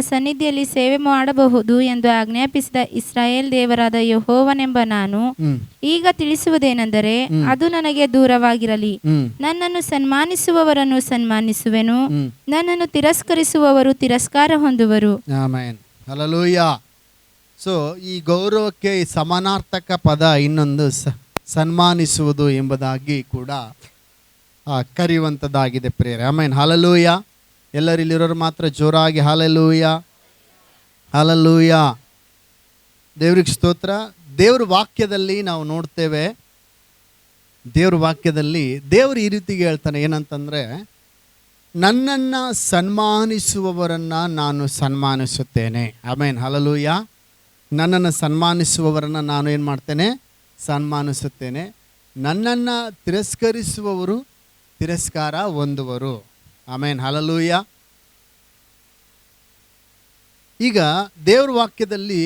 ಸನ್ನಿಧಿಯಲ್ಲಿ ಸೇವೆ ಮಾಡಬಹುದು ಎಂದು ಆಜ್ಞಾಪಿಸಿದ ಇಸ್ರಾಯೇಲ್ ದೇವರಾದ ಯೆಹೋವನೆಂಬ ನಾನು ಈಗ ತಿಳಿಸುವುದೇನೆಂದರೆ, ಅದು ನನಗೆ ದೂರವಾಗಿರಲಿ. ನನ್ನನ್ನು ಸನ್ಮಾನಿಸುವವರನ್ನು ಸನ್ಮಾನಿಸುವೆನು, ನನ್ನನ್ನು ತಿರಸ್ಕರಿಸುವವರು ತಿರಸ್ಕಾರ ಹೊಂದುವರು. ಆಮೆನ್. ಹಲ್ಲೆಲೂಯಾ. ಸೊ ಈ ಗೌರವಕ್ಕೆ ಸಮಾನಾರ್ಥಕ ಪದ ಇನ್ನೊಂದು ಸನ್ಮಾನಿಸುವುದು ಎಂಬುದಾಗಿ ಕೂಡ ಕರೆಯುವಂಥದ್ದಾಗಿದೆ ಪ್ರಿಯರೇ. ಆಮೆನ್. ಹಲ್ಲೆಲೂಯಾ. ಎಲ್ಲರಿಲ್ಲಿರೋರು ಮಾತ್ರ ಜೋರಾಗಿ ಹಲ್ಲೆಲೂಯಾ ಹಲ್ಲೆಲೂಯಾ. ದೇವ್ರಿಗೆ ಸ್ತೋತ್ರ. ದೇವ್ರ ವಾಕ್ಯದಲ್ಲಿ ನಾವು ನೋಡ್ತೇವೆ, ದೇವ್ರ ವಾಕ್ಯದಲ್ಲಿ ದೇವರು ಈ ರೀತಿಗೆ ಹೇಳ್ತಾನೆ, ಏನಂತಂದರೆ, ನನ್ನನ್ನು ಸನ್ಮಾನಿಸುವವರನ್ನು ನಾನು ಸನ್ಮಾನಿಸುತ್ತೇನೆ. ಆಮೆನ್. ಹಲ್ಲೆಲೂಯಾ. ನನ್ನನ್ನು ಸನ್ಮಾನಿಸುವವರನ್ನು ನಾನು ಏನು ಮಾಡ್ತೇನೆ? ಸನ್ಮಾನಿಸುತ್ತೇನೆ. ನನ್ನನ್ನು ತಿರಸ್ಕರಿಸುವವರು ತಿರಸ್ಕಾರ ಹೊಂದುವರು. ಆಮೆನ್. ಹಲ್ಲೆಲೂಯಾ. ಈಗ ದೇವ್ರ ವಾಕ್ಯದಲ್ಲಿ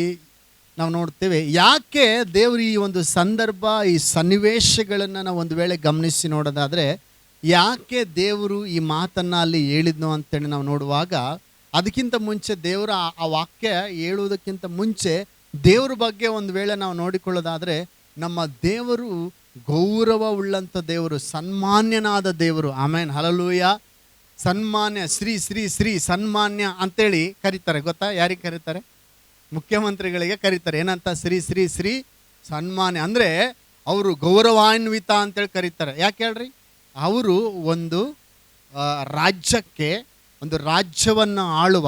ನಾವು ನೋಡ್ತೇವೆ, ಯಾಕೆ ದೇವರು ಈ ಒಂದು ಸಂದರ್ಭ, ಈ ಸನ್ನಿವೇಶಗಳನ್ನು ನಾವು ಒಂದು ವೇಳೆ ಗಮನಿಸಿ ನೋಡೋದಾದರೆ, ಯಾಕೆ ದೇವರು ಈ ಮಾತನ್ನು ಅಲ್ಲಿ ಹೇಳಿದ್ನು ಅಂತೇಳಿ ನಾವು ನೋಡುವಾಗ, ಅದಕ್ಕಿಂತ ಮುಂಚೆ ದೇವರ ಆ ವಾಕ್ಯ ಹೇಳುವುದಕ್ಕಿಂತ ಮುಂಚೆ ದೇವ್ರ ಬಗ್ಗೆ ಒಂದು ವೇಳೆ ನಾವು ನೋಡಿಕೊಳ್ಳೋದಾದರೆ, ನಮ್ಮ ದೇವರು ಗೌರವ ಉಳ್ಳಂಥ ದೇವರು, ಸನ್ಮಾನ್ಯನಾದ ದೇವರು. ಆಮೇನ್. ಹಲ್ಲೆಲೂಯಾ. ಸನ್ಮಾನ್ಯ, ಶ್ರೀ ಶ್ರೀ ಶ್ರೀ ಸನ್ಮಾನ್ಯ ಅಂತೇಳಿ ಕರೀತಾರೆ. ಗೊತ್ತಾ ಯಾರಿಗೆ ಕರೀತಾರೆ? ಮುಖ್ಯಮಂತ್ರಿಗಳಿಗೆ ಕರೀತಾರೆ. ಏನಂತ? ಶ್ರೀ ಶ್ರೀ ಶ್ರೀ ಸನ್ಮಾನ್ಯ. ಅಂದರೆ ಅವರು ಗೌರವಾನ್ವಿತ ಅಂತೇಳಿ ಕರೀತಾರೆ. ಯಾಕೆ ಹೇಳ್ರಿ? ಅವರು ಒಂದು ರಾಜ್ಯಕ್ಕೆ, ಒಂದು ರಾಜ್ಯವನ್ನು ಆಳುವ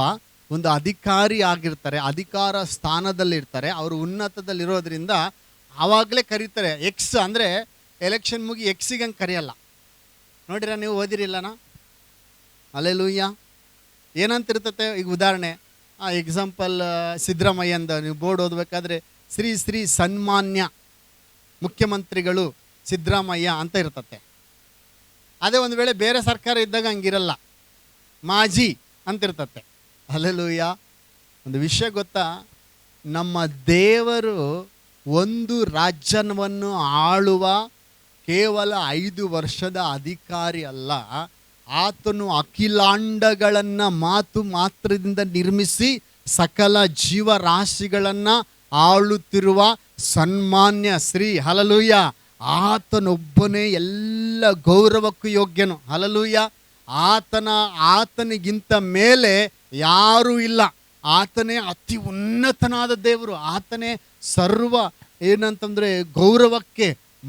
ಒಂದು ಅಧಿಕಾರಿ ಆಗಿರ್ತಾರೆ, ಅಧಿಕಾರ ಸ್ಥಾನದಲ್ಲಿರ್ತಾರೆ. ಅವರು ಉನ್ನತದಲ್ಲಿರೋದ್ರಿಂದ ಆವಾಗಲೇ ಕರೀತಾರೆ. ಎಕ್ಸ್ ಅಂದರೆ ಎಲೆಕ್ಷನ್ ಮುಗಿ ಎಕ್ಸಿಗೆ ಹಂಗೆ ಕರೆಯಲ್ಲ. ನೋಡಿರ, ನೀವು ಓದಿರಿಲ್ಲನಾ? ಹಲ್ಲೆಲೂಯಾ. ಏನಂತಿರ್ತತೆ? ಈಗ ಉದಾಹರಣೆ, ಎಕ್ಸಾಂಪಲ್ ಸಿದ್ದರಾಮಯ್ಯಂದ ನೀವು ಬೋರ್ಡ್ ಓದಬೇಕಾದ್ರೆ ಶ್ರೀ ಶ್ರೀ ಸನ್ಮಾನ್ಯ ಮುಖ್ಯಮಂತ್ರಿಗಳು ಸಿದ್ದರಾಮಯ್ಯ ಅಂತ ಇರ್ತತೆ. ಅದೇ ಒಂದು ವೇಳೆ ಬೇರೆ ಸರ್ಕಾರ ಇದ್ದಾಗ ಹಂಗಿರಲ್ಲ, ಮಾಜಿ ಅಂತಿರ್ತತೆ. ಹಲ್ಲೆಲೂಯಾ. ಒಂದು ವಿಷಯ ಗೊತ್ತಾ? ನಮ್ಮ ದೇವರು ಒಂದು ರಾಜ್ಯವನ್ನು ಆಳುವ ಕೇವಲ 5 ವರ್ಷದ ಅಧಿಕಾರಿ ಅಲ್ಲ. ಆತನು ಅಖಿಲಾಂಡಗಳನ್ನು ಮಾತು ಮಾತ್ರದಿಂದ ನಿರ್ಮಿಸಿ ಸಕಲ ಜೀವರಾಶಿಗಳನ್ನು ಆಳುತ್ತಿರುವ ಸನ್ಮಾನ್ಯ ಶ್ರೀ. ಹಲ್ಲೆಲೂಯಾ. ಆತನೊಬ್ಬನೇ ಎಲ್ಲ ಗೌರವಕ್ಕೂ ಯೋಗ್ಯನು. ಹಲ್ಲೆಲೂಯಾ. ಆತನಿಗಿಂತ ಮೇಲೆ ಯಾರೂ ಇಲ್ಲ. ಆತನೇ ಅತಿ ಉನ್ನತನಾದ ದೇವರು. ಆತನೇ ಸರ್ವ ಏನಂತಂದರೆ ಗೌರವಕ್ಕೆ,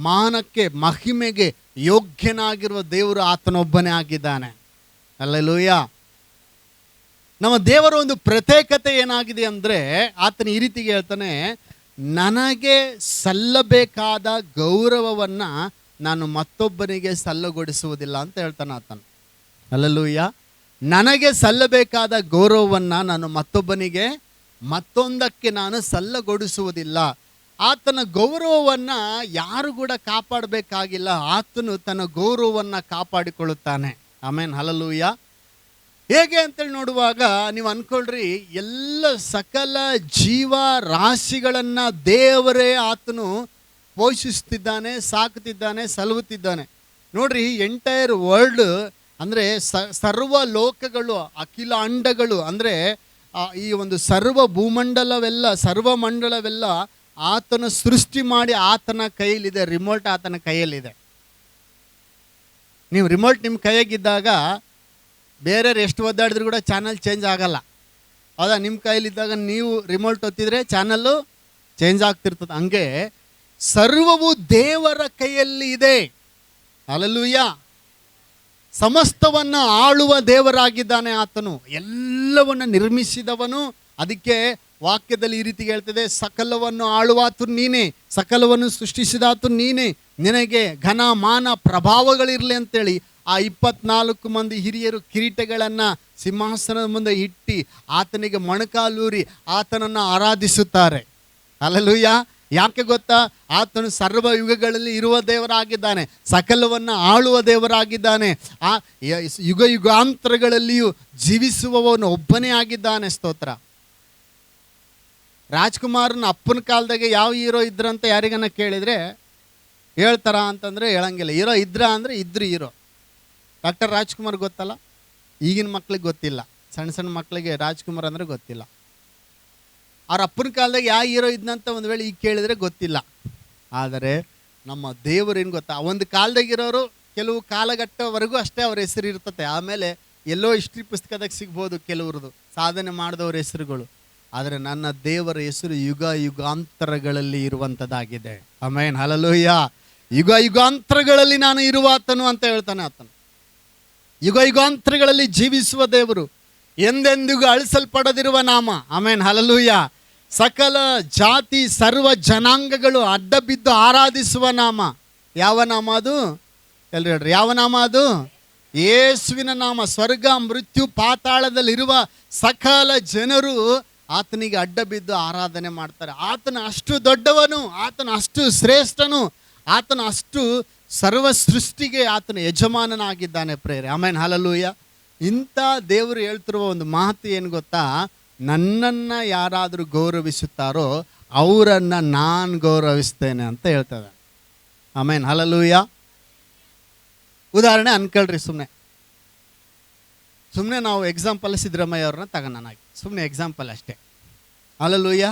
ಮಾನಕ್ಕೆ, ಮಹಿಮೆಗೆ ಯೋಗ್ಯನಾಗಿರುವ ದೇವರು ಆತನೊಬ್ಬನೇ ಆಗಿದ್ದಾನೆ. ಹಲ್ಲೆಲೂಯಾ. ನಮ್ಮ ದೇವರ ಒಂದು ಪ್ರತ್ಯೇಕತೆ ಏನಾಗಿದೆ ಅಂದರೆ, ಆತನ ಈ ರೀತಿಗೆ ಹೇಳ್ತಾನೆ, ನನಗೆ ಸಲ್ಲಬೇಕಾದ ಗೌರವವನ್ನು ನಾನು ಮತ್ತೊಬ್ಬನಿಗೆ ಸಲ್ಲಗೊಡಿಸುವುದಿಲ್ಲ ಅಂತ ಹೇಳ್ತಾನೆ ಆತನು. ಹಲ್ಲೆಲೂಯಾ. ನನಗೆ ಸಲ್ಲಬೇಕಾದ ಗೌರವವನ್ನು ನಾನು ಮತ್ತೊಂದಕ್ಕೆ ನಾನು ಸಲ್ಲಗೊಡಿಸುವುದಿಲ್ಲ. ಆತನ ಗೌರವವನ್ನು ಯಾರು ಕೂಡ ಕಾಪಾಡಬೇಕಾಗಿಲ್ಲ. ಆತನು ತನ್ನ ಗೌರವವನ್ನು ಕಾಪಾಡಿಕೊಳ್ಳುತ್ತಾನೆ. ಆಮೇನ್. ಹಲ್ಲೆಲೂಯಾ. ಹೇಗೆ ಅಂತೇಳಿ ನೋಡುವಾಗ ನೀವು ಅಂದ್ಕೊಳ್ರಿ, ಎಲ್ಲ ಸಕಲ ಜೀವ ರಾಶಿಗಳನ್ನು ದೇವರೇ ಆತನು ಪೋಷಿಸ್ತಿದ್ದಾನೆ, ಸಾಕುತ್ತಿದ್ದಾನೆ, ಸಲಹುತ್ತಿದ್ದಾನೆ. ನೋಡ್ರಿ, ಎಂಟೈರ್ ವರ್ಲ್ಡ್ ಅಂದರೆ ಸರ್ವ ಲೋಕಗಳು, ಅಖಿಲ ಅಂಡಗಳು, ಅಂದರೆ ಈ ಒಂದು ಸರ್ವ ಭೂಮಂಡಲವೆಲ್ಲ, ಸರ್ವಮಂಡಲವೆಲ್ಲ ಆತನ ಸೃಷ್ಟಿ ಮಾಡಿ ಆತನ ಕೈಯಲ್ಲಿದೆ. ರಿಮೋಟ್ ಆತನ ಕೈಯಲ್ಲಿದೆ. ನೀವು ರಿಮೋಟ್ ನಿಮ್ಮ ಕೈಯಾಗಿದ್ದಾಗ ಬೇರೆಯವ್ರು ಎಷ್ಟು ಒದ್ದಾಡಿದ್ರು ಕೂಡ ಚಾನಲ್ ಚೇಂಜ್ ಆಗಲ್ಲ. ಹೌದಾ? ನಿಮ್ಮ ಕೈಯಲ್ಲಿದ್ದಾಗ ನೀವು ರಿಮೋಟ್ ಒತ್ತಿದ್ರೆ ಚಾನಲ್ಲು ಚೇಂಜ್ ಆಗ್ತಿರ್ತದೆ. ಹಂಗೆ ಸರ್ವವು ದೇವರ ಕೈಯಲ್ಲಿ ಇದೆ. ಹಲ್ಲೆಲೂಯಾ. ಸಮಸ್ತವನ್ನು ಆಳುವ ದೇವರಾಗಿದ್ದಾನೆ ಆತನು, ಎಲ್ಲವನ್ನು ನಿರ್ಮಿಸಿದವನು. ಅದಕ್ಕೆ ವಾಕ್ಯದಲ್ಲಿ ಈ ರೀತಿ ಹೇಳ್ತಿದೆ, ಸಕಲವನ್ನು ಆಳುವಾತು ನೀನೇ, ಸಕಲವನ್ನು ಸೃಷ್ಟಿಸಿದಾತು ನೀನೇ, ನಿನಗೆ ಘನ ಮಾನ ಪ್ರಭಾವಗಳಿರಲಿ ಅಂತೇಳಿ ಆ 24 ಮಂದಿ ಹಿರಿಯರು ಕಿರೀಟಗಳನ್ನು ಸಿಂಹಾಸನದ ಮುಂದೆ ಇಟ್ಟು ಆತನಿಗೆ ಮೊಣಕಾಲೂರಿ ಆತನನ್ನು ಆರಾಧಿಸುತ್ತಾರೆ. ಹಲ್ಲೆಲೂಯಾ. ಯಾಕೆ ಗೊತ್ತಾ? ಆತನು ಸರ್ವ ಯುಗಗಳಲ್ಲಿ ಇರುವ ದೇವರಾಗಿದ್ದಾನೆ, ಸಕಲವನ್ನು ಆಳುವ ದೇವರಾಗಿದ್ದಾನೆ, ಆ ಯುಗ ಯುಗಾಂತರಗಳಲ್ಲಿಯೂ ಜೀವಿಸುವವನು ಒಬ್ಬನೇ ಆಗಿದ್ದಾನೆ. ಸ್ತೋತ್ರ. ರಾಜ್ಕುಮಾರನ ಅಪ್ಪನ ಕಾಲದಾಗೆ ಯಾವ ಹೀರೋ ಇದ್ರಂತ ಯಾರಿಗನ್ನ ಕೇಳಿದರೆ ಹೇಳ್ತಾರ ಅಂತಂದರೆ ಹೇಳಂಗಿಲ್ಲ. ಹೀರೋ ಇದ್ರ ಅಂದರೆ ಇದ್ರು ಹೀರೋ. ಡಾಕ್ಟರ್ ರಾಜ್ಕುಮಾರ್ ಗೊತ್ತಲ್ಲ, ಈಗಿನ ಮಕ್ಳಿಗೆ ಗೊತ್ತಿಲ್ಲ. ಸಣ್ಣ ಸಣ್ಣ ಮಕ್ಕಳಿಗೆ ರಾಜ್ಕುಮಾರ್ ಅಂದರೆ ಗೊತ್ತಿಲ್ಲ. ಅವ್ರ ಅಪ್ಪನ ಕಾಲದಾಗ ಯಾವ ಹೀರೋ ಇದ್ನಂತ ಒಂದು ವೇಳೆ ಈಗ ಕೇಳಿದರೆ ಗೊತ್ತಿಲ್ಲ. ಆದರೆ ನಮ್ಮ ದೇವರು ಏನು ಗೊತ್ತಾ, ಒಂದು ಕಾಲದಾಗಿರೋರು ಕೆಲವು ಕಾಲಘಟ್ಟವರೆಗೂ ಅಷ್ಟೇ ಅವ್ರ ಹೆಸರು ಇರ್ತತೆ. ಆಮೇಲೆ ಎಲ್ಲೋ ಹಿಸ್ಟ್ರಿ ಪುಸ್ತಕದಾಗ ಸಿಗ್ಬೋದು ಕೆಲವ್ರದ್ದು ಸಾಧನೆ ಮಾಡಿದವ್ರ ಹೆಸರುಗಳು. ಆದರೆ ನನ್ನ ದೇವರ ಹೆಸರು ಯುಗ ಯುಗಾಂತರಗಳಲ್ಲಿ ಇರುವಂಥದ್ದಾಗಿದೆ. ಆಮೇನ್, ಹಲ್ಲೆಲೂಯಾ. ಯುಗ ಯುಗಾಂತರಗಳಲ್ಲಿ ನಾನು ಇರುವಾತನು ಅಂತ ಹೇಳ್ತಾನೆ ಆತನು. ಯುಗ ಯುಗಾಂತರಗಳಲ್ಲಿ ಜೀವಿಸುವ ದೇವರು, ಎಂದೆಂದಿಗೂ ಅಳಿಸಲ್ಪಡದಿರುವ ನಾಮ. ಆಮೇನ್, ಹಲ್ಲೆಲೂಯಾ. ಸಕಲ ಜಾತಿ ಸರ್ವ ಜನಾಂಗಗಳು ಅಡ್ಡ ಬಿದ್ದು ಆರಾಧಿಸುವ ನಾಮ. ಯಾವ ನಾಮ ಅದು? ಎಲ್ಲರೂ ಹೇಳ್ರಿ, ಯಾವ ನಾಮ ಅದು? ಯೇಸುವಿನ ನಾಮ. ಸ್ವರ್ಗ ಮೃತ್ಯು ಪಾತಾಳದಲ್ಲಿರುವ ಸಕಲ ಜನರು ಆತನಿಗೆ ಅಡ್ಡ ಬಿದ್ದು ಆರಾಧನೆ ಮಾಡ್ತಾರೆ. ಆತನ ಅಷ್ಟು ದೊಡ್ಡವನು, ಆತನ ಅಷ್ಟು ಶ್ರೇಷ್ಠನು, ಆತನ ಅಷ್ಟು ಸರ್ವ ಸೃಷ್ಟಿಗೆ ಆತನ ಯಜಮಾನನಾಗಿದ್ದಾನೆ ಪ್ರೇರೆ. ಆಮೇನ್, ಹಲ್ಲೆಲೂಯಾ. ಇಂಥ ದೇವರು ಹೇಳ್ತಿರುವ ಒಂದು ಮಾತು ಏನು ಗೊತ್ತಾ, ನನ್ನನ್ನು ಯಾರಾದರೂ ಗೌರವಿಸುತ್ತಾರೋ ಅವರನ್ನು ನಾನು ಗೌರವಿಸ್ತೇನೆ ಅಂತ ಹೇಳ್ತದೆ. ಆಮೇನ್, ಹಲ್ಲೆಲೂಯಾ. ಉದಾಹರಣೆ ಅನ್ಕೊಳ್ರಿ, ಸುಮ್ಮನೆ ನಾವು ಎಕ್ಸಾಂಪಲ್ ಸಿದ್ದರಾಮಯ್ಯ ಅವ್ರನ್ನ ತಗೋಣಾಗಿ, ಸುಮ್ಮನೆ ಎಕ್ಸಾಂಪಲ್ ಅಷ್ಟೇ. ಹಲ್ಲೆಲೂಯಾ.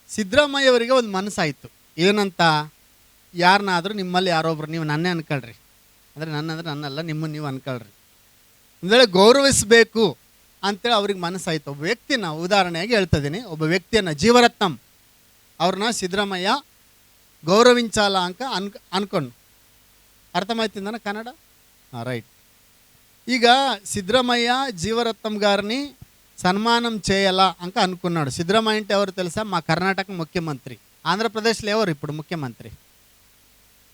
ಸಿದ್ದರಾಮಯ್ಯ ಅವರಿಗೆ ಒಂದು ಮನಸ್ಸಾಯಿತು, ಏನಂತ, ಯಾರನ್ನಾದರೂ ನಿಮ್ಮಲ್ಲಿ ಯಾರೊಬ್ರು, ನೀವು ನನ್ನೇ ಅನ್ಕೊಳ್ರಿ, ಅಂದರೆ ನನ್ನಂದ್ರೆ ನನ್ನಲ್ಲ, ನಿಮ್ಮನ್ನು ನೀವು ಅನ್ಕೊಳ್ರಿ, ಅಂದರೆ ಗೌರವಿಸಬೇಕು ಅಂತೇಳಿ ಅವ್ರಿಗೆ ಮನಸ್ಸಾಯಿತು. ಒಬ್ಬ ವ್ಯಕ್ತಿನ ಉದಾಹರಣೆಯಾಗಿ ಹೇಳ್ತಿದ್ದೀನಿ, ಒಬ್ಬ ವ್ಯಕ್ತಿಯನ್ನು, ಜೀವರತ್ನಂ ಅವ್ರನ್ನ ಸಿದ್ದರಾಮಯ್ಯ ಗೌರವಿಂಚಾಲ ಅಂಕ ಅನ್ಕೊಂಡು, అర్థమవుతుందన్న కన్నడ రైట్. ఇక సిద్ధరామయ్య జీవరత్నం గారిని సన్మానం చేయాల అంక అనుకున్నాడు. సిద్ధరామయ్య అంటే ఎవరు తెలుసా? మా కర్ణాటక ముఖ్యమంత్రి. ఆంధ్రప్రదేశ్లో ఎవరు ఇప్పుడు ముఖ్యమంత్రి?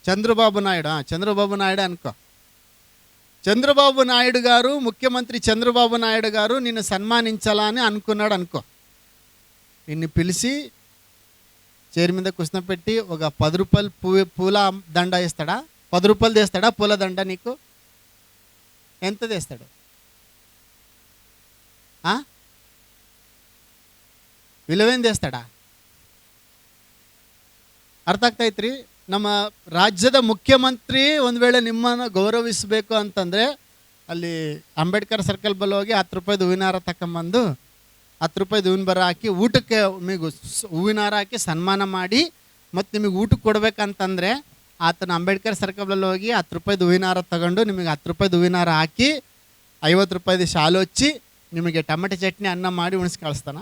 చంద్రబాబు నాయుడు. చంద్రబాబు నాయుడు అనుకో. చంద్రబాబు నాయుడు గారు, ముఖ్యమంత్రి చంద్రబాబు నాయుడు గారు నిన్ను సన్మానించాలా అని అనుకున్నాడు అనుకో. నిన్ను పిలిచి చైర్ మీద కూర్చోపెట్టి ఒక 10 రూపాయలు పూల దండ ఇస్తాడా? 10 రూపాయలు తెస్తాడా పూల దండ? నీకు ఎంత తెస్తాడు? ವಿಲವೇನು తెస్తాడా? ಅರ್ಥ ಆಗ್ತೈತ್ರಿ? ನಮ್ಮ ರಾಜ್ಯದ ಮುಖ್ಯಮಂತ್ರಿ ಒಂದು ವೇಳೆ ನಿಮ್ಮನ್ನು ಗೌರವಿಸಬೇಕು ಅಂತಂದರೆ ಅಲ್ಲಿ ಅಂಬೇಡ್ಕರ್ ಸರ್ಕಲ್ ಬಲ್ಲಿ ಹೋಗಿ 10 ರೂಪಾಯಿದು ಹೂವಿನ ಹಾರ ತಗೊಂಬಂದು 10 ರೂಪಾಯಿದು ಹೂವಿನ ಬರ ಹಾಕಿ ಊಟಕ್ಕೆ ನಿಮಗೆ ಹೂವಿನ ಹಾರ ಹಾಕಿ ಸನ್ಮಾನ ಮಾಡಿ ಮತ್ತು ನಿಮಗೆ ಊಟಕ್ಕೆ ಕೊಡ್ಬೇಕಂತಂದರೆ ಆತನ ಅಂಬೇಡ್ಕರ್ ಸರ್ಕಲಲ್ಲಿ ಹೋಗಿ 10 ರೂಪಾಯಿದು ಹೂವಿನ ಹಾರ ತಗೊಂಡು ನಿಮಗೆ 10 ರೂಪಾಯಿದು ಹೂವಿನ ಹಾರ ಹಾಕಿ 50 ರೂಪಾಯಿದು ಶಾಲು ಹಚ್ಚಿ ನಿಮಗೆ ಟೊಮೆಟೊ ಚಟ್ನಿ ಅನ್ನ ಮಾಡಿ ಉಣಿಸಿ ಕಳಿಸ್ತಾನ.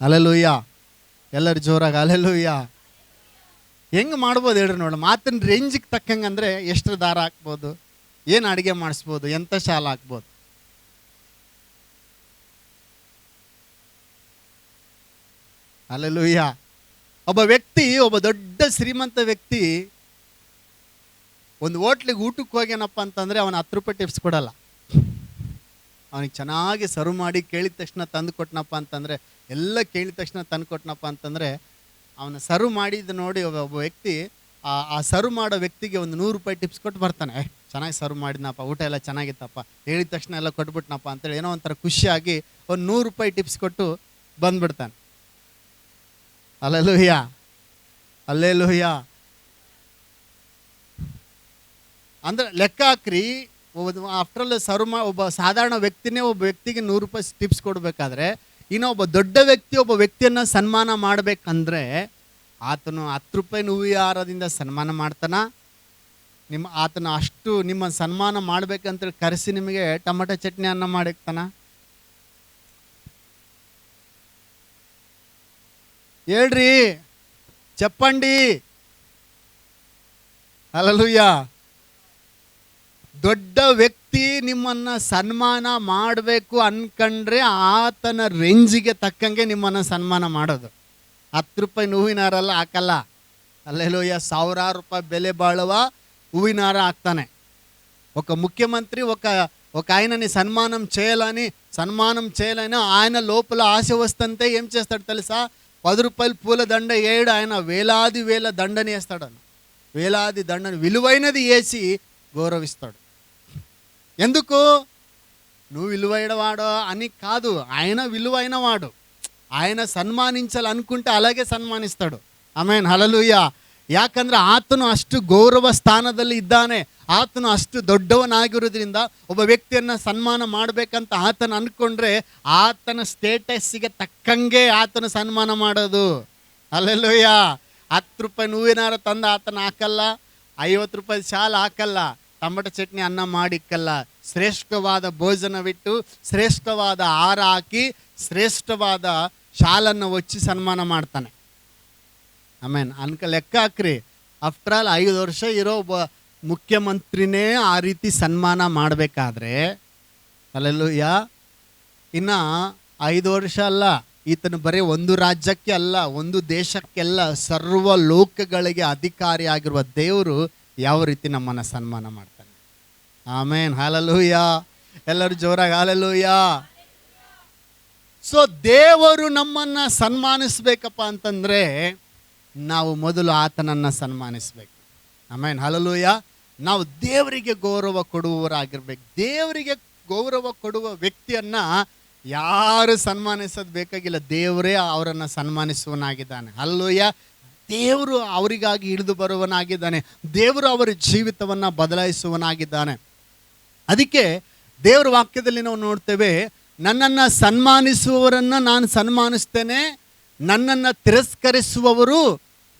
ಹಲ್ಲೆಲೂಯಾ. ಎಲ್ಲರೂ ಜೋರಾಗಿ ಹಲ್ಲೆಲೂಯಾ. ಹೆಂಗೆ ಮಾಡ್ಬೋದು ಹೇಳ್ರಿ ನೋಡ. ಮಾತಿನ ರೇಂಜಿಗೆ ತಕ್ಕಂಗೆ ಅಂದರೆ ಎಷ್ಟು ದಾರ ಹಾಕ್ಬೋದು, ಏನು ಅಡುಗೆ ಮಾಡಿಸ್ಬೋದು, ಎಂಥ ಶಾಲ ಹಾಕ್ಬೋದು. ಹಲ್ಲೆಲೂಯಾ. ಒಬ್ಬ ವ್ಯಕ್ತಿ, ಒಬ್ಬ ದೊಡ್ಡ ಶ್ರೀಮಂತ ವ್ಯಕ್ತಿ ಒಂದು ಹೋಟ್ಲಿಗೆ ಊಟಕ್ಕೆ ಹೋಗ್ಯಾನಪ್ಪ ಅಂತಂದರೆ ಅವನು 10 ರೂಪಾಯಿ ಟಿಪ್ಸ್ ಕೊಡಲ್ಲ. ಅವನಿಗೆ ಚೆನ್ನಾಗಿ ಸರ್ವ್ ಮಾಡಿ ಕೇಳಿದ ತಕ್ಷಣ ತಂದು ಕೊಟ್ಟನಪ್ಪ ಅಂತಂದರೆ, ಎಲ್ಲ ಕೇಳಿದ ತಕ್ಷಣ ತಂದು ಕೊಟ್ಟನಪ್ಪ ಅಂತಂದರೆ ಅವನು ಸರ್ವ್ ಮಾಡಿದ್ದು ನೋಡಿ ಒಬ್ಬ ವ್ಯಕ್ತಿ ಆ ಸರ್ವ್ ಮಾಡೋ ವ್ಯಕ್ತಿಗೆ ಒಂದು 100 ರೂಪಾಯಿ ಟಿಪ್ಸ್ ಕೊಟ್ಟು ಬರ್ತಾನೆ. ಚೆನ್ನಾಗಿ ಸರ್ವ್ ಮಾಡಿದ್ನಪ್ಪ, ಊಟ ಎಲ್ಲ ಚೆನ್ನಾಗಿತ್ತಪ್ಪ, ಹೇಳಿದ ತಕ್ಷಣ ಎಲ್ಲ ಕೊಟ್ಬಿಟ್ನಪ್ಪ ಅಂತೇಳಿ ಏನೋ ಒಂಥರ ಖುಷಿಯಾಗಿ ಒಂದು 100 ರೂಪಾಯಿ ಟಿಪ್ಸ್ ಕೊಟ್ಟು ಬಂದ್ಬಿಡ್ತಾನೆ. Hallelujah, hallelujah. ಅಂದರೆ ಲೆಕ್ಕ ಹಾಕ್ರಿ, ಆಫ್ಟರ್ ಆಲ್ ಸರ್ವ್ ಒಬ್ಬ ಸಾಧಾರಣ ವ್ಯಕ್ತಿನೇ ಒಬ್ಬ ವ್ಯಕ್ತಿಗೆ 100 ರೂಪಾಯಿ ಟಿಪ್ಸ್ ಕೊಡಬೇಕಾದ್ರೆ ಇನ್ನು ಒಬ್ಬ ದೊಡ್ಡ ವ್ಯಕ್ತಿ ಒಬ್ಬ ವ್ಯಕ್ತಿಯನ್ನು ಸನ್ಮಾನ ಮಾಡಬೇಕಂದ್ರೆ ಆತನು 10 ರೂಪಾಯಿ ಹೂವಿನ ಹಾರದಿಂದ ಸನ್ಮಾನ ಮಾಡ್ತಾನ. ಆತನ ಅಷ್ಟು ನಿಮ್ಮ ಸನ್ಮಾನ ಮಾಡ್ಬೇಕಂತೇಳಿ ಕರೆಸಿ ನಿಮಗೆ ಟೊಮೆಟೊ ಚಟ್ನಿ ಅನ್ನ ಮಾಡಿಕ್ತಾನ. ಹೇಳ್ರಿ, ಚಪ್ಪಂಡಿ. ಹಲ್ಲೆಲೂಯಾ. ದೊಡ್ಡ ವ್ಯಕ್ತಿ ನಿಮ್ಮನ್ನು ಸನ್ಮಾನ ಮಾಡಬೇಕು ಅನ್ಕೊಂಡ್ರೆ ಆತನ ರೇಂಜಿಗೆ ತಕ್ಕಂಗೆ ನಿಮ್ಮನ್ನು ಸನ್ಮಾನ ಮಾಡೋದು. 10 ರೂಪಾಯಿ ಹೂವಿನ ಹಾರಲ್ಲ ಹಾಕಲ್ಲ. ಹಲ್ಲೆಲೂಯಾ. 1000 ರೂಪಾಯಿ ಬೆಲೆ ಬಾಳುವ హూవిన హార ಹಾಕ್ತಾನೆ. ఒక ముఖ్యమంత్రి ఒక ఆయనని సన్మానం చేయాలని ఆయన లోపల ఆశ వస్తుంటే ఏం చేస్తాడు తెలుసా? 10 రూపాయల పూల దండ వేయడు, ఆయన వేల దండని వేస్తాడు. వేలాది దండని విలువైనది వేసి గౌరవిస్తాడు. ఎందుకు? నువ్వు విలువైన వాడు అని కాదు, ఆయన విలువైన వాడు. ఆయన సన్మానించాలనుకుంటే అలాగే సన్మానిస్తాడు. ఆమేన్, హల్లెలూయా. ಯಾಕಂದ್ರೆ ಆತನು ಅಷ್ಟು ಗೌರವ ಸ್ಥಾನದಲ್ಲಿ ಇದ್ದಾನೆ. ಆತನು ಅಷ್ಟು ದೊಡ್ಡವನಾಗಿರೋದ್ರಿಂದ ಒಬ್ಬ ವ್ಯಕ್ತಿಯನ್ನು ಸನ್ಮಾನ ಮಾಡಬೇಕಂತ ಆತನ ಅಂದ್ಕೊಂಡ್ರೆ ಆತನ ಸ್ಟೇಟಸ್ಸಿಗೆ ತಕ್ಕಂಗೆ ಆತನ ಸನ್ಮಾನ ಮಾಡೋದು. ಅಲ್ಲೆಲ್ಲೂಯ್ಯ. 10 ರೂಪಾಯಿ ಹೂವಿನಾರ ತಂದು ಆತನ ಹಾಕಲ್ಲ, 50 ರೂಪಾಯಿ ಶಾಲ ಹಾಕಲ್ಲ, ಟೊಮೆಟೊ ಚಟ್ನಿ ಅನ್ನ ಮಾಡಿಕ್ಕಲ್ಲ. ಶ್ರೇಷ್ಠವಾದ ಭೋಜನವಿಟ್ಟು ಶ್ರೇಷ್ಠವಾದ ಆಹಾರ ಹಾಕಿ ಶ್ರೇಷ್ಠವಾದ ಶಾಲನ್ನು ಹೊಚ್ಚಿ ಸನ್ಮಾನ ಮಾಡ್ತಾನೆ. ಆಮೇಲೆ ಲೆಕ್ಕ ಹಾಕ್ರಿ, ಆಫ್ಟರ್ ಆಲ್ 5 ವರ್ಷ ಇರೋ ಒಬ್ಬ ಮುಖ್ಯಮಂತ್ರಿನೇ ಆ ರೀತಿ ಸನ್ಮಾನ ಮಾಡಬೇಕಾದ್ರೆ ಅಲ್ಲೆಲ್ಲೂಯ್ಯ. ಇನ್ನು 5 ವರ್ಷ ಅಲ್ಲ, ಈತನು ಬರೀ ಒಂದು ರಾಜ್ಯಕ್ಕೆ ಅಲ್ಲ, ಒಂದು ದೇಶಕ್ಕೆಲ್ಲ, ಸರ್ವ ಲೋಕಗಳಿಗೆ ಅಧಿಕಾರಿಯಾಗಿರುವ ದೇವರು ಯಾವ ರೀತಿ ನಮ್ಮನ್ನು ಸನ್ಮಾನ ಮಾಡ್ತಾನೆ. ಆಮೇನ್, ಹಲ್ಲೆಲೂಯ. ಎಲ್ಲರೂ ಜೋರಾಗಿ ಹಲ್ಲೆಲೂಯ. ಸೊ ದೇವರು ನಮ್ಮನ್ನು ಸನ್ಮಾನಿಸ್ಬೇಕಪ್ಪ ಅಂತಂದರೆ ನಾವು ಮೊದಲು ಆತನನ್ನು ಸನ್ಮಾನಿಸ್ಬೇಕು. ಆಮೇನ್, ಹಲ್ಲೆಲೂಯ. ನಾವು ದೇವರಿಗೆ ಗೌರವ ಕೊಡುವವರಾಗಿರ್ಬೇಕು. ದೇವರಿಗೆ ಗೌರವ ಕೊಡುವ ವ್ಯಕ್ತಿಯನ್ನು ಯಾರು ಸನ್ಮಾನಿಸೋದು ಬೇಕಾಗಿಲ್ಲ, ದೇವರೇ ಅವರನ್ನು ಸನ್ಮಾನಿಸುವನಾಗಿದ್ದಾನೆ. ಹಲ್ಲೆಲೂಯ. ದೇವರು ಅವರಿಗಾಗಿ ಇಳಿದು ಬರುವನಾಗಿದ್ದಾನೆ. ದೇವರು ಅವರ ಜೀವಿತವನ್ನು ಬದಲಾಯಿಸುವನಾಗಿದ್ದಾನೆ. ಅದಕ್ಕೆ ದೇವರ ವಾಕ್ಯದಲ್ಲಿ ನಾವು ನೋಡ್ತೇವೆ, ನನ್ನನ್ನು ಸನ್ಮಾನಿಸುವವರನ್ನು ನಾನು ಸನ್ಮಾನಿಸ್ತೇನೆ, ನನ್ನನ್ನು ತಿರಸ್ಕರಿಸುವವರು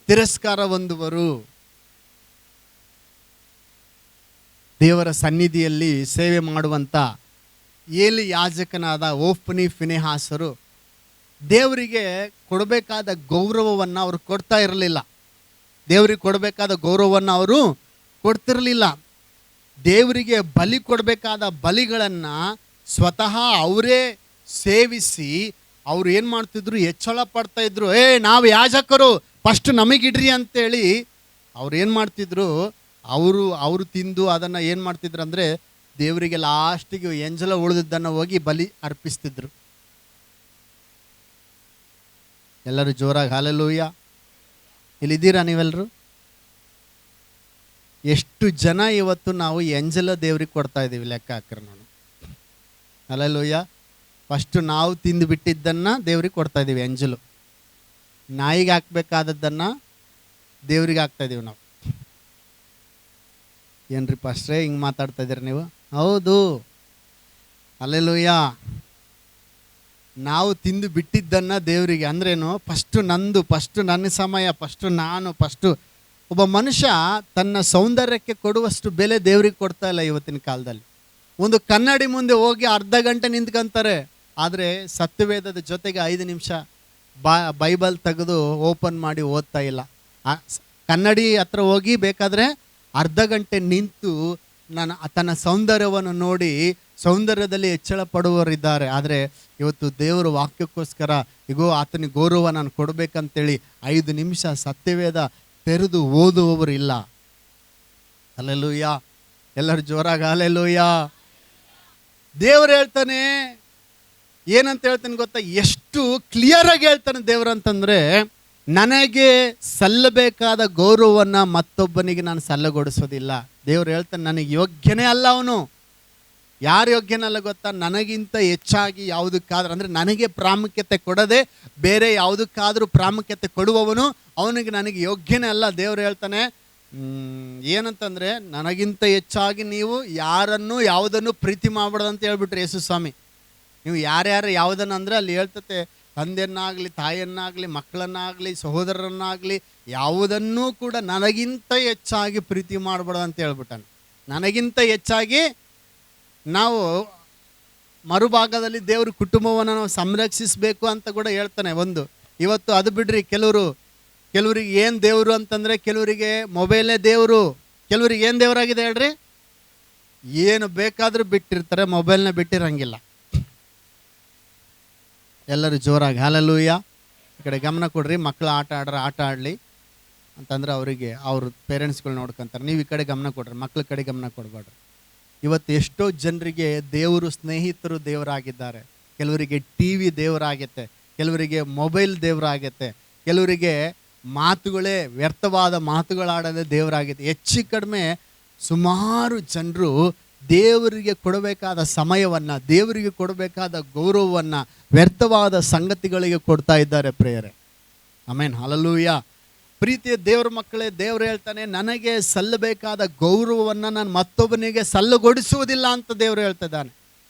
ತಿರಸ್ಕಾರ ಹೊಂದುವರು. ದೇವರ ಸನ್ನಿಧಿಯಲ್ಲಿ ಸೇವೆ ಮಾಡುವಂಥ ಏಲಿ ಯಾಜಕನಾದ ಓಫ್ನಿ ಫಿನೆಹಾಸರು ದೇವರಿಗೆ ಕೊಡಬೇಕಾದ ಗೌರವವನ್ನು ಅವರು ಕೊಡ್ತಾ ಇರಲಿಲ್ಲ. ದೇವರಿಗೆ ಕೊಡಬೇಕಾದ ಗೌರವವನ್ನು ಅವರು ಕೊಡ್ತಿರಲಿಲ್ಲ. ದೇವರಿಗೆ ಬಲಿ ಕೊಡಬೇಕಾದ ಬಲಿಗಳನ್ನು ಸ್ವತಃ ಅವರೇ ಸೇವಿಸಿ ಅವ್ರು ಏನು ಮಾಡ್ತಿದ್ರು, ಹೆಚ್ಚಳ ಪಡ್ತಾ ಇದ್ರು. ನಾವು ಯಾಜಕರು, ಫಸ್ಟ್ ನಮಗಿಡ್ರಿ ಅಂತೇಳಿ ಅವ್ರು ಏನು ಮಾಡ್ತಿದ್ರು, ಅವರು ತಿಂದು ಅದನ್ನು ಏನು ಮಾಡ್ತಿದ್ರು ಅಂದರೆ ದೇವರಿಗೆ ಲಾಸ್ಟಿಗೆ ಎಂಜಲ ಉಳಿದದ್ದನ್ನು ಹೋಗಿ ಬಲಿ ಅರ್ಪಿಸ್ತಿದ್ರು. ಎಲ್ಲರೂ ಜೋರಾಗಿ ಹಲ್ಲೆಲೂಯ. ಇಲ್ಲಿದ್ದೀರಾ ನೀವೆಲ್ಲರೂ? ಎಷ್ಟು ಜನ ಇವತ್ತು ನಾವು ಎಂಜಲ ದೇವ್ರಿಗೆ ಕೊಡ್ತಾ ಇದ್ದೀವಿ ಲೆಕ್ಕ ಹಾಕ್ರೆ ನಾನು. ಹಲ್ಲೆಲೂಯ. ಫಸ್ಟು ನಾವು ತಿಂದು ಬಿಟ್ಟಿದ್ದನ್ನು ದೇವ್ರಿಗೆ ಕೊಡ್ತಾ ಇದ್ದೀವಿ ಎಂಜಲು. ನಾಯಿಗೆ ಹಾಕ್ಬೇಕಾದದ್ದನ್ನು ದೇವ್ರಿಗೆ ಹಾಕ್ತಾ ಇದ್ದೀವಿ ನಾವು. ಏನ್ರಿ ಪಾಸ್ಟ್ರೇ ಹಿಂಗೆ ಮಾತಾಡ್ತಾ ಇದ್ದೀರಿ ನೀವು? ಹೌದು, ಹಲ್ಲೆಲೂಯ. ನಾವು ತಿಂದು ಬಿಟ್ಟಿದ್ದನ್ನು ದೇವರಿಗೆ ಅಂದ್ರೇನು, ಫಸ್ಟು ನಂದು, ಫಸ್ಟು ನನ್ನ ಸಮಯ, ಫಸ್ಟು ನಾನು, ಫಸ್ಟು. ಒಬ್ಬ ಮನುಷ್ಯ ತನ್ನ ಸೌಂದರ್ಯಕ್ಕೆ ಕೊಡುವಷ್ಟು ಬೆಲೆ ದೇವ್ರಿಗೆ ಕೊಡ್ತಾ ಇಲ್ಲ ಇವತ್ತಿನ ಕಾಲದಲ್ಲಿ. ಒಂದು ಕನ್ನಡಿ ಮುಂದೆ ಹೋಗಿ ಅರ್ಧ ಗಂಟೆ ನಿಂತ್ಕೊಂತಾರೆ, ಆದರೆ ಸತ್ಯವೇದದ ಜೊತೆಗೆ 5 ನಿಮಿಷ ಬೈಬಲ್ ತೆಗೆದು ಓಪನ್ ಮಾಡಿ ಓದ್ತಾ ಇಲ್ಲ. ಕನ್ನಡಿ ಹತ್ರ ಹೋಗಿ ಬೇಕಾದರೆ ಅರ್ಧ ಗಂಟೆ ನಿಂತು ತನ್ನ ಸೌಂದರ್ಯವನ್ನು ನೋಡಿ ಸೌಂದರ್ಯದಲ್ಲಿ ಹೆಚ್ಚಳ ಪಡುವವರಿದ್ದಾರೆ. ಆದರೆ ಇವತ್ತು ದೇವರ ವಾಕ್ಯಕ್ಕೋಸ್ಕರ ಇಗೋ ಆತನಿಗೆ ಗೌರವ ನಾನು ಕೊಡಬೇಕಂತೇಳಿ 5 ನಿಮಿಷ ಸತ್ಯವೇದ ತೆರೆದು ಓದುವವರು ಇಲ್ಲ. ಹಲ್ಲೆಲೂಯ. ಎಲ್ಲರೂ ಜೋರಾಗಿ ಹಲ್ಲೆಲೂಯ. ದೇವರು ಹೇಳ್ತಾನೆ, ಏನಂತ ಹೇಳ್ತಾನೆ ಗೊತ್ತಾ? ಎಷ್ಟು ಕ್ಲಿಯರಾಗಿ ಹೇಳ್ತಾನೆ ದೇವರು ಅಂತಂದರೆ, ನನಗೆ ಸಲ್ಲಬೇಕಾದ ಗೌರವವನ್ನು ಮತ್ತೊಬ್ಬನಿಗೆ ನಾನು ಸಲ್ಲಗೊಡಿಸೋದಿಲ್ಲ. ದೇವರು ಹೇಳ್ತಾನೆ, ನನಗೆ ಯೋಗ್ಯನೇ ಅಲ್ಲ ಅವನು. ಯಾರು ಯೋಗ್ಯನಲ್ಲ ಗೊತ್ತಾ? ನನಗಿಂತ ಹೆಚ್ಚಾಗಿ ಯಾವುದಕ್ಕಾದ್ರೂ ಅಂದರೆ ನನಗೆ ಪ್ರಾಮುಖ್ಯತೆ ಕೊಡದೆ ಬೇರೆ ಯಾವುದಕ್ಕಾದರೂ ಪ್ರಾಮುಖ್ಯತೆ ಕೊಡುವವನು ಅವನಿಗೆ ನನಗೆ ಯೋಗ್ಯನೇ ಅಲ್ಲ. ದೇವರು ಹೇಳ್ತಾನೆ ಏನಂತಂದರೆ, ನನಗಿಂತ ಹೆಚ್ಚಾಗಿ ನೀವು ಯಾರನ್ನು ಯಾವುದನ್ನು ಪ್ರೀತಿ ಮಾಡಬಾರ್ದು ಅಂತ ಹೇಳ್ಬಿಟ್ರೆ ಯೇಸು ಸ್ವಾಮಿ. ನೀವು ಯಾರ್ಯಾರು ಯಾವುದನ್ನು ಅಂದರೆ ಅಲ್ಲಿ ಹೇಳ್ತತೆ, ತಂದೆಯನ್ನಾಗಲಿ ತಾಯಿಯನ್ನಾಗಲಿ ಮಕ್ಕಳನ್ನಾಗಲಿ ಸಹೋದರರನ್ನಾಗಲಿ ಯಾವುದನ್ನೂ ಕೂಡ ನನಗಿಂತ ಹೆಚ್ಚಾಗಿ ಪ್ರೀತಿ ಮಾಡಬಾರ್ದು ಅಂತ ಹೇಳ್ಬಿಟ್ಟಾನೆ. ನನಗಿಂತ ಹೆಚ್ಚಾಗಿ ನಾವು ಮರುಭಾಗದಲ್ಲಿ ದೇವ್ರ ಕುಟುಂಬವನ್ನು ನಾವು ಸಂರಕ್ಷಿಸಬೇಕು ಅಂತ ಕೂಡ ಹೇಳ್ತಾನೆ. ಇವತ್ತು ಅದು ಬಿಡ್ರಿ, ಕೆಲವರಿಗೆ ಏನು ದೇವರು ಅಂತಂದರೆ, ಕೆಲವರಿಗೆ ಮೊಬೈಲೇ ದೇವರು. ಕೆಲವರಿಗೆ ಏನು ದೇವರಾಗಿದೆ ಹೇಳ್ರಿ? ಏನು ಬೇಕಾದರೂ ಬಿಟ್ಟಿರ್ತಾರೆ, ಮೊಬೈಲ್ನ ಬಿಟ್ಟಿರಂಗಿಲ್ಲ. ಎಲ್ಲರೂ ಜೋರಾಗಿ ಹಲ್ಲೆಲೂಯ. ಈ ಕಡೆ ಗಮನ ಕೊಡ್ರಿ. ಮಕ್ಕಳು ಆಟ ಆಡಲಿ ಅಂತಂದ್ರೆ ಅವರಿಗೆ ಅವ್ರ ಪೇರೆಂಟ್ಸ್ಗಳು ನೋಡ್ಕೊಂತಾರೆ. ನೀವು ಈ ಕಡೆ ಗಮನ ಕೊಡ್ರಿ, ಮಕ್ಳ ಕಡೆ ಗಮನ ಕೊಡಬೇಡ್ರಿ. ಇವತ್ತು ಎಷ್ಟೋ ಜನರಿಗೆ ದೇವರು ಸ್ನೇಹಿತರು ದೇವರಾಗಿದ್ದಾರೆ. ಕೆಲವರಿಗೆ TV ದೇವರಾಗತ್ತೆ, ಕೆಲವರಿಗೆ ಮೊಬೈಲ್ ದೇವರಾಗತ್ತೆ, ಕೆಲವರಿಗೆ ಮಾತುಗಳೇ ವ್ಯರ್ಥವಾದ ಮಾತುಗಳಾಡೋದೇ ದೇವರಾಗಿದೆ. ಹೆಚ್ಚು ಕಡಿಮೆ ಸುಮಾರು ಜನರು ದೇವರಿಗೆ ಕೊಡಬೇಕಾದ ಸಮಯವನ್ನು, ದೇವರಿಗೆ ಕೊಡಬೇಕಾದ ಗೌರವವನ್ನು ವ್ಯರ್ಥವಾದ ಸಂಗತಿಗಳಿಗೆ ಕೊಡ್ತಾ ಇದ್ದಾರೆ ಪ್ರಿಯರೇ. ಆಮೇನ್, ಹಲ್ಲೆಲೂಯ. ಪ್ರೀತಿಯ ದೇವ್ರ ಮಕ್ಕಳೇ, ದೇವ್ರು ಹೇಳ್ತಾನೆ, ನನಗೆ ಸಲ್ಲಬೇಕಾದ ಗೌರವವನ್ನು ನಾನು ಮತ್ತೊಬ್ಬನಿಗೆ ಸಲ್ಲಗೊಡಿಸುವುದಿಲ್ಲ ಅಂತ ದೇವರು ಹೇಳ್ತಿದ್ದಾನೆ.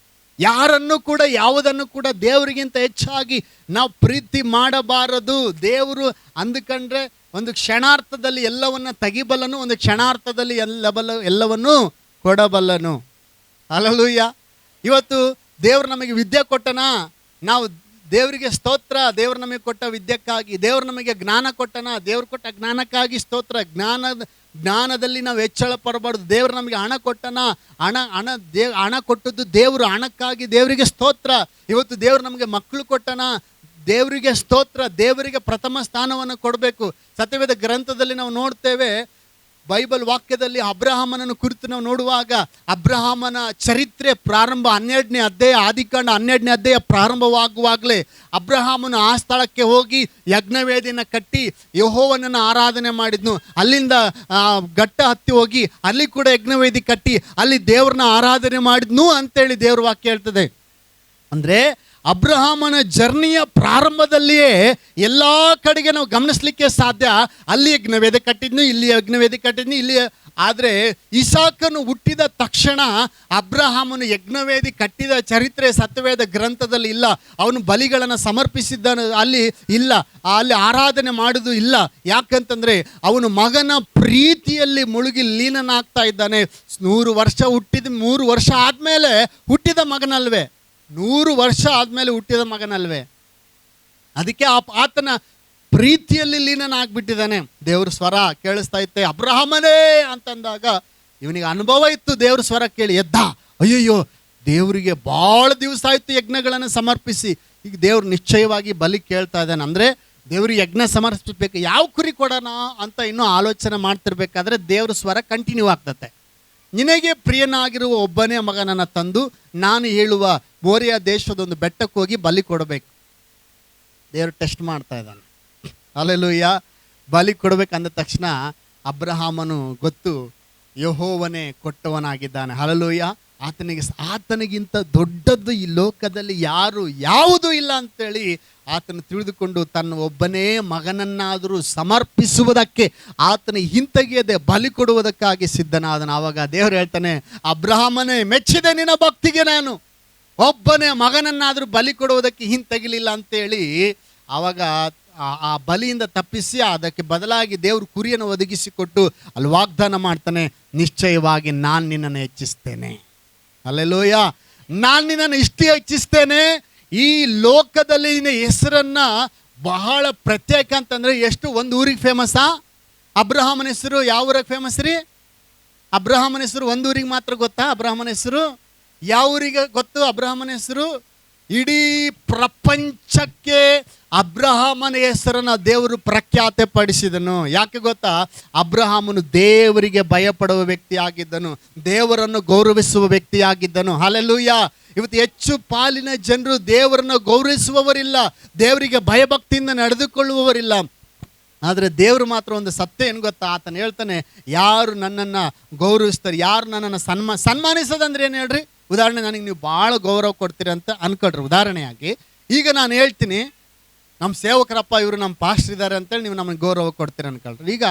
ಯಾರನ್ನು ಕೂಡ ಯಾವುದನ್ನು ಕೂಡ ದೇವರಿಗಿಂತ ಹೆಚ್ಚಾಗಿ ನಾವು ಪ್ರೀತಿ ಮಾಡಬಾರದು. ದೇವರು ಅಂದುಕೊಂಡ್ರೆ ಒಂದು ಕ್ಷಣಾರ್ಥದಲ್ಲಿ ಎಲ್ಲವನ್ನ ತೆಗಿಬಲ್ಲನು, ಒಂದು ಕ್ಷಣಾರ್ಥದಲ್ಲಿ ಎಲ್ಲವನ್ನು ಕೊಡಬಲ್ಲನು. ಹಲ್ಲೆಲೂಯಾ. ಇವತ್ತು ದೇವರು ನಮಗೆ ವಿದ್ಯೆ ಕೊಟ್ಟನ, ನಾವು ದೇವರಿಗೆ ಸ್ತೋತ್ರ. ದೇವರು ನಮಗೆ ಕೊಟ್ಟ ವಿದ್ಯಕ್ಕಾಗಿ, ದೇವರು ನಮಗೆ ಜ್ಞಾನ ಕೊಟ್ಟನ, ದೇವ್ರು ಕೊಟ್ಟ ಜ್ಞಾನಕ್ಕಾಗಿ ಸ್ತೋತ್ರ. ಜ್ಞಾನದಲ್ಲಿ ನಾವು ಹೆಚ್ಚಳ ಪಡಬಾರ್ದು. ದೇವರು ನಮಗೆ ಹಣ ಕೊಟ್ಟನ, ಹಣ ಕೊಟ್ಟದ್ದು ದೇವರು, ಹಣಕ್ಕಾಗಿ ದೇವರಿಗೆ ಸ್ತೋತ್ರ. ಇವತ್ತು ದೇವರು ನಮಗೆ ಮಕ್ಕಳು ಕೊಟ್ಟನ, ದೇವರಿಗೆ ಸ್ತೋತ್ರ. ದೇವರಿಗೆ ಪ್ರಥಮ ಸ್ಥಾನವನ್ನು ಕೊಡಬೇಕು. ಸತ್ಯವೇದ ಗ್ರಂಥದಲ್ಲಿ ನಾವು ನೋಡ್ತೇವೆ, ಬೈಬಲ್ ವಾಕ್ಯದಲ್ಲಿ ಅಬ್ರಹಾಮನನ್ನು ಕುರಿತು ನಾವು ನೋಡುವಾಗ, ಅಬ್ರಹಾಮನ ಚರಿತ್ರೆ ಪ್ರಾರಂಭ 12ನೇ ಅಧ್ಯಾಯ, ಆದಿಕಾಂಡ 12ನೇ ಅಧ್ಯಾಯ ಪ್ರಾರಂಭವಾಗುವಾಗಲೇ ಅಬ್ರಹಾಮನು ಆ ಸ್ಥಳಕ್ಕೆ ಹೋಗಿ ಯಜ್ಞವೇದಿನ ಕಟ್ಟಿ ಯೆಹೋವನನ್ನು ಆರಾಧನೆ ಮಾಡಿದ್ನು. ಅಲ್ಲಿಂದ ಘಟ್ಟ ಹತ್ತಿ ಹೋಗಿ ಅಲ್ಲಿ ಕೂಡ ಯಜ್ಞವೇದಿ ಕಟ್ಟಿ ಅಲ್ಲಿ ದೇವ್ರನ್ನ ಆರಾಧನೆ ಮಾಡಿದ್ನು ಅಂತೇಳಿ ದೇವ್ರ ವಾಕ್ಯ ಹೇಳ್ತದೆ. ಅಂದರೆ ಅಬ್ರಹಾಮನ ಜರ್ನಿಯ ಪ್ರಾರಂಭದಲ್ಲಿಯೇ ಎಲ್ಲ ಕಡೆಗೆ ನಾವು ಗಮನಿಸಲಿಕ್ಕೆ ಸಾಧ್ಯ. ಅಲ್ಲಿ ಯಜ್ಞವೇದಿ ಕಟ್ಟಿದ್ನು, ಇಲ್ಲಿ ಯಜ್ಞವೇದಿ ಕಟ್ಟಿದ್ನು, ಇಲ್ಲಿ. ಆದರೆ ಇಸಾಕನು ಹುಟ್ಟಿದ ತಕ್ಷಣ ಅಬ್ರಹಾಮನು ಯಜ್ಞವೇದಿ ಕಟ್ಟಿದ ಚರಿತ್ರೆ ಸತ್ಯವೇದ ಗ್ರಂಥದಲ್ಲಿ ಇಲ್ಲ. ಅವನು ಬಲಿಗಳನ್ನು ಸಮರ್ಪಿಸಿದ್ದ ಅಲ್ಲಿ ಇಲ್ಲ, ಅಲ್ಲಿ ಆರಾಧನೆ ಮಾಡೋದು ಇಲ್ಲ. ಯಾಕಂತಂದರೆ ಅವನು ಮಗನ ಪ್ರೀತಿಯಲ್ಲಿ ಮುಳುಗಿ ಲೀನನಾಗ್ತಾ ಇದ್ದಾನೆ. 100 ವರ್ಷ ಹುಟ್ಟಿದ 3 ವರ್ಷ ಆದಮೇಲೆ ಹುಟ್ಟಿದ ಮಗನಲ್ವೇ, 100 ವರ್ಷ ಆದಮೇಲೆ ಹುಟ್ಟಿದ ಮಗನಲ್ವೇ. ಅದಕ್ಕೆ ಆತನ ಪ್ರೀತಿಯಲ್ಲಿ ಲೀನನಾಗ್ಬಿಟ್ಟಿದ್ದಾನೆ. ದೇವ್ರ ಸ್ವರ ಕೇಳಿಸ್ತಾ ಇತ್ತೆ, ಅಬ್ರಹಾಮನೇ ಅಂತಂದಾಗ ಇವನಿಗೆ ಅನುಭವ ಇತ್ತು. ದೇವ್ರ ಸ್ವರ ಕೇಳಿ ಎದ್ದ. ಅಯ್ಯಯ್ಯೋ, ದೇವರಿಗೆ ಭಾಳ ದಿವಸ ಆಯಿತು ಯಜ್ಞಗಳನ್ನು ಸಮರ್ಪಿಸಿ, ಈಗ ದೇವ್ರು ನಿಶ್ಚಯವಾಗಿ ಬಲಿ ಕೇಳ್ತಾ ಇದ್ದಾನೆ. ಅಂದರೆ ದೇವ್ರಿಗೆ ಯಜ್ಞ ಸಮರ್ಪಿಸಬೇಕು, ಯಾವ ಕುರಿ ಕೊಡೋಣ ಅಂತ ಇನ್ನೂ ಆಲೋಚನೆ ಮಾಡ್ತಿರ್ಬೇಕಾದ್ರೆ ದೇವ್ರ ಸ್ವರ ಕಂಟಿನ್ಯೂ ಆಗ್ತದೆ. ನಿನಗೆ ಪ್ರಿಯನಾಗಿರುವ ಒಬ್ಬನೇ ಮಗನನ್ನು ತಂದು ನಾನು ಹೇಳುವ ಮೋರಿಯಾ ದೇಶದೊಂದು ಬೆಟ್ಟಕ್ಕೆ ಹೋಗಿ ಬಲಿ ಕೊಡಬೇಕು. ದೇವರು ಟೆಸ್ಟ್ ಮಾಡ್ತಾ ಇದ್ದಾನೆ. ಹಲ್ಲೆಲೂಯಾ. ಬಲಿ ಕೊಡಬೇಕಂದ ತಕ್ಷಣ ಅಬ್ರಹಾಮನು ಗೊತ್ತು, ಯೆಹೋವನೇ ಕೊಟ್ಟವನಾಗಿದ್ದಾನೆ. ಹಲ್ಲೆಲೂಯಾ. ಆತನಿಗಿಂತ ದೊಡ್ಡದ್ದು ಈ ಲೋಕದಲ್ಲಿ ಯಾವುದೂ ಇಲ್ಲ ಅಂತೇಳಿ ಆತನು ತಿಳಿದುಕೊಂಡು ತನ್ನ ಒಬ್ಬನೇ ಮಗನನ್ನಾದರೂ ಸಮರ್ಪಿಸುವುದಕ್ಕೆ ಆತನ ಹಿಂತೆಗೆಯದೆ ಬಲಿ ಕೊಡುವುದಕ್ಕಾಗಿ ಸಿದ್ಧನಾದನು. ಆವಾಗ ದೇವರು ಹೇಳ್ತಾನೆ, ಅಬ್ರಹಾಮನೇ, ಮೆಚ್ಚಿದೆ ನಿನ್ನ ಭಕ್ತಿಗೆ, ನಾನು ಒಬ್ಬನೇ ಮಗನನ್ನಾದರೂ ಬಲಿ ಕೊಡುವುದಕ್ಕೆ ಹಿಂತೆಗಿಲಿಲ್ಲ ಅಂತೇಳಿ ಆವಾಗ ಆ ಬಲಿಯಿಂದ ತಪ್ಪಿಸಿ ಅದಕ್ಕೆ ಬದಲಾಗಿ ದೇವರು ಕುರಿಯನ್ನು ಒದಗಿಸಿಕೊಟ್ಟು ಅಲ್ಲಿ ವಾಗ್ದಾನ ಮಾಡ್ತಾನೆ, ನಿಶ್ಚಯವಾಗಿ ನಾನು ನಿನ್ನನ್ನು ಹೆಚ್ಚಿಸ್ತೇನೆ. ಹಲ್ಲೆಲೂಯಾ. ನಾನು ನಿನ್ನನ್ನು ಇಷ್ಟು ಹೆಚ್ಚಿಸ್ತೇನೆ. ಈ ಲೋಕದಲ್ಲಿ ನಿನ್ನ ಹೆಸರನ್ನ ಬಹಳ ಪ್ರತ್ಯೇಕ ಅಂತಂದರೆ ಎಷ್ಟು, ಒಂದು ಊರಿಗೆ ಫೇಮಸ್ಸಾ? ಅಬ್ರಹಾಮನ ಹೆಸರು ಯಾವ ಊರಿಗೆ ಫೇಮಸ್ ರೀ? ಅಬ್ರಹಾಮನ ಹೆಸರು ಒಂದು ಊರಿಗೆ ಮಾತ್ರ ಗೊತ್ತಾ? ಅಬ್ರಹಾಮನ ಹೆಸರು ಯಾವ ಊರಿಗೆ ಗೊತ್ತು? ಅಬ್ರಹಾಮನ ಹೆಸರು ಇಡೀ ಪ್ರಪಂಚಕ್ಕೆ ಅಬ್ರಹಾಮನ ಹೆಸರನ್ನು ದೇವರು ಪ್ರಖ್ಯಾತಿ ಪಡಿಸಿದನು. ಯಾಕೆ ಗೊತ್ತಾ? ಅಬ್ರಹಾಮನು ದೇವರಿಗೆ ಭಯಪಡುವ ವ್ಯಕ್ತಿಯಾಗಿದ್ದನು, ದೇವರನ್ನು ಗೌರವಿಸುವ ವ್ಯಕ್ತಿಯಾಗಿದ್ದನು. ಹಲ್ಲೆಲೂಯಾ. ಇವತ್ತು ಹೆಚ್ಚು ಪಾಲಿನ ಜನರು ದೇವರನ್ನು ಗೌರವಿಸುವವರಿಲ್ಲ, ದೇವರಿಗೆ ಭಯಭಕ್ತಿಯಿಂದ ನಡೆದುಕೊಳ್ಳುವವರಿಲ್ಲ. ಆದರೆ ದೇವರು ಮಾತ್ರ ಒಂದು ಸತ್ಯ ಏನು ಗೊತ್ತಾ? ಆತನು ಹೇಳ್ತಾನೆ, ಯಾರು ನನ್ನನ್ನು ಗೌರವಿಸ್ತಾರೆ, ಯಾರು ನನ್ನನ್ನು ಸನ್ಮಾನಿಸೋದಂದ್ರೆ ಏನು ಹೇಳ್ರಿ? ಉದಾಹರಣೆ, ನನಗೆ ನೀವು ಭಾಳ ಗೌರವ ಕೊಡ್ತೀರಿ ಅಂತ ಅನ್ಕೊಳ್ರಿ. ಉದಾಹರಣೆಯಾಗಿ ಈಗ ನಾನು ಹೇಳ್ತೀನಿ, ನಮ್ಮ ಸೇವಕರಪ್ಪ ಇವರು ನಮ್ಮ ಪಾಸ್ಟರ್ ಇದ್ದಾರೆ ಅಂತೇಳಿ ನೀವು ನಮಗೆ ಗೌರವ ಕೊಡ್ತೀರಿ ಅನ್ಕೊಳ್ರಿ. ಈಗ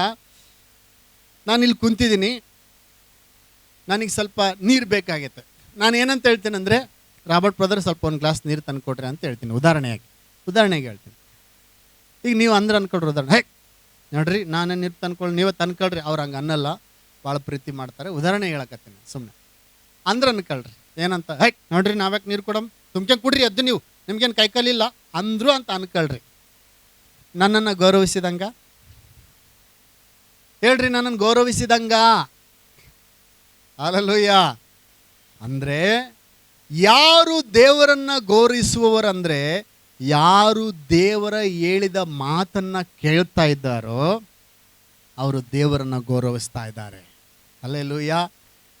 ನಾನು ಇಲ್ಲಿ ಕುಂತಿದ್ದೀನಿ, ನನಗೆ ಸ್ವಲ್ಪ ನೀರು ಬೇಕಾಗೈತೆ. ನಾನು ಏನಂತ ಹೇಳ್ತೀನಿ ಅಂದರೆ, ರಾಬರ್ಟ್ ಬ್ರದರ್ ಸ್ವಲ್ಪ ಒಂದು ಗ್ಲಾಸ್ ನೀರು ತಂದುಕೊಡ್ರಿ ಅಂತ ಹೇಳ್ತೀನಿ. ಉದಾಹರಣೆಗೆ ಹೇಳ್ತೀನಿ. ಈಗ ನೀವು ಅಂದ್ರೆ ಅನ್ಕೊಳ್ರಿ, ಉದಾಹರಣೆ, ನೋಡ್ರಿ ನಾನೇ ನೀರು ತಂದ್ಕೊಳ್ಳಿ, ನೀವೇ ತಂದ್ಕೊಳ್ರಿ. ಅವ್ರು ಹಂಗೆ ಅನ್ನಲ್ಲ, ಭಾಳ ಪ್ರೀತಿ ಮಾಡ್ತಾರೆ. ಉದಾಹರಣೆ ಹೇಳಕತ್ತೀನಿ, ಸುಮ್ಮನೆ ಅಂದ್ರೆ ಅನ್ಕೊಳ್ರಿ. ಏನಂತ, ನೋಡ್ರಿ ನಾವ್ಯಾಕೆ ನೀರು ಕೊಡಮ್, ತುಮ್ಕೆ ಕುಡ್ರಿ, ಅದು ನೀವು ನಿಮ್ಗೇನು ಕೈಕಾಲಿಲ್ಲ ಅಂದರು ಅಂತ ಅನ್ಕೊಳ್ರಿ. ನನ್ನನ್ನು ಗೌರವಿಸಿದಂಗ ಹೇಳ್ರಿ, ನನ್ನನ್ನು ಗೌರವಿಸಿದಂಗ. ಹಲ್ಲೆಲೂಯಾ. ಅಂದರೆ ಯಾರು ದೇವರನ್ನು ಗೌರವಿಸುವವರಂದರೆ ಯಾರು ದೇವರ ಹೇಳಿದ ಮಾತನ್ನು ಕೇಳ್ತಾ ಇದ್ದಾರೋ ಅವರು ದೇವರನ್ನು ಗೌರವಿಸ್ತಾ ಇದ್ದಾರೆ. ಹಲ್ಲೆಲೂಯಾ.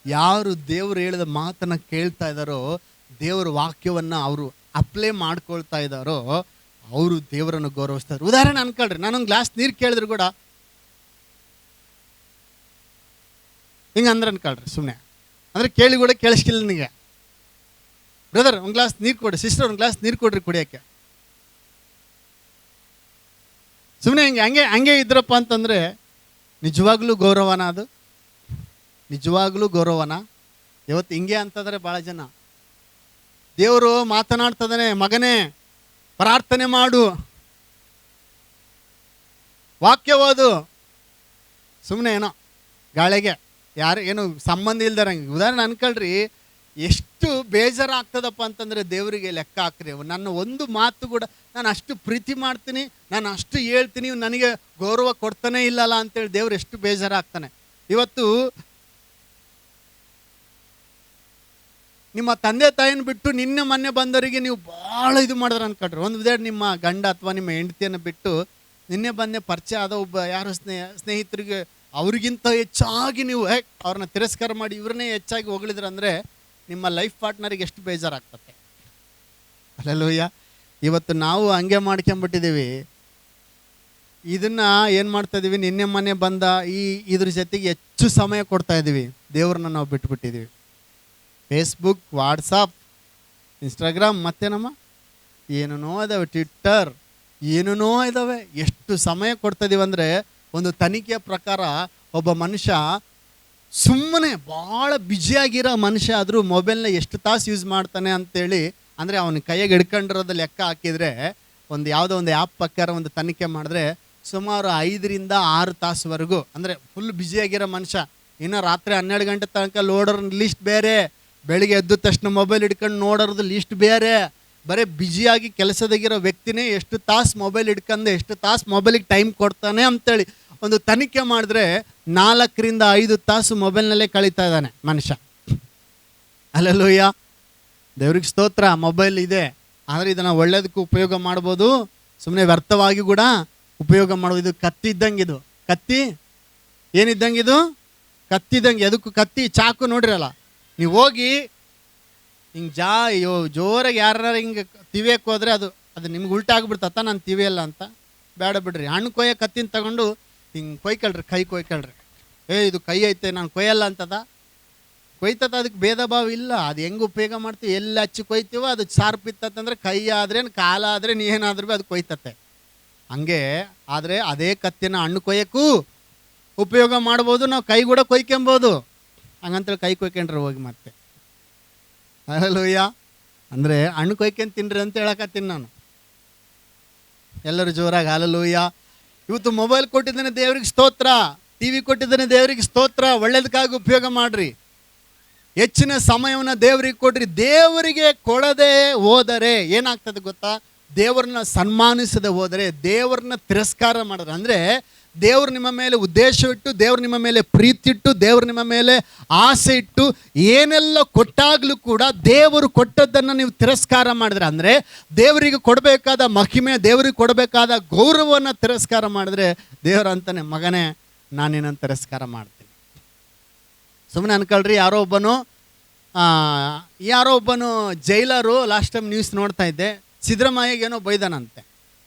ಯಾರು ದೇವರು ಹೇಳಿದ ಮಾತನ್ನು ಕೇಳ್ತಾ ಇದ್ದಾರೋ, ದೇವರ ವಾಕ್ಯವನ್ನು ಅವರು ಅಪ್ಲೈ ಮಾಡ್ಕೊಳ್ತಾ ಇದ್ದಾರೋ ಅವರು ದೇವರನ್ನು ಗೌರವಿಸ್ತಾರೆ. ಉದಾಹರಣೆ ಅನ್ಕೊಳ್ರಿ, ನಾನೊಂದು ಗ್ಲಾಸ್ ನೀರು ಕೇಳಿದ್ರು ಕೂಡ ಹಿಂಗೆ ಅಂದ್ರೆ ಅನ್ಕೊಳ್ರಿ, ಸುಮ್ಮನೆ ಅಂದರೆ ಕೇಳಿ ಕೂಡ ಕೇಳಿಸ್ಕಿಲ್ಲ ನನಗೆ. ಬ್ರದರ್ ಒಂದು ಗ್ಲಾಸ್ ನೀರು ಕೊಡಿ, ಸಿಸ್ಟರ್ ಒಂದು ಗ್ಲಾಸ್ ನೀರು ಕೊಡ್ರಿ ಕುಡಿಯೋಕ್ಕೆ. ಸುಮ್ಮನೆ ಹಂಗೆ ಹಂಗೆ ಇದ್ರಪ್ಪ ಅಂತಂದರೆ ನಿಜವಾಗ್ಲೂ ಗೌರವನ ಅದು? ನಿಜವಾಗ್ಲೂ ಗೌರವನ? ಇವತ್ತು ಹಿಂಗೆ ಅಂತಂದರೆ ಭಾಳ ಜನ. ದೇವರು ಮಾತನಾಡ್ತದಾನೆ, ಮಗನೇ ಪ್ರಾರ್ಥನೆ ಮಾಡು, ವಾಕ್ಯ ಓದು. ಸುಮ್ಮನೆ ಏನೋ ಗಾಳಿಗೆ ಯಾರು ಏನು ಸಂಬಂಧ ಇಲ್ದಾರಂಗೆ. ಉದಾಹರಣೆ ಅನ್ಕೊಳ್ರಿ, ಎಷ್ಟು ಬೇಜಾರಾಗ್ತದಪ್ಪ ಅಂತಂದರೆ ದೇವರಿಗೆ ಲೆಕ್ಕ ಹಾಕ್ರಿ. ನನ್ನ ಒಂದು ಮಾತು ಕೂಡ ನಾನು ಅಷ್ಟು ಪ್ರೀತಿ ಮಾಡ್ತೀನಿ, ನಾನು ಅಷ್ಟು ಹೇಳ್ತೀನಿ, ನನಗೆ ಗೌರವ ಕೊಡ್ತಾನೆ ಇಲ್ಲಲ್ಲ ಅಂತೇಳಿ ದೇವ್ರು ಎಷ್ಟು ಬೇಜಾರಾಗ್ತಾನೆ. ಇವತ್ತು ನಿಮ್ಮ ತಂದೆ ತಾಯಿನ ಬಿಟ್ಟು ನಿನ್ನೆ ಮೊನ್ನೆ ಬಂದವರಿಗೆ ನೀವು ಭಾಳ ಇದು ಮಾಡಿದ್ರೆ ಅನ್ಕೊಳ್ರಿ. ಒಂದು ವಿಧ ನಿಮ್ಮ ಗಂಡ ಅಥವಾ ನಿಮ್ಮ ಹೆಂಡತಿಯನ್ನು ಬಿಟ್ಟು ನಿನ್ನೆ ಬಂದೆ ಪರಿಚಯ ಆದ ಒಬ್ಬ ಯಾರು ಸ್ನೇಹಿತರಿಗೆ ಅವ್ರಿಗಿಂತ ಹೆಚ್ಚಾಗಿ ನೀವು ಅವ್ರನ್ನ ತಿರಸ್ಕಾರ ಮಾಡಿ ಇವ್ರನ್ನೇ ಹೆಚ್ಚಾಗಿ ಹೊಗಳಿದ್ರೆ ಅಂದರೆ ನಿಮ್ಮ ಲೈಫ್ ಪಾರ್ಟ್ನರಿಗೆ ಎಷ್ಟು ಬೇಜಾರಾಗ್ತದೆ. ಅಲ್ಲೂಯ್ಯ. ಇವತ್ತು ನಾವು ಹಂಗೆ ಮಾಡ್ಕೊಂಬಿಟ್ಟಿದ್ದೀವಿ. ಇದನ್ನು ಏನು ಮಾಡ್ತಾ ಇದ್ದೀವಿ, ನಿನ್ನೆ ಮೊನ್ನೆ ಬಂದ ಇದ್ರ ಜೊತೆಗೆ ಹೆಚ್ಚು ಸಮಯ ಕೊಡ್ತಾ ಇದ್ದೀವಿ. ದೇವ್ರನ್ನ ನಾವು ಬಿಟ್ಬಿಟ್ಟಿದ್ದೀವಿ. ಫೇಸ್ಬುಕ್, ವಾಟ್ಸಪ್, ಇನ್ಸ್ಟಾಗ್ರಾಮ್, ಮತ್ತೇನಮ್ಮ ಏನೇನೋ ಇದ್ದಾವೆ, ಟ್ವಿಟ್ಟರ್, ಏನೇನೋ ಇದ್ದಾವೆ. ಎಷ್ಟು ಸಮಯ ಕೊಡ್ತಾಯಿದ್ದೀವಿ ಅಂದರೆ, ಒಂದು ತನಿಖೆಯ ಪ್ರಕಾರ ಒಬ್ಬ ಮನುಷ್ಯ ಸುಮ್ಮನೆ ಭಾಳ ಬ್ಯುಸಿಯಾಗಿರೋ ಮನುಷ್ಯ ಆದರೂ ಮೊಬೈಲ್ನ ಎಷ್ಟು ತಾಸು ಯೂಸ್ ಮಾಡ್ತಾನೆ ಅಂತೇಳಿ, ಅಂದರೆ ಅವನ ಕೈಯಾಗೆ ಹಿಡ್ಕೊಂಡಿರೋದು ಲೆಕ್ಕ ಹಾಕಿದರೆ ಒಂದು ಯಾವುದೋ ಒಂದು ಆ್ಯಪ್ ಪ್ರಕಾರ ಒಂದು ತನಿಖೆ ಮಾಡಿದ್ರೆ ಸುಮಾರು 5 ರಿಂದ 6 ತಾಸುವರೆಗೂ, ಅಂದರೆ ಫುಲ್ ಬ್ಯುಸಿಯಾಗಿರೋ ಮನುಷ್ಯ. ಇನ್ನು ರಾತ್ರಿ 12 ಗಂಟೆ ತನಕ ನೋಡೋರ್ ಲಿಸ್ಟ್ ಬೇರೆ, ಬೆಳಿಗ್ಗೆ ಎದ್ದ ತಕ್ಷಣ ಮೊಬೈಲ್ ಹಿಡ್ಕೊಂಡು ನೋಡೋರದ್ದು ಲಿಸ್ಟ್ ಬೇರೆ. ಬರೀ ಬ್ಯುಸಿಯಾಗಿ ಕೆಲಸದಾಗಿರೋ ವ್ಯಕ್ತಿನೇ ಎಷ್ಟು ತಾಸು ಮೊಬೈಲ್ ಹಿಡ್ಕೊಂಡು ಎಷ್ಟು ತಾಸು ಮೊಬೈಲಿಗೆ ಟೈಮ್ ಕೊಡ್ತಾನೆ ಅಂತೇಳಿ ಒಂದು ತನಿಖೆ ಮಾಡಿದ್ರೆ 4 ರಿಂದ 5 ತಾಸು ಮೊಬೈಲ್ನಲ್ಲೇ ಕಳೀತಾ ಇದ್ದಾನೆ ಮನುಷ್ಯ. ಅಲ್ಲೆಲ್ಲೂಯ್ಯ, ದೇವ್ರಿಗೆ ಸ್ತೋತ್ರ. ಮೊಬೈಲ್ ಇದೆ, ಆದರೆ ಇದನ್ನು ಒಳ್ಳೇದಕ್ಕೂ ಉಪಯೋಗ ಮಾಡ್ಬೋದು, ಸುಮ್ಮನೆ ವ್ಯರ್ಥವಾಗಿ ಕೂಡ ಉಪಯೋಗ ಮಾಡ್ಬೋದು. ಇದು ಕತ್ತಿ ಇದ್ದಂಗೆ. ಇದು ಕತ್ತಿ ಏನಿದ್ದಂಗಿದು? ಕತ್ತಿದ್ದಂಗೆ. ಅದಕ್ಕೂ ಕತ್ತಿ ಚಾಕು ನೋಡಿರಲ್ಲ, ನೀವು ಹೋಗಿ ಹಿಂಗೆ ಜೋರಾಗಿ ಯಾರು ಹಿಂಗೆ ತಿವಿಯಕ್ಕೆ ಹೋದರೆ ಅದು ನಿಮ್ಗೆ ಉಲ್ಟಾಗ್ಬಿಡ್ತತ್ತ, ನಾನು ತಿವಿಯಲ್ಲ ಅಂತ. ಬೇಡ ಬಿಡ್ರಿ, ಹಣ್ಣು ಕೊಯ್ಯೋ ಕತ್ತಿನ ತಗೊಂಡು ಹಿಂಗೆ ಕೊಯ್ಕೊಳ್ರಿ, ಕೈ ಕೊಯ್ಕೊಳ್ರಿ. ಇದು ಕೈ ಐತೆ ನಾನು ಕೊಯ್ಯಲ್ಲ ಅಂತದ, ಕೊಯ್ತದ. ಅದಕ್ಕೆ ಭೇದ ಭಾವ ಇಲ್ಲ. ಅದು ಹೆಂಗೆ ಉಪಯೋಗ ಮಾಡ್ತೀವಿ, ಎಲ್ಲಿ ಹಚ್ಚಿ ಕೊಯ್ತೀವೋ ಅದು ಶಾರ್ಪ್ ಇತ್ತಂದ್ರೆ ಕೈ ಆದ್ರೇನು ಕಾಲ ಆದ್ರೆ ಏನಾದ್ರೂ ಅದು ಕೊಯ್ತತೆ. ಹಂಗೆ ಆದರೆ ಅದೇ ಕತ್ತಿನ ಹಣ್ಣು ಕೊಯ್ಯಕ್ಕೂ ಉಪಯೋಗ ಮಾಡ್ಬೋದು, ನಾವು ಕೈ ಕೂಡ ಕೊಯ್ಕೊಬೋದು. ಹಂಗಂತೇಳಿ ಕೈ ಕೊಯ್ಕೊಂಡ್ರೆ ಹೋಗಿ ಮತ್ತೆ ಹಲ್ಲೂಯ್ಯ. ಅಂದರೆ ಹಣ್ಣು ಕೊಯ್ಕೊಂಡು ತಿನ್ರಿ ಅಂತ ಹೇಳಕತ್ತೀನಿ ನಾನು. ಎಲ್ಲರೂ ಜೋರಾಗಿ ಹಲ್ಲೂಯ್ಯ. ಇವತ್ತು ಮೊಬೈಲ್ ಕೊಟ್ಟಿದ್ದಾನೆ, ದೇವ್ರಿಗೆ ಸ್ತೋತ್ರ. TV ಕೊಟ್ಟಿದ್ದಾನೆ, ದೇವರಿಗೆ ಸ್ತೋತ್ರ. ಒಳ್ಳೇದಕ್ಕಾಗಿ ಉಪಯೋಗ ಮಾಡಿರಿ. ಹೆಚ್ಚಿನ ಸಮಯವನ್ನು ದೇವರಿಗೆ ಕೊಡ್ರಿ. ದೇವರಿಗೆ ಕೊಡದೆ ಹೋದರೆ ಏನಾಗ್ತದೆ ಗೊತ್ತಾ? ದೇವರನ್ನ ಸನ್ಮಾನಿಸದೆ ಹೋದರೆ, ದೇವರನ್ನ ತಿರಸ್ಕಾರ ಮಾಡಿದ್ರೆ, ಅಂದರೆ ದೇವರು ನಿಮ್ಮ ಮೇಲೆ ಉದ್ದೇಶವಿಟ್ಟು, ದೇವರು ನಿಮ್ಮ ಮೇಲೆ ಪ್ರೀತಿ ಇಟ್ಟು, ದೇವರು ನಿಮ್ಮ ಮೇಲೆ ಆಸೆ ಇಟ್ಟು ಏನೆಲ್ಲ ಕೊಟ್ಟಾಗಲೂ ಕೂಡ ದೇವರು ಕೊಟ್ಟದ್ದನ್ನು ನೀವು ತಿರಸ್ಕಾರ ಮಾಡಿದ್ರೆ, ಅಂದರೆ ದೇವರಿಗೆ ಕೊಡಬೇಕಾದ ಮಹಿಮೆ, ದೇವರಿಗೆ ಕೊಡಬೇಕಾದ ಗೌರವವನ್ನು ತಿರಸ್ಕಾರ ಮಾಡಿದ್ರೆ, ದೇವರು ಅಂತಾನೆ, ಮಗನೇ ನಾನೇನಂತ ತಿರಸ್ಕಾರ ಮಾಡ್ತೀನಿ. ಸುಮ್ಮನೆ ಅನ್ಕೊಳ್ರಿ, ಯಾರೋ ಒಬ್ಬನು ಜೈಲರು ಲಾಸ್ಟ್ ಟೈಮ್ ನ್ಯೂಸ್ ನೋಡ್ತಾ ಇದ್ದೆ, ಸಿದ್ದರಾಮಯ್ಯಗೆ ಏನೋ ಬೈದಾನಂತೆ.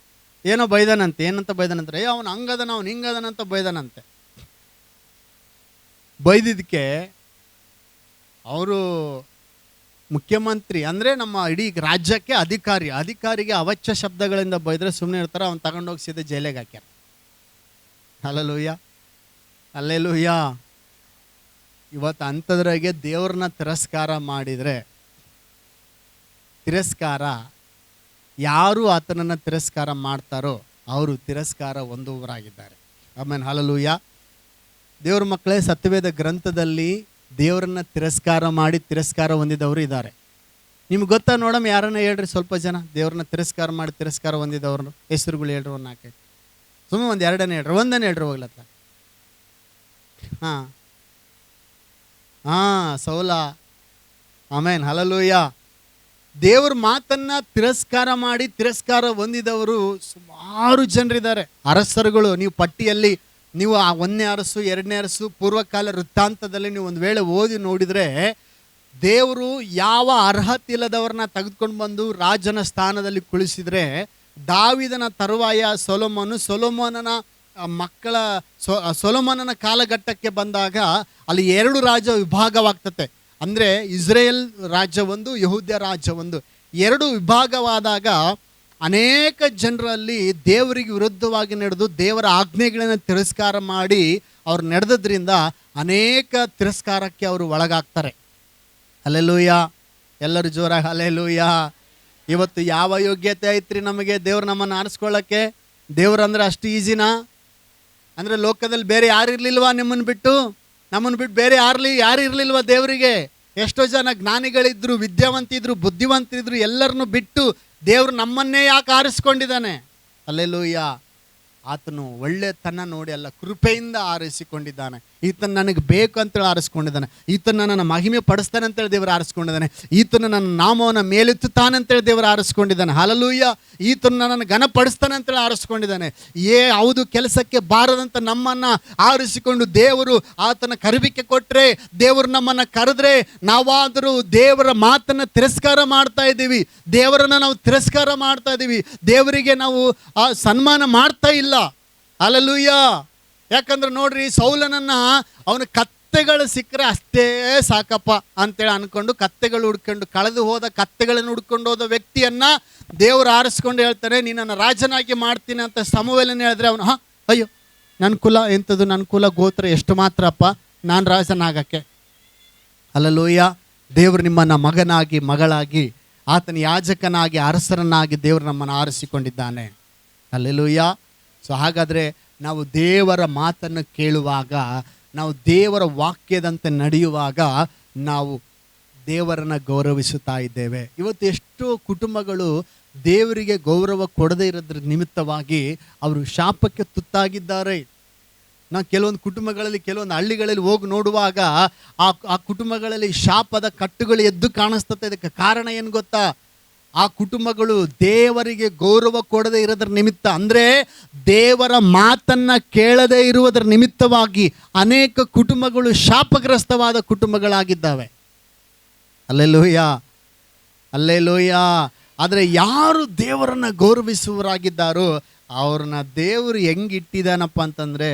ಏನಂತ ಬೈದಾನಂದ್ರೆ, ಅವನು ಹಂಗದನ, ಅವ್ನು ಹಿಂಗದನಂತ ಬೈದಾನಂತೆ. ಬೈದಿದ್ದಕ್ಕೆ ಅವರು ಮುಖ್ಯಮಂತ್ರಿ, ಅಂದರೆ ನಮ್ಮ ಇಡೀ ರಾಜ್ಯಕ್ಕೆ ಅಧಿಕಾರಿಗೆ ಅವಾಚ್ಯ ಶಬ್ದಗಳಿಂದ ಬೈದರೆ ಸುಮ್ಮನೆ ಇರ್ತಾರೆ. ಅವ್ನು ತಗೊಂಡೋಗಿ ಸೀದಾ ಜೈಲಿಗೆ ಹಾಕ್ಯಾರ. ಅಲ್ಲೆಲೂಯ್ಯ. ಇವತ್ತು ಅಂಥದ್ರಾಗೆ ದೇವ್ರನ್ನ ತಿರಸ್ಕಾರ ಮಾಡಿದರೆ, ಯಾರು ಆತನನ್ನು ತಿರಸ್ಕಾರ ಮಾಡ್ತಾರೋ ಅವರು ತಿರಸ್ಕಾರ ಹೊಂದುವವರಾಗಿದ್ದಾರೆ. ಆಮೇಲೆ ಹಲ್ಲೂಯ್ಯ. ದೇವ್ರ ಮಕ್ಕಳೇ, ಸತ್ಯವೇದ ಗ್ರಂಥದಲ್ಲಿ ದೇವರನ್ನ ತಿರಸ್ಕಾರ ಮಾಡಿ ತಿರಸ್ಕಾರ ಹೊಂದಿದವರು ಇದ್ದಾರೆ. ನಿಮ್ಗೆ ಗೊತ್ತಾ? ನೋಡಮ್ಮ, ಯಾರನ್ನ ಹೇಳ್ರಿ, ಸ್ವಲ್ಪ ಜನ ದೇವ್ರನ್ನ ತಿರಸ್ಕಾರ ಮಾಡಿ ತಿರಸ್ಕಾರ ಹೊಂದಿದವ್ರನ್ನ ಹೆಸರುಗಳು ಹೇಳ್ರಿ. ಒಂದು 4 ಸುಮ್ಮನೆ ಒಂದು 2 ಹೇಳ್ರಿ, 1 ಹೇಳ್ರಿ ಹೋಗ್ಲತ್ತ. ಸೌಲ. ಆಮೇನ್ ಹಲ್ಲೂಯ್ಯ. ದೇವ್ರ ಮಾತನ್ನ ತಿರಸ್ಕಾರ ಮಾಡಿ ತಿರಸ್ಕಾರ ಹೊಂದಿದವರು ಸುಮಾರು ಜನರಿದ್ದಾರೆ. ಅರಸರುಗಳು, ನೀವು ಪಟ್ಟಿಯಲ್ಲಿ ನೀವು ಆ 1ನೇ ಅರಸು 2ನೇ ಅರಸು ಪೂರ್ವಕಾಲ ವೃತ್ತಾಂತದಲ್ಲಿ ನೀವು ಒಂದು ವೇಳೆ ಓದಿ ನೋಡಿದರೆ, ದೇವರು ಯಾವ ಅರ್ಹತೆ ಇಲ್ಲದವ್ರನ್ನ ತೆಗೆದುಕೊಂಡು ಬಂದು ರಾಜನ ಸ್ಥಾನದಲ್ಲಿ ಕುಳಿಸಿದ್ರೆ, ದಾವಿದನ ತರುವಾಯ ಸೊಲೊಮೋನನ ಮಕ್ಕಳ ಸೊಲೊಮೋನನ ಕಾಲಘಟ್ಟಕ್ಕೆ ಬಂದಾಗ ಅಲ್ಲಿ 2 ರಾಜ್ಯ ವಿಭಾಗವಾಗ್ತತೆ. ಅಂದರೆ ಇಸ್ರೇಲ್ ರಾಜ್ಯ ಒಂದು, ಯಹೂದ್ಯ ರಾಜ್ಯ ಒಂದು. 2 ವಿಭಾಗವಾದಾಗ ಅನೇಕ ಜನರಲ್ಲಿ ದೇವರಿಗೆ ವಿರುದ್ಧವಾಗಿ ನಡೆದು ದೇವರ ಆಜ್ಞೆಗಳನ್ನು ತಿರಸ್ಕಾರ ಮಾಡಿ ಅವ್ರು ನಡೆದ್ರಿಂದ ಅನೇಕ ತಿರಸ್ಕಾರಕ್ಕೆ ಅವರು ಒಳಗಾಗ್ತಾರೆ. ಹಲ್ಲೆಲೂಯ, ಎಲ್ಲರೂ ಜೋರಾಗಿ ಹಲ್ಲೆಲೂಯ. ಇವತ್ತು ಯಾವ ಯೋಗ್ಯತೆ ಐತ್ರಿ ನಮಗೆ ದೇವ್ರು ನಮ್ಮನ್ನು ಆರಿಸ್ಕೊಳ್ಳೋಕ್ಕೆ? ದೇವ್ರಂದ್ರೆ ಅಷ್ಟು ಈಸಿನಾ? ಅಂದರೆ ಲೋಕದಲ್ಲಿ ಬೇರೆ ಯಾರು ಇರಲಿಲ್ವಾ ನಮ್ಮನ್ನು ಬಿಟ್ಟು ಬೇರೆ ಯಾರು ಇರಲಿಲ್ವಾ ದೇವರಿಗೆ? ಎಷ್ಟೋ ಜನ ಜ್ಞಾನಿಗಳಿದ್ರು, ವಿದ್ಯಾವಂತಿದ್ರು, ಬುದ್ಧಿವಂತಿದ್ರು, ಎಲ್ಲರನ್ನು ಬಿಟ್ಟು ದೇವರು ನಮ್ಮನ್ನೇ ಯಾಕೆ ಆರಿಸ್ಕೊಂಡಿದ್ದಾನೆ? ಹಲ್ಲೆಲೂಯ. ಆತನು ಒಳ್ಳೆತನ ನೋಡಿ ಅಲ್ಲ, ಕೃಪೆಯಿಂದ ಆರಿಸಿಕೊಂಡಿದ್ದಾನೆ. ಈತನ ನನಗೆ ಬೇಕು ಅಂತೇಳಿ ಆರಿಸ್ಕೊಂಡಿದ್ದಾನೆ. ಈತನ ನನ್ನ ಮಹಿಮೆ ಪಡಿಸ್ತಾನೆ ಅಂತೇಳಿ ದೇವರು ಆರಿಸ್ಕೊಂಡಿದ್ದಾನೆ. ಈತನ ನನ್ನ ನಾಮವನ್ನು ಮೇಲೆತ್ತುತ್ತಾನೆ ಅಂತೇಳಿ ದೇವರು ಆರಿಸ್ಕೊಂಡಿದ್ದಾನೆ. ಹಲ್ಲೆಲೂಯ. ಈತನ ನನ್ನ ಘನಪಡಿಸ್ತಾನೆ ಅಂತೇಳಿ ಆರಿಸ್ಕೊಂಡಿದ್ದಾನೆ. ಯಾವುದು ಕೆಲಸಕ್ಕೆ ಬಾರದಂತ ನಮ್ಮನ್ನು ಆರಿಸಿಕೊಂಡು ದೇವರು ಆತನ ಕರಿಬಿಕೆ ಕೊಟ್ಟರೆ, ದೇವರು ನಮ್ಮನ್ನು ಕರೆದ್ರೆ ನಾವಾದರೂ ದೇವರ ಮಾತನ್ನು ತಿರಸ್ಕಾರ ಮಾಡ್ತಾ ಇದ್ದೀವಿ. ದೇವರನ್ನು ನಾವು ತಿರಸ್ಕಾರ ಮಾಡ್ತಾ ಇದ್ದೀವಿ. ದೇವರಿಗೆ ನಾವು ಸನ್ಮಾನ ಮಾಡ್ತಾ ಇಲ್ಲ. ಹಲ್ಲೆಲೂಯ. ಯಾಕಂದ್ರೆ ನೋಡ್ರಿ, ಸೌಲನನ್ನು ಅವನ ಕತ್ತೆಗಳು ಸಿಕ್ಕರೆ ಅಷ್ಟೇ ಸಾಕಪ್ಪ ಅಂತೇಳಿ ಅನ್ಕೊಂಡು ಕತ್ತೆಗಳು ಹುಡ್ಕೊಂಡು, ಕಳೆದು ಹೋದ ಕತ್ತೆಗಳನ್ನು ಹುಡ್ಕೊಂಡು ಹೋದ ವ್ಯಕ್ತಿಯನ್ನು ದೇವರು ಆರಿಸ್ಕೊಂಡು ಹೇಳ್ತಾರೆ, ನೀನನ್ನು ರಾಜನಾಗಿ ಮಾಡ್ತೀನಿ ಅಂತ ಸಮುವೇಲನ ಹೇಳಿದ್ರೆ ಅವನು ಅಯ್ಯೋ ನನ್ನ ಕುಲ ಎಂಥದ್ದು, ನನ್ನ ಕುಲ ಗೋತ್ರ ಎಷ್ಟು ಮಾತ್ರಪ್ಪ, ನಾನು ರಾಜನಾಗಕ್ಕೆ. ಹಲ್ಲೆಲೂಯ. ದೇವರು ನಿಮ್ಮನ್ನು ಮಗನಾಗಿ ಮಗಳಾಗಿ ಆತನ ಯಾಜಕನಾಗಿ ಅರಸರನ್ನಾಗಿ ದೇವರು ನಮ್ಮನ್ನು ಆರಿಸಿಕೊಂಡಿದ್ದಾನೆ. ಹಲ್ಲೆಲೂಯ. ಸೊ ಹಾಗಾದರೆ ನಾವು ದೇವರ ಮಾತನ್ನು ಕೇಳುವಾಗ, ನಾವು ದೇವರ ವಾಕ್ಯದಂತೆ ನಡೆಯುವಾಗ ನಾವು ದೇವರನ್ನು ಗೌರವಿಸುತ್ತಾ ಇದ್ದೇವೆ. ಇವತ್ತು ಎಷ್ಟೋ ಕುಟುಂಬಗಳು ದೇವರಿಗೆ ಗೌರವ ಕೊಡದೇ ಇರೋದ್ರ ನಿಮಿತ್ತವಾಗಿ ಅವರು ಶಾಪಕ್ಕೆ ತುತ್ತಾಗಿದ್ದಾರೆ. ನಾವು ಕೆಲವೊಂದು ಕುಟುಂಬಗಳಲ್ಲಿ, ಕೆಲವೊಂದು ಹಳ್ಳಿಗಳಲ್ಲಿ ಹೋಗಿ ನೋಡುವಾಗ ಆ ಕುಟುಂಬಗಳಲ್ಲಿ ಶಾಪದ ಕಟ್ಟುಗಳು ಎದ್ದು ಕಾಣಿಸ್ತದೆ. ಇದಕ್ಕೆ ಕಾರಣ ಏನು ಗೊತ್ತಾ? ಆ ಕುಟುಂಬಗಳು ದೇವರಿಗೆ ಗೌರವ ಕೊಡದೇ ಇರೋದ್ರ ನಿಮಿತ್ತ, ಅಂದರೆ ದೇವರ ಮಾತನ್ನು ಕೇಳದೇ ಇರುವುದರ ನಿಮಿತ್ತವಾಗಿ ಅನೇಕ ಕುಟುಂಬಗಳು ಶಾಪಗ್ರಸ್ತವಾದ ಕುಟುಂಬಗಳಾಗಿದ್ದಾವೆ. Hallelujah, hallelujah. ಆದರೆ ಯಾರು ದೇವರನ್ನು ಗೌರವಿಸುವವರಾಗಿದ್ದಾರೋ ಅವ್ರನ್ನ ದೇವರು ಹೆಂಗಿಟ್ಟಿದ್ದಾನಪ್ಪ ಅಂತಂದರೆ,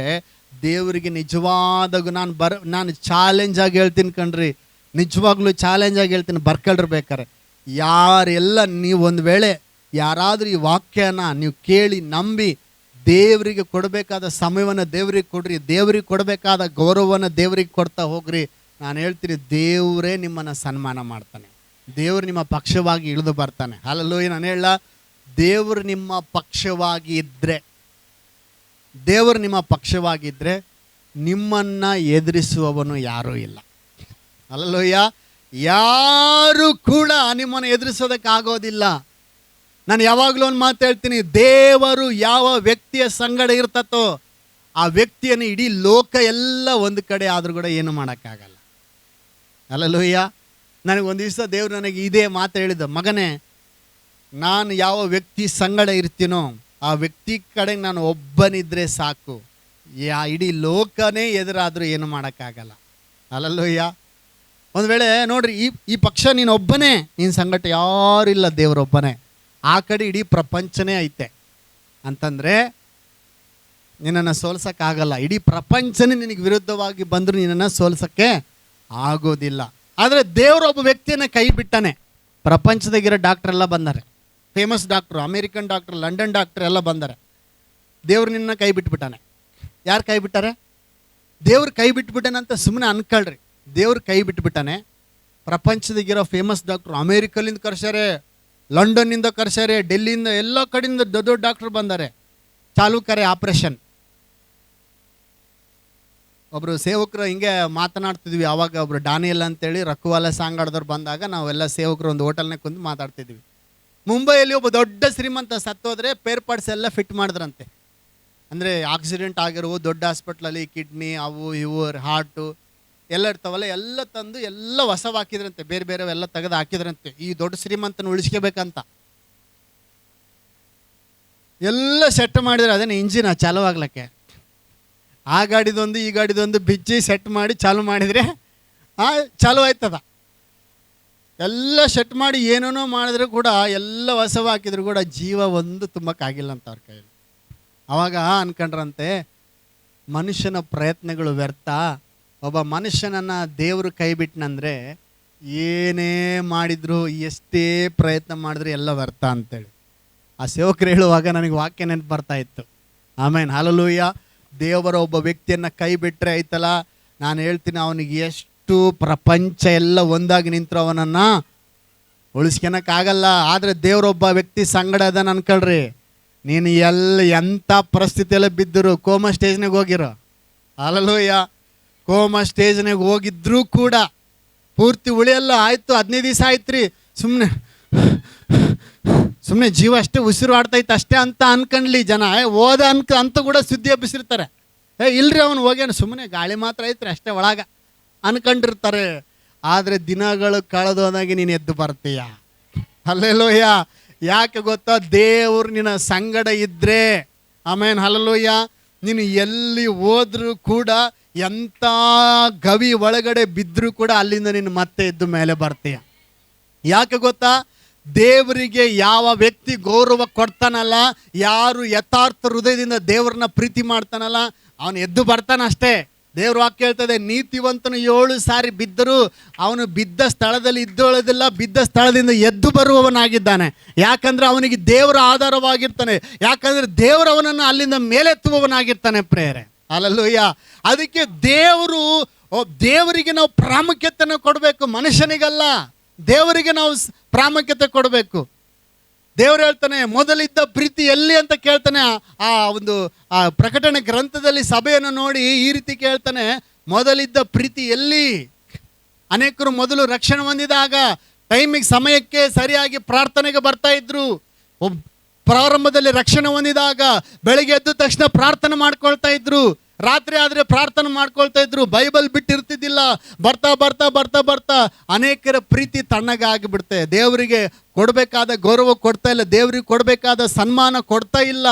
ದೇವರಿಗೆ ನಿಜವಾದಾಗ ನಾನು ಚಾಲೆಂಜ್ ಆಗಿ ಹೇಳ್ತೀನಿ ಕಣ್ರಿ, ನಿಜವಾಗ್ಲೂ ಚಾಲೆಂಜ್ ಆಗಿ ಹೇಳ್ತೀನಿ, ಬರ್ಕೊಳ್ರಿ ಬೇಕಾರೆ. ಯಾರೆಲ್ಲ ನೀವು ಒಂದು ವೇಳೆ ಯಾರಾದರೂ ಈ ವಾಕ್ಯನ ನೀವು ಕೇಳಿ ನಂಬಿ ದೇವರಿಗೆ ಕೊಡಬೇಕಾದ ಸಮಯವನ್ನು ದೇವರಿಗೆ ಕೊಡ್ರಿ, ದೇವರಿಗೆ ಕೊಡಬೇಕಾದ ಗೌರವವನ್ನು ದೇವರಿಗೆ ಕೊಡ್ತಾ ಹೋಗ್ರಿ. ನಾನು ಹೇಳ್ತೀನಿ, ದೇವರೇ ನಿಮ್ಮನ್ನು ಸನ್ಮಾನ ಮಾಡ್ತಾನೆ. ದೇವರು ನಿಮ್ಮ ಪಕ್ಷವಾಗಿ ಇಳಿದು ಬರ್ತಾನೆ. ಹಲ್ಲೆಲೂಯ. ನಾನು ಹೇಳ, ದೇವರು ನಿಮ್ಮ ಪಕ್ಷವಾಗಿ ಇದ್ದರೆ, ದೇವರು ನಿಮ್ಮ ಪಕ್ಷವಾಗಿದ್ದರೆ ನಿಮ್ಮನ್ನು ಎದುರಿಸುವವನು ಯಾರೂ ಇಲ್ಲ. ಹಲ್ಲೆಲೂಯ. ಯಾರು ಕೂಡ ನಿಮ್ಮನ್ನು ಎದುರಿಸೋದಕ್ಕಾಗೋದಿಲ್ಲ. ನಾನು ಯಾವಾಗಲೂ ಒಂದು ಮಾತು ಹೇಳ್ತೀನಿ, ದೇವರು ಯಾವ ವ್ಯಕ್ತಿಯ ಸಂಗಡ ಇರ್ತತೋ ಆ ವ್ಯಕ್ತಿಯನ್ನು ಇಡೀ ಲೋಕ ಎಲ್ಲ ಒಂದು ಕಡೆ ಆದರೂ ಕೂಡ ಏನು ಮಾಡೋಕ್ಕಾಗಲ್ಲ. ಹಲ್ಲೆಲೂಯ. ನನಗೆ ಒಂದು ದಿವಸ ದೇವರು ನನಗೆ ಇದೇ ಮಾತು ಹೇಳಿದ, ಮಗನೇ, ನಾನು ಯಾವ ವ್ಯಕ್ತಿ ಸಂಗಡ ಇರ್ತೀನೋ ಆ ವ್ಯಕ್ತಿ ಕಡೆಗೆ ನಾನು ಒಬ್ಬನಿದ್ರೆ ಸಾಕು, ಇಡೀ ಲೋಕನೇ ಎದುರಾದರೂ ಏನು ಮಾಡೋಕ್ಕಾಗಲ್ಲ. ಹಲ್ಲೆಲೂಯ. ಒಂದು ವೇಳೆ ನೋಡ್ರಿ, ಈ ಪಕ್ಷ ನೀನು ಒಬ್ಬನೇ, ನಿನ್ನ ಸಂಗಟ ಯಾರಿಲ್ಲ, ದೇವರೊಬ್ಬನೇ. ಆ ಕಡೆ ಇಡೀ ಪ್ರಪಂಚನೇ ಐತೆ ಅಂತಂದರೆ ನಿನ್ನನ್ನು ಸೋಲ್ಸೋಕ್ಕಾಗಲ್ಲ. ಇಡೀ ಪ್ರಪಂಚನೇ ನಿನಗೆ ವಿರುದ್ಧವಾಗಿ ಬಂದರೂ ನಿನ್ನನ್ನು ಸೋಲ್ಸೋಕ್ಕೆ ಆಗೋದಿಲ್ಲ. ಆದರೆ ದೇವರು ಒಬ್ಬ ವ್ಯಕ್ತಿಯನ್ನು ಕೈ ಬಿಟ್ಟಾನೆ. ಪ್ರಪಂಚದಾಗಿರೋ ಡಾಕ್ಟ್ರೆಲ್ಲ ಬಂದಾರೆ, famous doctor, American doctor, London doctor ಎಲ್ಲ ಬಂದಾರೆ. ದೇವ್ರು ನಿನ್ನ ಕೈ ಬಿಟ್ಬಿಟ್ಟಾನೆ. ಯಾರು ಕೈ ಬಿಟ್ಟಾರೆ? ದೇವ್ರು ಕೈ ಬಿಟ್ಬಿಟ್ಟಾನಂತ ಸುಮ್ಮನೆ ಅನ್ಕೊಳ್ರಿ. ದೇವ್ರು ಕೈ ಬಿಟ್ಬಿಟ್ಟಾನೆ. ಪ್ರಪಂಚದಾಗಿರೋ ಫೇಮಸ್ ಡಾಕ್ಟ್ರು ಅಮೇರಿಕಲ್ಲಿಂದ ಕರ್ಸ್ಯಾರೆ, ಲಂಡನ್ನಿಂದ ಕರ್ಸ್ಯಾರೆ, ಡೆಲ್ಲಿಯಿಂದ, ಎಲ್ಲ ಕಡೆಯಿಂದ ದೊಡ್ಡ ದೊಡ್ಡ ಡಾಕ್ಟ್ರು ಬಂದಾರೆ. ಚಾಲು ಕರೆ ಆಪ್ರೇಷನ್. ಒಬ್ಬರು ಸೇವಕರು ಹಿಂಗೆ ಮಾತನಾಡ್ತಿದ್ವಿ. ಆವಾಗ ಒಬ್ಬರು ಡಾನಿಯಲ್ ಅಂತೇಳಿ ರಕ್ಕುವಾಲ ಸಾಂಗ್ ಆಡೋದವ್ರು ಬಂದಾಗ ನಾವೆಲ್ಲ ಸೇವಕರು ಒಂದು ಹೋಟೆಲ್ನಾಗ ಕುಂತು ಮಾತಾಡ್ತಿದ್ವಿ. ಮುಂಬೈಯಲ್ಲಿ ಒಬ್ಬ ದೊಡ್ಡ ಶ್ರೀಮಂತ ಸತ್ತೋದ್ರೆ ಪೇರ್ ಪಾರ್ಟ್ಸ್ ಎಲ್ಲ ಫಿಟ್ ಮಾಡಿದ್ರಂತೆ. ಅಂದರೆ ಆಕ್ಸಿಡೆಂಟ್ ಆಗಿರುವ ದೊಡ್ಡ ಹಾಸ್ಪಿಟ್ಲಲ್ಲಿ ಕಿಡ್ನಿ, ಅವು ಇವು, ಹಾರ್ಟು ಎಲ್ಲ ಇರ್ತಾವಲ್ಲ, ಎಲ್ಲ ತಂದು ಎಲ್ಲ ಹೊಸವು ಹಾಕಿದ್ರಂತೆ, ಬೇರೆ ಬೇರೆವೆಲ್ಲ ತೆಗೆದು ಹಾಕಿದ್ರಂತೆ, ಈ ದೊಡ್ಡ ಶ್ರೀಮಂತನ ಉಳಿಸ್ಕೋಬೇಕಂತ. ಎಲ್ಲ ಸೆಟ್ ಮಾಡಿದ್ರೆ ಅದೇನು ಇಂಜಿನ ಚಾಲು ಆಗ್ಲಿಕ್ಕೆ, ಆ ಗಾಡಿದೊಂದು ಈ ಗಾಡಿದೊಂದು ಬಿಚ್ಚಿ ಸೆಟ್ ಮಾಡಿ ಚಾಲು ಮಾಡಿದರೆ ಚಾಲು ಆಯ್ತದ. ಎಲ್ಲ ಸೆಟ್ ಮಾಡಿ ಏನೇನೋ ಮಾಡಿದ್ರು ಕೂಡ, ಎಲ್ಲ ಹೊಸವು ಹಾಕಿದ್ರು ಕೂಡ ಜೀವ ಒಂದು ತುಂಬಕ್ಕಾಗಿಲ್ಲ ಅಂತ ಅವ್ರ ಕೈಯಲ್ಲಿ. ಆವಾಗ ಅನ್ಕೊಂಡ್ರಂತೆ, ಮನುಷ್ಯನ ಪ್ರಯತ್ನಗಳು ವ್ಯರ್ಥ, ಒಬ್ಬ ಮನುಷ್ಯನನ್ನು ದೇವರು ಕೈ ಬಿಟ್ಟನಂದರೆ ಏನೇ ಮಾಡಿದ್ರು, ಎಷ್ಟೇ ಪ್ರಯತ್ನ ಮಾಡಿದ್ರು ಎಲ್ಲ ವ್ಯರ್ಥ ಅಂತೇಳಿ. ಆ ಸೇವಕರು ಹೇಳುವಾಗ ನನಗೆ ವಾಕ್ಯ ನೆನಪು ಬರ್ತಾ ಇತ್ತು. ಆಮೇನ್, ಹಲ್ಲೆಲೂಯಾ. ದೇವರ ಒಬ್ಬ ವ್ಯಕ್ತಿಯನ್ನು ಕೈ ಬಿಟ್ಟರೆ ಐತಲ್ಲ, ನಾನು ಹೇಳ್ತೀನಿ ಅವನಿಗೆ ಎಷ್ಟು ಪ್ರಪಂಚ ಎಲ್ಲ ಒಂದಾಗಿ ನಿಂತರು ಅವನನ್ನು ಉಳಿಸ್ಕೊಳಕ್ಕಾಗಲ್ಲ. ಆದರೆ ದೇವರೊಬ್ಬ ವ್ಯಕ್ತಿ ಸಂಗಡ ಅದನ್ನು ಅನ್ಕೊಳ್ರಿ, ನೀನು ಎಂಥ ಪರಿಸ್ಥಿತಿಯೆಲ್ಲ ಬಿದ್ದರು, ಕೋಮಾ ಸ್ಟೇಜ್ನಾಗ ಹೋಗಿರೋ, ಹಲ್ಲೆಲೂಯಾ, ಕೋಮಾ ಸ್ಟೇಜ್ನಾಗ ಹೋಗಿದ್ರೂ ಕೂಡ ಪೂರ್ತಿ ಉಳಿಯಲ್ಲ. ಆಯಿತು 15 ದಿವಸ ಆಯ್ತು ರೀ, ಸುಮ್ಮನೆ ಜೀವ ಅಷ್ಟೇ ಉಸಿರು ಆಡ್ತೈತೆ ಅಷ್ಟೇ ಅಂತ ಅನ್ಕೊಂಡ್ಲಿ ಜನ. ಓದ ಅಂತ ಕೂಡ ಸುದ್ದಿ ಹಬ್ಬಿಸಿರ್ತಾರೆ. ಇಲ್ರಿ ಅವನು ಹೋಗ್ಯಾನ, ಸುಮ್ಮನೆ ಗಾಳಿ ಮಾತ್ರ ಐತ್ರಿ ಅಷ್ಟೇ ಒಳಗ ಅನ್ಕೊಂಡಿರ್ತಾರೆ. ಆದರೆ ದಿನಗಳು ಕಳೆದೋದಾಗಿ ನೀನು ಎದ್ದು ಬರ್ತೀಯ. ಹಲ್ಲೆಲೂಯಾ. ಯಾಕೆ ಗೊತ್ತಾ? ದೇವ್ರು ನಿನ್ನ ಸಂಗಡ ಇದ್ದರೆ, ಆಮೇನ್, ಹಲ್ಲೆಲೂಯಾ, ನೀನು ಎಲ್ಲಿ ಹೋದ್ರೂ ಕೂಡ ಎಂಥ ಗವಿ ಒಳಗಡೆ ಬಿದ್ದರೂ ಕೂಡ ಅಲ್ಲಿಂದ ನೀನು ಮತ್ತೆ ಎದ್ದು ಮೇಲೆ ಬರ್ತೀಯ. ಯಾಕೆ ಗೊತ್ತಾ? ದೇವರಿಗೆ ಯಾವ ವ್ಯಕ್ತಿ ಗೌರವ ಕೊಡ್ತಾನಲ್ಲ, ಯಾರು ಯಥಾರ್ಥ ಹೃದಯದಿಂದ ದೇವ್ರನ್ನ ಪ್ರೀತಿ ಮಾಡ್ತಾನಲ್ಲ, ಅವನು ಎದ್ದು ಬರ್ತಾನೆ ಅಷ್ಟೇ. ದೇವ್ರ ವಾಕ್ಯ ಹೇಳ್ತದೆ, ನೀತಿವಂತನು 7 ಸಾರಿ ಬಿದ್ದರೂ ಅವನು ಬಿದ್ದ ಸ್ಥಳದಲ್ಲಿ ಇದ್ದೊಳದಿಲ್ಲ, ಬಿದ್ದ ಸ್ಥಳದಿಂದ ಎದ್ದು ಬರುವವನಾಗಿದ್ದಾನೆ. ಯಾಕಂದರೆ ಅವನಿಗೆ ದೇವರ ಆಧಾರವಾಗಿರ್ತಾನೆ. ಯಾಕಂದರೆ ದೇವರು ಅವನನ್ನು ಅಲ್ಲಿಂದ ಮೇಲೆತ್ತುವವನಾಗಿರ್ತಾನೆ. ಪ್ರೇರೆ, ಹಲ್ಲೆಲೂಯಾ. ಅದಕ್ಕೆ ದೇವರಿಗೆ ನಾವು ಪ್ರಾಮುಖ್ಯತೆಯನ್ನು ಕೊಡಬೇಕು, ಮನುಷ್ಯನಿಗಲ್ಲ. ದೇವರಿಗೆ ನಾವು ಪ್ರಾಮುಖ್ಯತೆ ಕೊಡಬೇಕು. ದೇವರು ಹೇಳ್ತಾನೆ, ಮೊದಲಿದ್ದ ಪ್ರೀತಿ ಎಲ್ಲಿ ಅಂತ ಕೇಳ್ತಾನೆ. ಆ ಪ್ರಕಟಣೆ ಗ್ರಂಥದಲ್ಲಿ ಸಭೆಯನ್ನು ನೋಡಿ ಈ ರೀತಿ ಕೇಳ್ತಾನೆ, ಮೊದಲಿದ್ದ ಪ್ರೀತಿ ಎಲ್ಲಿ? ಅನೇಕರು ಮೊದಲು ರಕ್ಷಣೆ ಹೊಂದಿದಾಗ ಟೈಮಿಗೆ ಸಮಯಕ್ಕೆ ಸರಿಯಾಗಿ ಪ್ರಾರ್ಥನೆಗೆ ಬರ್ತಾ ಇದ್ರು. ಪ್ರಾರಂಭದಲ್ಲಿ ರಕ್ಷಣೆ ಹೊಂದಿದಾಗ ಬೆಳಗ್ಗೆ ಎದ್ದ ತಕ್ಷಣ ಪ್ರಾರ್ಥನೆ ಮಾಡ್ಕೊಳ್ತಾ ಇದ್ರು, ರಾತ್ರಿ ಆದರೆ ಪ್ರಾರ್ಥನೆ ಮಾಡ್ಕೊಳ್ತಾ ಇದ್ರು, ಬೈಬಲ್ ಬಿಟ್ಟಿರ್ತಿದ್ದಿಲ್ಲ. ಬರ್ತಾ ಬರ್ತಾ ಬರ್ತಾ ಬರ್ತಾ ಅನೇಕರ ಪ್ರೀತಿ ತಣ್ಣಗಾಗಿಬಿಡುತ್ತೆ. ದೇವರಿಗೆ ಕೊಡಬೇಕಾದ ಗೌರವ ಕೊಡ್ತಾ ಇಲ್ಲ, ದೇವರಿಗೆ ಕೊಡಬೇಕಾದ ಸನ್ಮಾನ ಕೊಡ್ತಾ ಇಲ್ಲ.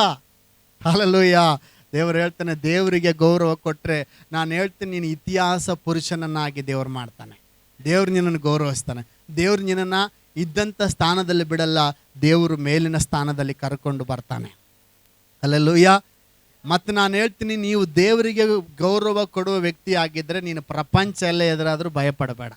ಹಲ್ಲೆಲೂಯಾ. ದೇವರು ಹೇಳ್ತಾನೆ, ದೇವರಿಗೆ ಗೌರವ ಕೊಟ್ಟರೆ, ನಾನು ಹೇಳ್ತೀನಿ, ನೀನು ಇತಿಹಾಸ ಪುರುಷನನ್ನಾಗಿ ದೇವರು ಮಾಡ್ತಾನೆ. ದೇವ್ರು ನಿನ್ನನ್ನು ಗೌರವಿಸ್ತಾನೆ. ದೇವ್ರು ನಿನ್ನನ್ನು ಇದ್ದಂಥ ಸ್ಥಾನದಲ್ಲಿ ಬಿಡಲ್ಲ, ದೇವರು ಮೇಲಿನ ಸ್ಥಾನದಲ್ಲಿ ಕರ್ಕೊಂಡು ಬರ್ತಾನೆ. ಹಲ್ಲೆಲೂಯಾ. ಮತ್ತು ನಾನು ಹೇಳ್ತೀನಿ, ನೀವು ದೇವರಿಗೆ ಗೌರವ ಕೊಡುವ ವ್ಯಕ್ತಿ ಆಗಿದ್ದರೆ ನೀನು ಪ್ರಪಂಚ ಎಲ್ಲ ಎದುರಾದರೂ ಭಯಪಡಬೇಡ.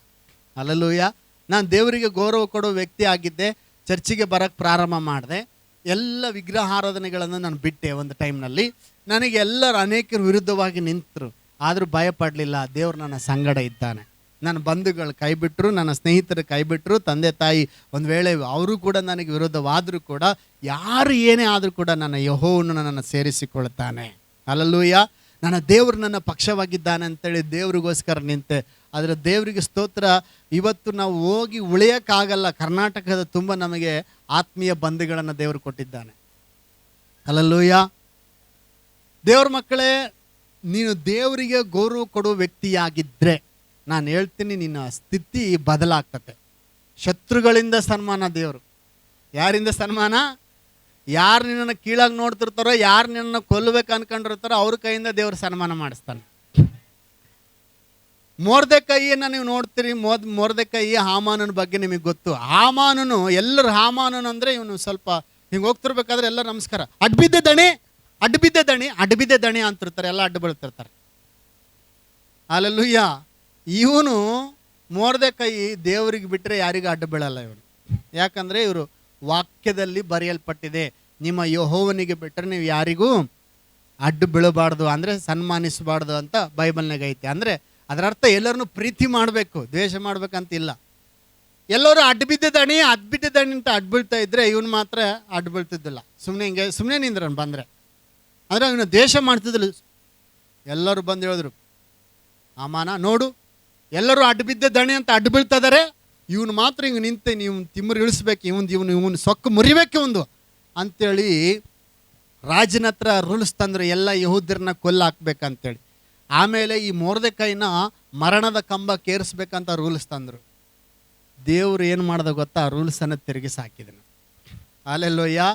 ಹಲ್ಲೆಲೂಯಾ. ನಾನು ದೇವರಿಗೆ ಗೌರವ ಕೊಡುವ ವ್ಯಕ್ತಿ ಆಗಿದ್ದೆ. ಚರ್ಚಿಗೆ ಬರೋಕ್ಕೆ ಪ್ರಾರಂಭ ಮಾಡಿದೆ. ಎಲ್ಲ ವಿಗ್ರಹಾರಾಧನೆಗಳನ್ನು ನಾನು ಬಿಟ್ಟೆ. ಒಂದು ಟೈಮ್ನಲ್ಲಿ ನನಗೆ ಎಲ್ಲರೂ ಅನೇಕರು ವಿರುದ್ಧವಾಗಿ ನಿಂತರು, ಆದರೂ ಭಯಪಡಲಿಲ್ಲ. ದೇವರು ನನ್ನ ಸಂಗಡ ಇದ್ದಾನೆ. ನನ್ನ ಬಂಧುಗಳು ಕೈಬಿಟ್ಟರು, ನನ್ನ ಸ್ನೇಹಿತರು ಕೈಬಿಟ್ಟರು, ತಂದೆ ತಾಯಿ ಒಂದು ವೇಳೆ ಅವರು ಕೂಡ ನನಗೆ ವಿರೋಧವಾದರೂ ಕೂಡ, ಯಾರು ಏನೇ ಆದರೂ ಕೂಡ ನನ್ನ ಯೆಹೋವನು ನನ್ನನ್ನು ಸೇರಿಸಿಕೊಳ್ತಾನೆ. ಹಲ್ಲೆಲೂಯಾ. ನನ್ನ ದೇವರು ನನ್ನ ಪಕ್ಷವಾಗಿದ್ದಾನೆ ಅಂತೇಳಿ ದೇವರಿಗೋಸ್ಕರ ನಿಂತೆ. ಆದರೆ ದೇವರಿಗೆ ಸ್ತೋತ್ರ. ಇವತ್ತು ನಾವು ಹೋಗಿ ಉಳಿಯೋಕ್ಕಾಗಲ್ಲ. ಕರ್ನಾಟಕದ ತುಂಬ ನಮಗೆ ಆತ್ಮೀಯ ಬಂಧುಗಳನ್ನು ದೇವರು ಕೊಟ್ಟಿದ್ದಾನೆ. ಹಲ್ಲೆಲೂಯಾ. ದೇವ್ರ ಮಕ್ಕಳೇ, ನೀನು ದೇವರಿಗೆ ಗೌರವ ಕೊಡುವ ವ್ಯಕ್ತಿಯಾಗಿದ್ದರೆ ನಾನು ಹೇಳ್ತೀನಿ, ನಿನ್ನ ಸ್ಥಿತಿ ಬದಲಾಗ್ತದೆ. ಶತ್ರುಗಳಿಂದ ಸನ್ಮಾನ ದೇವರು. ಯಾರಿಂದ ಸನ್ಮಾನ? ಯಾರು ನಿನ್ನನ್ನು ಕೀಳಾಗಿ ನೋಡ್ತಿರ್ತಾರೋ, ಯಾರು ನಿನ್ನನ್ನು ಕೊಲ್ಲಬೇಕು ಅನ್ಕೊಂಡಿರ್ತಾರೋ ಅವ್ರ ಕೈಯಿಂದ ದೇವರು ಸನ್ಮಾನ ಮಾಡಿಸ್ತಾನೆ. ಮೊರ್ದೆಕೈಯನ್ನು ನೀವು ನೋಡ್ತೀರಿ. ಮೊರ್ದೆಕೈ ಹಾಮಾನನ ಬಗ್ಗೆ ನಿಮಗೆ ಗೊತ್ತು. ಹಾಮಾನನು ಎಲ್ಲರೂ ಹಾಮಾನನು ಅಂದರೆ ಇವನು ಸ್ವಲ್ಪ ಹಿಂಗೆ ಹೋಗ್ತಿರ್ಬೇಕಾದ್ರೆ ಎಲ್ಲ ನಮಸ್ಕಾರ, ಅಡ್ಬಿದ್ದೆ ದಣಿ ಅಡ್ಬಿದ್ದೆ ದಣಿ ಅಂತಿರ್ತಾರೆ, ಎಲ್ಲ ಅಡ್ಡು ಬೀಳ್ತಿರ್ತಾರೆ. ಹಲ್ಲೆಲೂಯಾ. ಇವನು ಮೊರ್ದೆಕೈ ದೇವರಿಗೆ ಬಿಟ್ಟರೆ ಯಾರಿಗೂ ಅಡ್ಡು ಬೀಳಲ್ಲ ಇವನು. ಯಾಕಂದರೆ ಇವರು ವಾಕ್ಯದಲ್ಲಿ ಬರೆಯಲ್ಪಟ್ಟಿದೆ, ನಿಮ್ಮ ಯೆಹೋವನಿಗೆ ಬಿಟ್ಟರೆ ನೀವು ಯಾರಿಗೂ ಅಡ್ಡು ಬೀಳಬಾರ್ದು, ಅಂದರೆ ಸನ್ಮಾನಿಸಬಾರ್ದು ಅಂತ ಬೈಬಲ್ನಾಗ ಐತೆ. ಅಂದರೆ ಅದರ ಅರ್ಥ ಎಲ್ಲರನ್ನೂ ಪ್ರೀತಿ ಮಾಡಬೇಕು, ದ್ವೇಷ ಮಾಡ್ಬೇಕಂತಿಲ್ಲ. ಎಲ್ಲರೂ ಅಡ್ಬಿದ್ದೆ ದಣಿ ಅಂತ ಅಡ್ಡು ಬೀಳ್ತಾ ಇದ್ರೆ ಇವನು ಮಾತ್ರ ಅಡ್ಡು ಬೀಳ್ತಿದ್ದಿಲ್ಲ. ಸುಮ್ಮನೆ ನಿಂದ್ರನ್ ಬಂದರೆ, ಅಂದರೆ ಇವನು ದ್ವೇಷ ಮಾಡ್ತಿದ್ದಿಲ್ಲ. ಎಲ್ಲರೂ ಬಂದು ಹೇಳಿದ್ರು, ಆಮಾನ ನೋಡು, ಎಲ್ಲರೂ ಅಡ್ಡು ಬಿದ್ದ ದಣಿ ಅಂತ ಅಡ್ಡು ಬೀಳ್ತಿದ್ದಾರೆ, ಇವನು ಮಾತ್ರ ಹಿಂಗೆ ನಿಂತೆ ನೀವು ತಿಮ್ಮರು ಇಳಿಸ್ಬೇಕು, ಇವನು ಸೊಕ್ಕು ಮುರಿಬೇಕು ಒಂದು ಅಂಥೇಳಿ ರಾಜನ ಹತ್ರ ರೂಲ್ಸ್ ತಂದರು, ಎಲ್ಲ ಯಹೂದ್ಯರನ್ನ ಹಾಕ್ಬೇಕಂತೇಳಿ. ಆಮೇಲೆ ಈ ಮೊರ್ದೆಕೈನ ಮರಣದ ಕಂಬ ಕೇರಿಸ್ಬೇಕಂತ ರೂಲ್ಸ್ ತಂದರು. ದೇವರು ಏನು ಮಾಡ್ದ ಗೊತ್ತಾ? ಆ ರೂಲ್ಸನ್ನು ತಿರುಗಿಸಿ ಹಾಕಿದನು. ಹಲ್ಲೆಲೂಯಾ.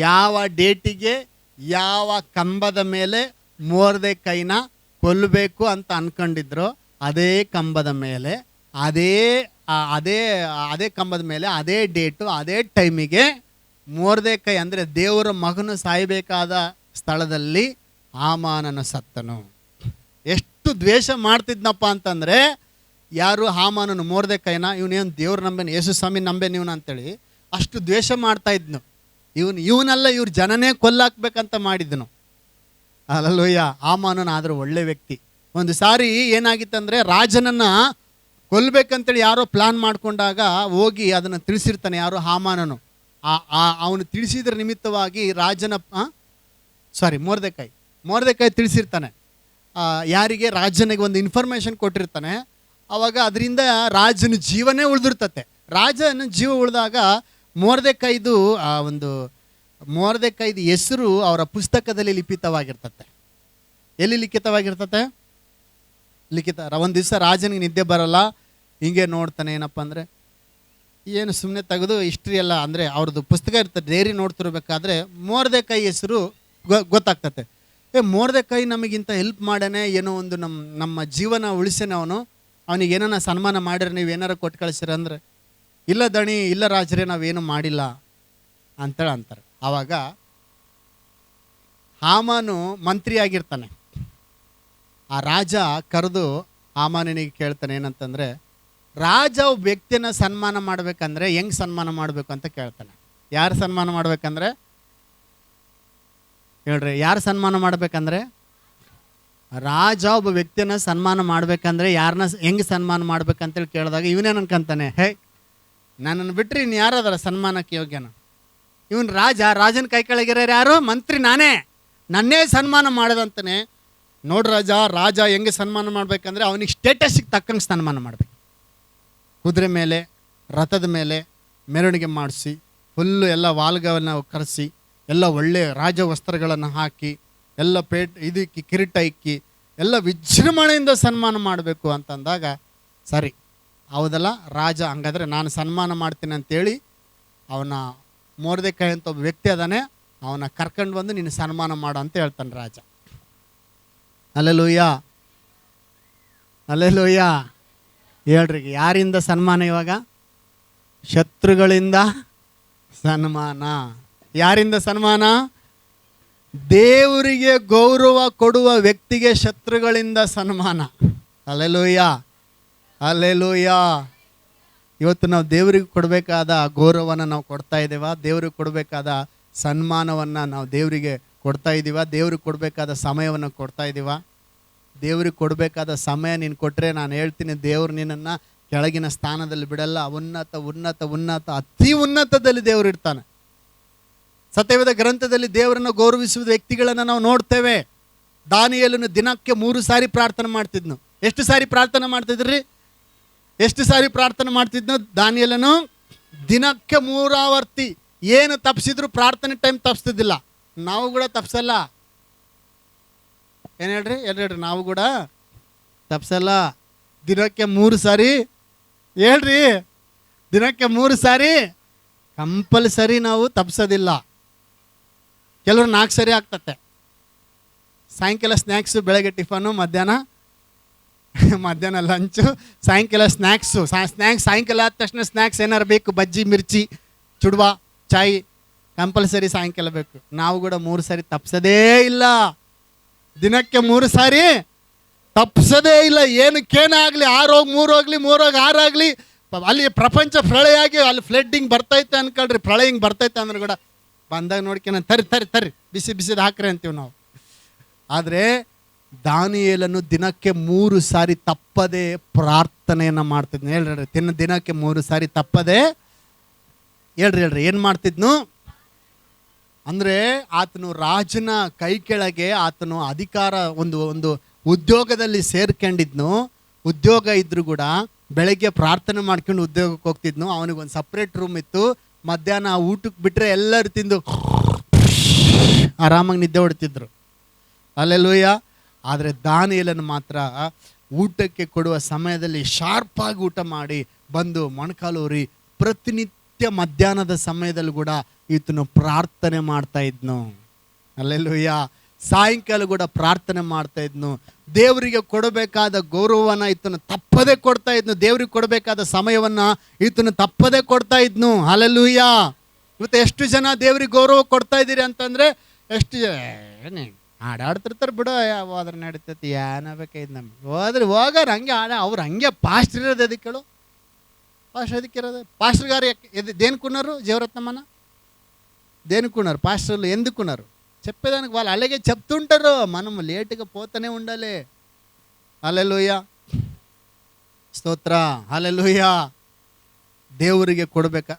ಯಾವ ಡೇಟಿಗೆ ಯಾವ ಕಂಬದ ಮೇಲೆ ಮೊರ್ದೆಕೈನ ಕೊಲ್ಲಬೇಕು ಅಂತ ಅನ್ಕೊಂಡಿದ್ರು, ಅದೇ ಕಂಬದ ಮೇಲೆ ಅದೇ ಕಂಬದ ಮೇಲೆ ಅದೇ ಡೇಟು ಅದೇ ಟೈಮಿಗೆ ಮೊರ್ದೆಕೈ ಅಂದರೆ ದೇವರ ಮಗನು ಸಾಯಬೇಕಾದ ಸ್ಥಳದಲ್ಲಿ ಹಾಮಾನನು ಸತ್ತನು. ಎಷ್ಟು ದ್ವೇಷ ಮಾಡ್ತಿದ್ನಪ್ಪ ಅಂತಂದರೆ, ಯಾರು ಹಾಮಾನನು ಮೊರ್ದೆಕೈನ, ಇವನೇನು ದೇವ್ರ ನಂಬೇನು, ಯೇಸು ಸ್ವಾಮಿ ನಂಬೇನು ಇವನು ಅಂತೇಳಿ ಅಷ್ಟು ದ್ವೇಷ ಮಾಡ್ತಾ ಇದ್ನು. ಇವನಲ್ಲ, ಇವ್ರ ಜನನೇ ಕೊಲ್ಲಾಕ್ಬೇಕಂತ ಮಾಡಿದ್ದನು. ಅಲ್ಲಲ್ಲೋಯ್ಯ. ಹಾಮಾನನ ಆದರೂ ಒಳ್ಳೆ ವ್ಯಕ್ತಿ. ಒಂದು ಸಾರಿ ಏನಾಗಿತ್ತಂದರೆ, ರಾಜನನ್ನು ಕೊಲ್ಲಬೇಕಂತೇಳಿ ಯಾರೋ ಪ್ಲಾನ್ ಮಾಡಿಕೊಂಡಾಗ ಹೋಗಿ ಅದನ್ನು ತಿಳಿಸಿರ್ತಾನೆ. ಯಾರು? ಹಾಮಾನನು. ಅವನು ತಿಳಿಸಿದ್ರ ನಿಮಿತ್ತವಾಗಿ ರಾಜನ ಮೊರ್ದೆಕಾಯಿ ತಿಳಿಸಿರ್ತಾನೆ. ಯಾರಿಗೆ? ರಾಜನಿಗೆ ಒಂದು ಇನ್ಫಾರ್ಮೇಷನ್ ಕೊಟ್ಟಿರ್ತಾನೆ. ಆವಾಗ ಅದರಿಂದ ರಾಜನ ಜೀವನೇ ಉಳಿದಿರ್ತತೆ. ರಾಜನ ಜೀವ ಉಳಿದಾಗ ಮೊರ್ದೆಕಾಯ್ದು ಮೊರ್ದೆಕಾಯ್ದು ಹೆಸರು ಅವರ ಪುಸ್ತಕದಲ್ಲಿ ಲಿಖಿತವಾಗಿರ್ತತೆ. ಎಲ್ಲಿ ಲಿಖಿತವಾಗಿರ್ತತೆ? ಒಂದು ದಿವಸ ರಾಜನಿಗೆ ನಿದ್ದೆ ಬರಲ್ಲ. ಹಿಂಗೆ ನೋಡ್ತಾನೆ. ಏನಪ್ಪ ಅಂದರೆ, ಏನು ಸುಮ್ಮನೆ ತೆಗೆದು ಹಿಸ್ಟ್ರಿ ಎಲ್ಲ ಅಂದರೆ ಅವ್ರದ್ದು ಪುಸ್ತಕ ಇರ್ತದೆ, ಡೈರಿ ನೋಡ್ತಿರ್ಬೇಕಾದ್ರೆ ಮೊರ್ದೆಕಾಯಿ ಹೆಸರು ಗೊತ್ತಾಗ್ತತೆ. ಮೊರ್ದೆಕಾಯಿ ನಮಗಿಂತ ಹೆಲ್ಪ್ ಮಾಡ್ಯಾನೆ, ಏನೋ ಒಂದು ನಮ್ಮ ಜೀವನ ಉಳಿಸೇನೆ. ಅವನಿಗೆ ಏನಾರ ಸನ್ಮಾನ ಮಾಡಿದ್ರೆ ನೀವು ಏನಾರು ಕೊಟ್ಟು ಕಳಿಸಿರ ಅಂದರೆ, ಇಲ್ಲ ದಣಿ, ಇಲ್ಲ ರಾಜರೇ, ನಾವೇನು ಮಾಡಿಲ್ಲ ಅಂತೇಳಿ ಅಂತಾರೆ. ಆವಾಗ ಹಾಮಾನು ಮಂತ್ರಿ ಆಗಿರ್ತಾನೆ. ಆ ರಾಜ ಕರೆದು ಹಾಮಾನನಿಗೆ ಕೇಳ್ತಾನೆ. ಏನಂತಂದರೆ, ರಾಜ ಒಬ್ಬ ವ್ಯಕ್ತಿನ ಸನ್ಮಾನ ಮಾಡಬೇಕಂದ್ರೆ ಹೆಂಗೆ ಸನ್ಮಾನ ಮಾಡಬೇಕು ಅಂತ ಕೇಳ್ತಾನೆ. ಯಾರು ಸನ್ಮಾನ ಮಾಡ್ಬೇಕಂದ್ರೆ ಹೇಳ್ರಿ, ಯಾರು ಸನ್ಮಾನ ಮಾಡ್ಬೇಕಂದ್ರೆ? ರಾಜ ಒಬ್ಬ ವ್ಯಕ್ತಿನ ಸನ್ಮಾನ ಮಾಡ್ಬೇಕಂದ್ರೆ ಯಾರನ್ನ ಹೆಂಗೆ ಸನ್ಮಾನ ಮಾಡ್ಬೇಕಂತೇಳಿ ಕೇಳಿದಾಗ ಇವನೇನು ಅನ್ಕೊಂತಾನೆ, ಹೇ, ನನ್ನನ್ನು ಬಿಟ್ಟರೆ ಇನ್ನು ಯಾರದಾರ ಸನ್ಮಾನಕ್ಕೆ ಯೋಗ್ಯನ? ಇವನು ರಾಜನ ಕೈ ಕೆಳಗಿರೋರು ಯಾರು? ಮಂತ್ರಿ, ನಾನೇ, ನನ್ನೇ ಸನ್ಮಾನ ಮಾಡೋದಂತಾನೆ. ನೋಡ್ರಿ ರಾಜ ಹೆಂಗೆ ಸನ್ಮಾನ ಮಾಡ್ಬೇಕಂದ್ರೆ ಅವನಿಗೆ ಸ್ಟೇಟಸ್ಸಿಗೆ ತಕ್ಕಂಗೆ ಸನ್ಮಾನ ಮಾಡಬೇಕು. ಕುದುರೆ ಮೇಲೆ, ರಥದ ಮೇಲೆ ಮೆರವಣಿಗೆ ಮಾಡಿಸಿ, ಫುಲ್ಲು ಎಲ್ಲ ವಾಲ್ಗವನ್ನು ಕರೆಸಿ, ಎಲ್ಲ ಒಳ್ಳೆಯ ರಾಜ ವಸ್ತ್ರಗಳನ್ನು ಹಾಕಿ, ಎಲ್ಲ ಇದಕ್ಕೆ ಕಿರೀಟ ಇಕ್ಕಿ, ಎಲ್ಲ ವಿಜೃಂಭಣೆಯಿಂದ ಸನ್ಮಾನ ಮಾಡಬೇಕು ಅಂತಂದಾಗ, ಸರಿ ಹೌದಲ್ಲ ರಾಜ, ಹಂಗಾದ್ರೆ ನಾನು ಸನ್ಮಾನ ಮಾಡ್ತೀನಿ ಅಂತೇಳಿ ಅವನ ಮೊರ್ದೆಕಾಯಿ ಅಂತ ಒಬ್ಬ ವ್ಯಕ್ತಿ ಅದಾನೆ, ಅವನ ಕರ್ಕೊಂಡು ಬಂದು ನೀನು ಸನ್ಮಾನ ಮಾಡು ಅಂತ ಹೇಳ್ತಾನೆ ರಾಜ. Alleluia, alleluia. ಹೇಳ್ರಿ, ಯಾರಿಂದ ಸನ್ಮಾನ ಇವಾಗ? ಶತ್ರುಗಳಿಂದ ಸನ್ಮಾನ. ಯಾರಿಂದ ಸನ್ಮಾನ? ದೇವರಿಗೆ ಗೌರವ ಕೊಡುವ ವ್ಯಕ್ತಿಗೆ ಶತ್ರುಗಳಿಂದ ಸನ್ಮಾನ. Alleluia, alleluia. ಇವತ್ತು ನಾವು ದೇವರಿಗೆ ಕೊಡಬೇಕಾದ ಗೌರವನ ನಾವು ಕೊಡ್ತಾ ಇದ್ದೇವಾ? ದೇವರಿಗೆ ಕೊಡಬೇಕಾದ ಸನ್ಮಾನವನ್ನು ನಾವು ದೇವರಿಗೆ ಕೊಡ್ತಾ ಇದ್ದೀವ? ದೇವ್ರಿಗೆ ಕೊಡಬೇಕಾದ ಸಮಯವನ್ನು ಕೊಡ್ತಾ ಇದ್ದೀವ? ದೇವ್ರಿಗೆ ಕೊಡಬೇಕಾದ ಸಮಯ ನೀನು ಕೊಟ್ಟರೆ ನಾನು ಹೇಳ್ತೀನಿ, ದೇವ್ರು ನಿನ್ನನ್ನು ಕೆಳಗಿನ ಸ್ಥಾನದಲ್ಲಿ ಬಿಡಲ್ಲ. ಉನ್ನತ ಉನ್ನತ ಉನ್ನತ ಅತಿ ಉನ್ನತದಲ್ಲಿ ದೇವರು ಇರ್ತಾನೆ. ಸತ್ಯವೇದ ಗ್ರಂಥದಲ್ಲಿ ದೇವರನ್ನು ಗೌರವಿಸುವ ವ್ಯಕ್ತಿಗಳನ್ನು ನಾವು ನೋಡ್ತೇವೆ. ದಾನಿಯೇಲನು ದಿನಕ್ಕೆ 3 ಸಾರಿ ಪ್ರಾರ್ಥನೆ ಮಾಡ್ತಿದ್ನು. ಎಷ್ಟು ಸಾರಿ ಪ್ರಾರ್ಥನೆ ಮಾಡ್ತಿದ್ರಿ? ಎಷ್ಟು ಸಾರಿ ಪ್ರಾರ್ಥನೆ ಮಾಡ್ತಿದ್ನು ದಾನಿಯೇಲನು? ದಿನಕ್ಕೆ 3 ಆವರ್ತಿ. ಏನು ತಪ್ಪಿಸಿದ್ರು ಪ್ರಾರ್ಥನೆ ಟೈಮ್ ತಪ್ಪಿಸ್ತಿದ್ದಿಲ್ಲ. ನಾವು ಕೂಡ ತಪ್ಸಲ್ಲ. ಏನು ಹೇಳ್ರಿ, ಹೇಳ್ರಿ, ನಾವು ಕೂಡ ತಪ್ಸಲ್ಲ. ದಿನಕ್ಕೆ 3 ಸಾರಿ ಹೇಳ್ರಿ, ದಿನಕ್ಕೆ 3 ಸಾರಿ ಕಂಪಲ್ಸರಿ ನಾವು ತಪ್ಸೋದಿಲ್ಲ. ಕೆಲವರು 4 ಸಾರಿ ಆಗ್ತತೆ. ಸಾಯಂಕಾಲ ಸ್ನ್ಯಾಕ್ಸು, ಬೆಳಗ್ಗೆ ಟಿಫನು, ಮಧ್ಯಾಹ್ನ ಲಂಚು, ಸಾಯಂಕಾಲ ಸ್ನ್ಯಾಕ್ಸು. ಸಾಯಂಕಾಲ ಆದ ತಕ್ಷಣ ಸ್ನ್ಯಾಕ್ಸ್ ಏನಾರು ಬೇಕು, ಬಜ್ಜಿ, ಮಿರ್ಚಿ, ಚುಡುವ, ಚಾಯ್ ಕಂಪಲ್ಸರಿ ಸಾಯಂಕಾಲ ಬೇಕು. ನಾವು ಕೂಡ 3 ಸಾರಿ ತಪ್ಸೋದೇ ಇಲ್ಲ. ದಿನಕ್ಕೆ 3 ಸಾರಿ ತಪ್ಸೋದೇ ಇಲ್ಲ. ಏನಕ್ಕೇನಾಗಲಿ, 6 ಹೋಗಿ 3 ಹೋಗ್ಲಿ, 3 ಹೋಗಿ 6 ಆಗಲಿ, ಅಲ್ಲಿ ಪ್ರಪಂಚ ಪ್ರಳಯ ಆಗಿ ಅಲ್ಲಿ ಫ್ಲಡ್ಡಿಂಗ್ ಬರ್ತೈತೆ ಅನ್ಕೊಳ್ರಿ. ಪ್ರಳಯ ಹಿಂಗೆ ಬರ್ತೈತೆ ಅಂದ್ರೆ ಕೂಡ ಬಂದಾಗ ನೋಡ್ಕೊಂಡು ತರಿ ಬಿಸಿದು ಹಾಕ್ರಿ ಅಂತೀವಿ ನಾವು. ಆದರೆ ದಾನಿಯೇಲನು ದಿನಕ್ಕೆ 3 ಸಾರಿ ತಪ್ಪದೆ ಪ್ರಾರ್ಥನೆಯನ್ನು ಮಾಡ್ತಿದ್ನು. ಹೇಳ್ರಿ, ದಿನಕ್ಕೆ 3 ಸಾರಿ ತಪ್ಪದೆ ಹೇಳ್ರಿ ಏನು ಮಾಡ್ತಿದ್ನು ಅಂದರೆ, ಆತನು ರಾಜನ ಕೈ ಕೆಳಗೆ ಆತನು ಅಧಿಕಾರ ಒಂದು ಉದ್ಯೋಗದಲ್ಲಿ ಸೇರ್ಕೊಂಡಿದ್ನು. ಉದ್ಯೋಗ ಇದ್ರೂ ಕೂಡ ಬೆಳಗ್ಗೆ ಪ್ರಾರ್ಥನೆ ಮಾಡ್ಕೊಂಡು ಉದ್ಯೋಗಕ್ಕೆ ಹೋಗ್ತಿದ್ನು. ಅವನಿಗೊಂದು ಸಪ್ರೇಟ್ ರೂಮ್ ಇತ್ತು. ಮಧ್ಯಾಹ್ನ ಊಟಕ್ಕೆ ಬಿಟ್ಟರೆ ಎಲ್ಲರೂ ತಿಂದು ಆರಾಮಾಗಿ ನಿದ್ದೆ ಹೊಡ್ತಿದ್ರು. ಅಲ್ಲೆಲೂಯ್ಯ. ಆದರೆ ದಾನಿಯೇಲನು ಮಾತ್ರ ಊಟಕ್ಕೆ ಕೊಡುವ ಸಮಯದಲ್ಲಿ ಶಾರ್ಪಾಗಿ ಊಟ ಮಾಡಿ ಬಂದು ಮೊಣಕಾಲೂರಿ ಪ್ರತಿನಿತ್ಯ ಮಧ್ಯಾಹ್ನದ ಸಮಯದಲ್ಲಿ ಕೂಡ ಈತನು ಪ್ರಾರ್ಥನೆ ಮಾಡ್ತಾ ಇದ್ನು. ಅಲ್ಲೆಲೂಯ್ಯ. ಸಾಯಂಕಾಲ ಕೂಡ ಪ್ರಾರ್ಥನೆ ಮಾಡ್ತಾ ಇದ್ನು. ದೇವರಿಗೆ ಕೊಡಬೇಕಾದ ಗೌರವವನ್ನು ಈತನು ತಪ್ಪದೇ ಕೊಡ್ತಾ ಇದ್ನು. ದೇವ್ರಿಗೆ ಕೊಡಬೇಕಾದ ಸಮಯವನ್ನು ಈತನು ತಪ್ಪದೇ ಕೊಡ್ತಾ ಇದ್ನು. ಅಲ್ಲೆಲೂಯ್ಯ. ಇವತ್ತು ಎಷ್ಟು ಜನ ದೇವ್ರಿಗೆ ಗೌರವ ಕೊಡ್ತಾ ಇದ್ದೀರಿ ಅಂತಂದರೆ, ಎಷ್ಟು ಹಾಡಾಡ್ತಿರ್ತಾರೆ ಬಿಡೋ, ಹೋದ್ರೆ ನಡೀತೈತಿ, ಏನಾಗಬೇಕಾಯ್ತು ನಮ್ಗೆ ಹೋಗಾರ ಹಂಗೆ ಅವ್ರು ಹಂಗೆ ಪಾಸ್ಟ್ ಇರೋದು. ಅದಕ್ಕೆ ಕೇಳು, ಪಾಸ್ಟ್ ಅದಕ್ಕೆ ಇರೋದು. ಪಾಸ್ಟ್ಗಾರ ದೇನ್ ಕುನ್ನರು ಜೀವರತ್ನಮ್ಮನ దేనికున్నారు పాస్టర్లు? ఎందుకున్నారు? చెప్పేదానికి వాళ్ళు అలాగే చెప్తుంటారు, మనం లేటుగా పోతూనే ఉండాలి. హల్లెలూయా, ಸ್ತೋತ್ರ, ಹಲ್ಲೆಲೂಯಾ. ದೇವರಿಗೆ ಕೊಡಬೇಕಾ?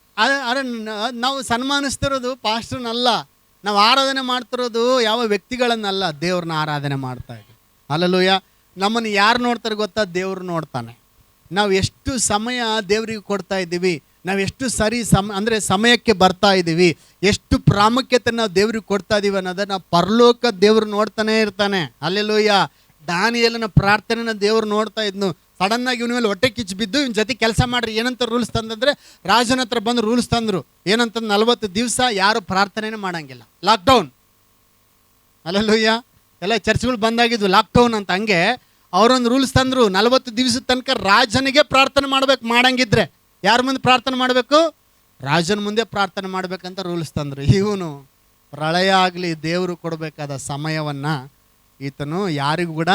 ಅರೆ ನಾವು ಸನ್ಮಾನಿಸ್ತಿರೋದು ಪಾಸ್ಟರ್ನಲ್ಲ, ನಾವು ಆರಾಧನೆ ಮಾಡ್ತಿರೋದು ಯಾವ ವ್ಯಕ್ತಿಗಳನ್ನಲ್ಲ, ದೇವ್ರನ್ನ ಆರಾಧನೆ ಮಾಡ್ತಾ ಇದ್ದೀವಿ. ಹಲ್ಲೆಲೂಯಾ. ನಮ್ಮನ್ನು ಯಾರು ನೋಡ್ತಾರೆ ಗೊತ್ತಾ? ದೇವ್ರು ನೋಡ್ತಾನೆ. ನಾವು ಎಷ್ಟು ಸಮಯ ದೇವರಿಗೆ ಕೊಡ್ತಾ ಇದ್ದೀವಿ, ನಾವು ಎಷ್ಟು ಸರಿ ಅಂದರೆ ಸಮಯಕ್ಕೆ ಬರ್ತಾ ಇದ್ದೀವಿ, ಎಷ್ಟು ಪ್ರಾಮುಖ್ಯತೆ ನಾವು ದೇವ್ರಿಗೆ ಕೊಡ್ತಾ ಇದ್ದೀವಿ ಅನ್ನೋದನ್ನು ಪರಲೋಕ ದೇವರು ನೋಡ್ತಾನೆ ಇರ್ತಾನೆ. ಹಲ್ಲೆಲೂಯಾ. ದಾನಿಯೇಲನ ಪ್ರಾರ್ಥನೆನ ದೇವರು ನೋಡ್ತಾ ಇದ್ನು. ಸಡನ್ನಾಗಿ ಇವನ ಮೇಲೆ ಹೊಟ್ಟೆ ಕಿಚ್ಚು ಬಿದ್ದು ಇವನ ಜೊತೆ ಕೆಲಸ ಮಾಡ್ರಿ ಏನಂತ ರೂಲ್ಸ್ ತಂದಂದರೆ, ರಾಜನ ಹತ್ರ ಬಂದು ರೂಲ್ಸ್ ತಂದರು. ಏನಂತಂದು 40 ದಿವಸ ಯಾರು ಪ್ರಾರ್ಥನೆನೇ ಮಾಡಂಗಿಲ್ಲ, ಲಾಕ್ಡೌನ್. ಹಲ್ಲೆಲೂಯಾ. ಎಲ್ಲ ಚರ್ಚ್ಗಳು ಬಂದಾಗಿದ್ವು, ಲಾಕ್ಡೌನ್ ಅಂತ. ಹಂಗೆ ಅವರೊಂದು ರೂಲ್ಸ್ ತಂದರು, 40 ದಿವಸದ ತನಕ ರಾಜನಿಗೆ ಪ್ರಾರ್ಥನೆ ಮಾಡ್ಬೇಕು. ಮಾಡಂಗಿದ್ರೆ ಯಾರ ಮುಂದೆ ಪ್ರಾರ್ಥನೆ ಮಾಡಬೇಕು? ರಾಜನ ಮುಂದೆ ಪ್ರಾರ್ಥನೆ ಮಾಡ್ಬೇಕಂತ ರೂಲ್ಸ್ ತಂದರು. ಇವನು ಪ್ರಳಯ ಆಗಲಿ ದೇವರು ಕೊಡಬೇಕಾದ ಸಮಯವನ್ನು ಈತನು ಯಾರಿಗೂ ಕೂಡ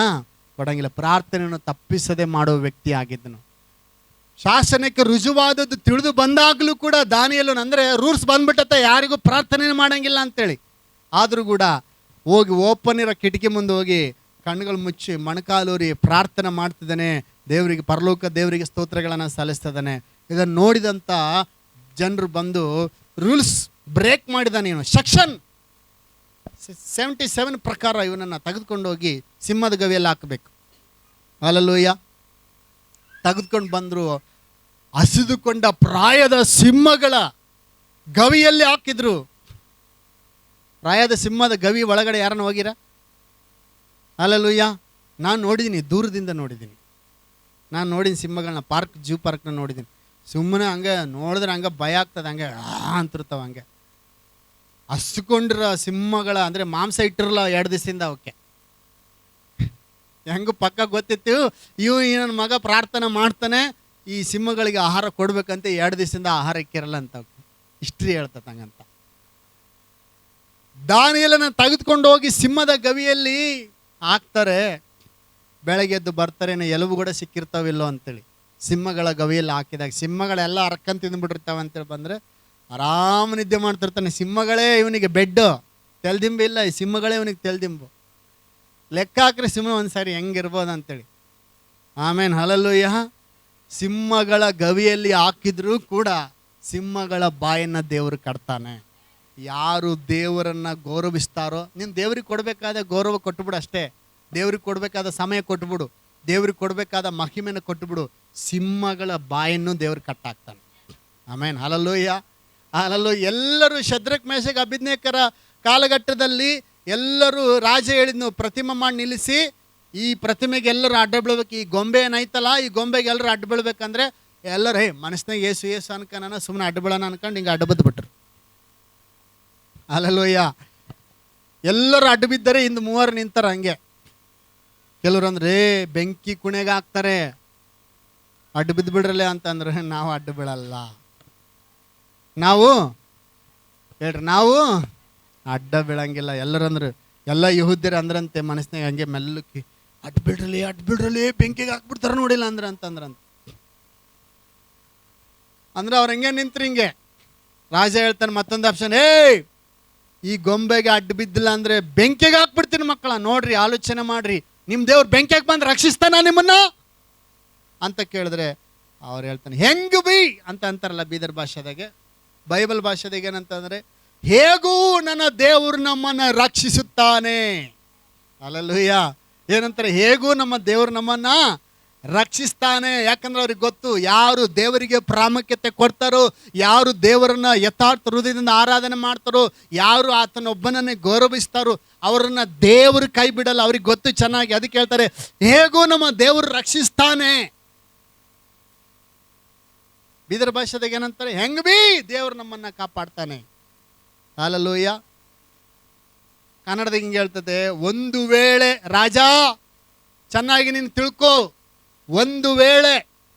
ಕೊಡಂಗಿಲ್ಲ. ಪ್ರಾರ್ಥನೆಯನ್ನು ತಪ್ಪಿಸದೆ ಮಾಡುವ ವ್ಯಕ್ತಿ ಆಗಿದ್ದನು. ಶಾಸನಕ್ಕೆ ರುಜುವಾದದ್ದು ತಿಳಿದು ಬಂದಾಗಲೂ ಕೂಡ ದಾನಿಯೇಲನು, ಅಂದರೆ ರೂಲ್ಸ್ ಬಂದ್ಬಿಟ್ಟತ್ತೆ, ಯಾರಿಗೂ ಪ್ರಾರ್ಥನೆ ಮಾಡಂಗಿಲ್ಲ ಅಂತೇಳಿ. ಆದರೂ ಕೂಡ ಹೋಗಿ ಓಪನ್ ಇರೋ ಕಿಟಕಿ ಮುಂದೆ ಹೋಗಿ ಕಣ್ಣುಗಳು ಮುಚ್ಚಿ ಮೊಣಕಾಲೂರಿ ಪ್ರಾರ್ಥನೆ ಮಾಡ್ತಿದ್ದಾನೆ. ದೇವರಿಗೆ, ಪರಲೋಕ ದೇವರಿಗೆ ಸ್ತೋತ್ರಗಳನ್ನು ಸಲ್ಲಿಸ್ತಿದ್ದಾನೆ. ಇದನ್ನು ನೋಡಿದಂಥ ಜನರು ಬಂದು ರೂಲ್ಸ್ ಬ್ರೇಕ್ ಮಾಡಿದಾನೆ ಇವನು. ಸೆಕ್ಷನ್ 77 ಪ್ರಕಾರ ಇವನನ್ನು ತೆಗೆದುಕೊಂಡು ಹೋಗಿ ಸಿಂಹದ ಗವಿಯಲ್ಲಿ ಹಾಕಬೇಕು. ಹಲ್ಲೆಲೂಯಾ. ತೆಗೆದುಕೊಂಡು ಬಂದರು. ಹಸಿದುಕೊಂಡ ಪ್ರಾಯದ ಸಿಂಹಗಳ ಗವಿಯಲ್ಲಿ ಹಾಕಿದ್ರು. ಪ್ರಾಯದ ಸಿಂಹದ ಗವಿ ಒಳಗಡೆ ಯಾರನ್ನ ಹೋಗಿರ? ಹಲ್ಲೆಲೂಯಾ. ನಾನು ನೋಡಿದ್ದೀನಿ, ದೂರದಿಂದ ನೋಡಿದ್ದೀನಿ. ನಾನು ನೋಡಿದ್ದೀನಿ ಸಿಂಹಗಳನ್ನ, ಜೂ ಪಾರ್ಕ್ನ ನೋಡಿದ್ದೀನಿ. ಸುಮ್ಮನೆ ಹಂಗೆ ನೋಡಿದ್ರೆ ಹಂಗೆ ಭಯ ಆಗ್ತದೆ, ಹಂಗೆ ಅಂತಿರ್ತಾವೆ. ಹಂಗೆ ಹಸ್ಕೊಂಡಿರೋ ಸಿಂಹಗಳ, ಅಂದರೆ ಮಾಂಸ ಇಟ್ಟಿರಲ್ಲ 2 ದಿವಸದಿಂದ ಅವಕ್ಕೆ. ಹೆಂಗೂ ಪಕ್ಕ ಗೊತ್ತಿತ್ತು, ನನ್ನ ಮಗ ಪ್ರಾರ್ಥನೆ ಮಾಡ್ತಾನೆ, ಈ ಸಿಂಹಗಳಿಗೆ ಆಹಾರ ಕೊಡ್ಬೇಕಂತ 2 ದಿವಸದಿಂದ ಆಹಾರ ಇಕ್ಕಿರಲ್ಲ ಅಂತ ಹಿಸ್ಟ್ರಿ ಹೇಳ್ತದೆ. ಹಂಗಂತ ದಾನಿಯೇಲನ ತೆಗೆದುಕೊಂಡು ಹೋಗಿ ಸಿಂಹದ ಗವಿಯಲ್ಲಿ ಹಾಕ್ತಾರೆ. ಬೆಳಗ್ಗೆ ಎದ್ದು ಬರ್ತಾರೆ, ಎಲುಬು ಕೂಡ ಸಿಕ್ಕಿರ್ತಾವಿಲ್ಲೋ ಅಂತೇಳಿ. ಸಿಂಹಗಳ ಗವಿಯಲ್ಲಿ ಹಾಕಿದಾಗ ಸಿಂಹಗಳೆಲ್ಲ ಅರ್ಕಂತ ತಿಂದ್ಬಿಟ್ಟಿರ್ತಾವೆ ಅಂತೇಳಿ ಬಂದರೆ ಆರಾಮ ನಿದ್ದೆ ಮಾಡ್ತಿರ್ತಾನೆ. ಸಿಂಹಗಳೇ ಇವನಿಗೆ ಬೆಡ್ಡು, ತೆಲ್ದಿಂಬು ಇಲ್ಲ, ಈ ಸಿಂಹಗಳೇ ಇವನಿಗೆ ತೆಲ್ದಿಂಬು. ಲೆಕ್ಕ ಹಾಕ್ರಿ ಸಿಂಹ ಒಂದು ಸಾರಿ ಹೆಂಗಿರ್ಬೋದು ಅಂತೇಳಿ. ಆಮೇಲೆ ಹಲ್ಲೆಲೂಯಾ. ಸಿಂಹಗಳ ಗವಿಯಲ್ಲಿ ಹಾಕಿದ್ರೂ ಕೂಡ ಸಿಂಹಗಳ ಬಾಯನ್ನು ದೇವರು ಕಟ್ತಾನೆ. ಯಾರು ದೇವರನ್ನು ಗೌರವಿಸ್ತಾರೋ, ನೀನು ದೇವ್ರಿಗೆ ಕೊಡಬೇಕಾದ ಗೌರವ ಕೊಟ್ಟುಬಿಡು ಅಷ್ಟೇ. ದೇವ್ರಿಗೆ ಕೊಡಬೇಕಾದ ಸಮಯ ಕೊಟ್ಟುಬಿಡು, ದೇವ್ರಿಗೆ ಕೊಡಬೇಕಾದ ಮಹಿಮೆನ ಕೊಟ್ಟುಬಿಡು. ಸಿಂಹಗಳ ಬಾಯನ್ನು ದೇವ್ರು ಕಟ್ಟಾಕ್ತಾನೆ. ಆಮೇನ್ ಹಲ್ಲೆಲೂಯಾ. ಹಲ್ಲೆಲೂಯಾ. ಎಲ್ಲರೂ ಶದ್ರಕ್ ಮೇಷಕ್ ಅಬೇದ್ನೆಗೋರ ಕಾಲಘಟ್ಟದಲ್ಲಿ ಎಲ್ಲರೂ ರಾಜ ಹೇಳಿದ್ನು, ಪ್ರತಿಮೆ ಮಾಡಿ ನಿಲ್ಲಿಸಿ ಈ ಪ್ರತಿಮೆಗೆ ಎಲ್ಲರೂ ಅಡ್ಡ ಬೀಳ್ಬೇಕು. ಈ ಗೊಂಬೆ ಏನೈತಲ್ಲ, ಈ ಗೊಂಬೆಗೆ ಎಲ್ಲರೂ ಅಡ್ಡ ಬೀಳ್ಬೇಕಂದ್ರೆ ಎಲ್ಲರೂ ಮನಸ್ಸಿನಾಗ ಏಸು ಅನ್ಕನ ಸುಮ್ಮನೆ ಅಡ್ಡ ಬೀಳೋಣ ಅನ್ಕೊಂಡು ಹಿಂಗೆ ಅಡ್ಡ ಬಿದ್ದುಬಿಟ್ರು. ಹಲ್ಲೆಲೂಯಾ. ಎಲ್ಲರೂ ಅಡ್ಡ ಬಿದ್ದರೆ ಇಂದು 3 ನಿಂತಾರೆ. ಹಂಗೆ ಕೆಲವ್ರು ಅಂದ್ರೆ ಬೆಂಕಿ ಕುಣೆಗೆ ಹಾಕ್ತಾರೆ, ಅಡ್ಡ ಬಿದ್ದು ಬಿಡ್ರಲ್ಲ ಅಂತಂದ್ರೆ ನಾವು ಅಡ್ಡ ಬೀಳಲ್ಲ. ನಾವು ಹೇಳ್ರಿ, ನಾವು ಅಡ್ಡ ಬೀಳಂಗಿಲ್ಲ. ಎಲ್ಲರಂದ್ರೆ ಎಲ್ಲ ಯಹೂದ್ಯರು ಅಂದ್ರಂತೆ ಮನಸ್ಸಿನಾಗ ಹಂಗೆ ಮೆಲ್ಲಕ್ಕೆ, ಅಡ್ಡ ಬಿಡ್ರಲಿ ಬೆಂಕಿಗೆ ಹಾಕ್ಬಿಡ್ತಾರ ನೋಡಿಲ್ಲ ಅಂತಂದ್ರಂತ. ಅಂದ್ರೆ ಅವ್ರು ಹಂಗೆ ನಿಂತ್ರಿ. ಹಿಂಗೆ ರಾಜ ಹೇಳ್ತಾನೆ ಮತ್ತೊಂದು ಆಪ್ಷನ್, ಈ ಗೊಂಬೆಗೆ ಅಡ್ಡ ಬಿದ್ದಿಲ್ಲ ಅಂದ್ರೆ ಬೆಂಕಿಗೆ ಹಾಕ್ಬಿಡ್ತೀನಿ ಮಕ್ಕಳ, ನೋಡ್ರಿ ಆಲೋಚನೆ ಮಾಡ್ರಿ, ನಿಮ್ಮ ದೇವ್ರು ಬೆಂಕಿಗೆ ಬಂದು ರಕ್ಷಿಸ್ತಾನ ನಿಮ್ಮನ್ನ ಅಂತ ಕೇಳಿದ್ರೆ ಅವ್ರು ಹೇಳ್ತಾನೆ ಹೆಂಗ್ ಬಿ ಅಂತ ಅಂತಾರಲ್ಲ ಬೀದರ್ ಭಾಷೆದಾಗೆ. ಬೈಬಲ್ ಭಾಷೆದಾಗೆ ಏನಂತಂದ್ರೆ, ಹೇಗೂ ನನ್ನ ದೇವರು ನಮ್ಮನ್ನು ರಕ್ಷಿಸುತ್ತಾನೆ. ಹಲ್ಲೆಲೂಯಾ. ಏನಂತಾರೆ? ಹೇಗೂ ನಮ್ಮ ದೇವರು ನಮ್ಮನ್ನ ರಕ್ಷಿಸ್ತಾನೆ. ಯಾಕಂದ್ರೆ ಅವ್ರಿಗೆ ಗೊತ್ತು, ಯಾರು ದೇವರಿಗೆ ಪ್ರಾಮುಖ್ಯತೆ ಕೊಡ್ತಾರೋ, ಯಾರು ದೇವರನ್ನ ಯಥಾರ್ಥ ಹೃದಯದಿಂದ ಆರಾಧನೆ ಮಾಡ್ತಾರೋ, ಯಾರು ಆತನೊಬ್ಬನನ್ನೇ ಗೌರವಿಸ್ತಾರೋ ಅವರನ್ನ ದೇವರು ಕೈ ಬಿಡಲ್ಲ. ಅವ್ರಿಗೆ ಗೊತ್ತು ಚೆನ್ನಾಗಿ. ಅದಕ್ಕೆ ಹೇಳ್ತಾರೆ, ಹೇಗೂ ನಮ್ಮ ದೇವರು ರಕ್ಷಿಸ್ತಾನೆ. ಬೀದರ್ ಭಾಷೆದಾಗ ಏನಂತಾರೆ? ಹೆಂಗ್ ಬಿ ದೇವರು ನಮ್ಮನ್ನ ಕಾಪಾಡ್ತಾನೆ. ಹಲ್ಲೆಲೂಯಾ. ಕನ್ನಡದಾಗ ಹಿಂಗೆ ಹೇಳ್ತದೆ, ಒಂದು ವೇಳೆ ರಾಜ, ಚೆನ್ನಾಗಿ ನೀನು ತಿಳ್ಕೋ, ಒಂದು ವೇಳೆ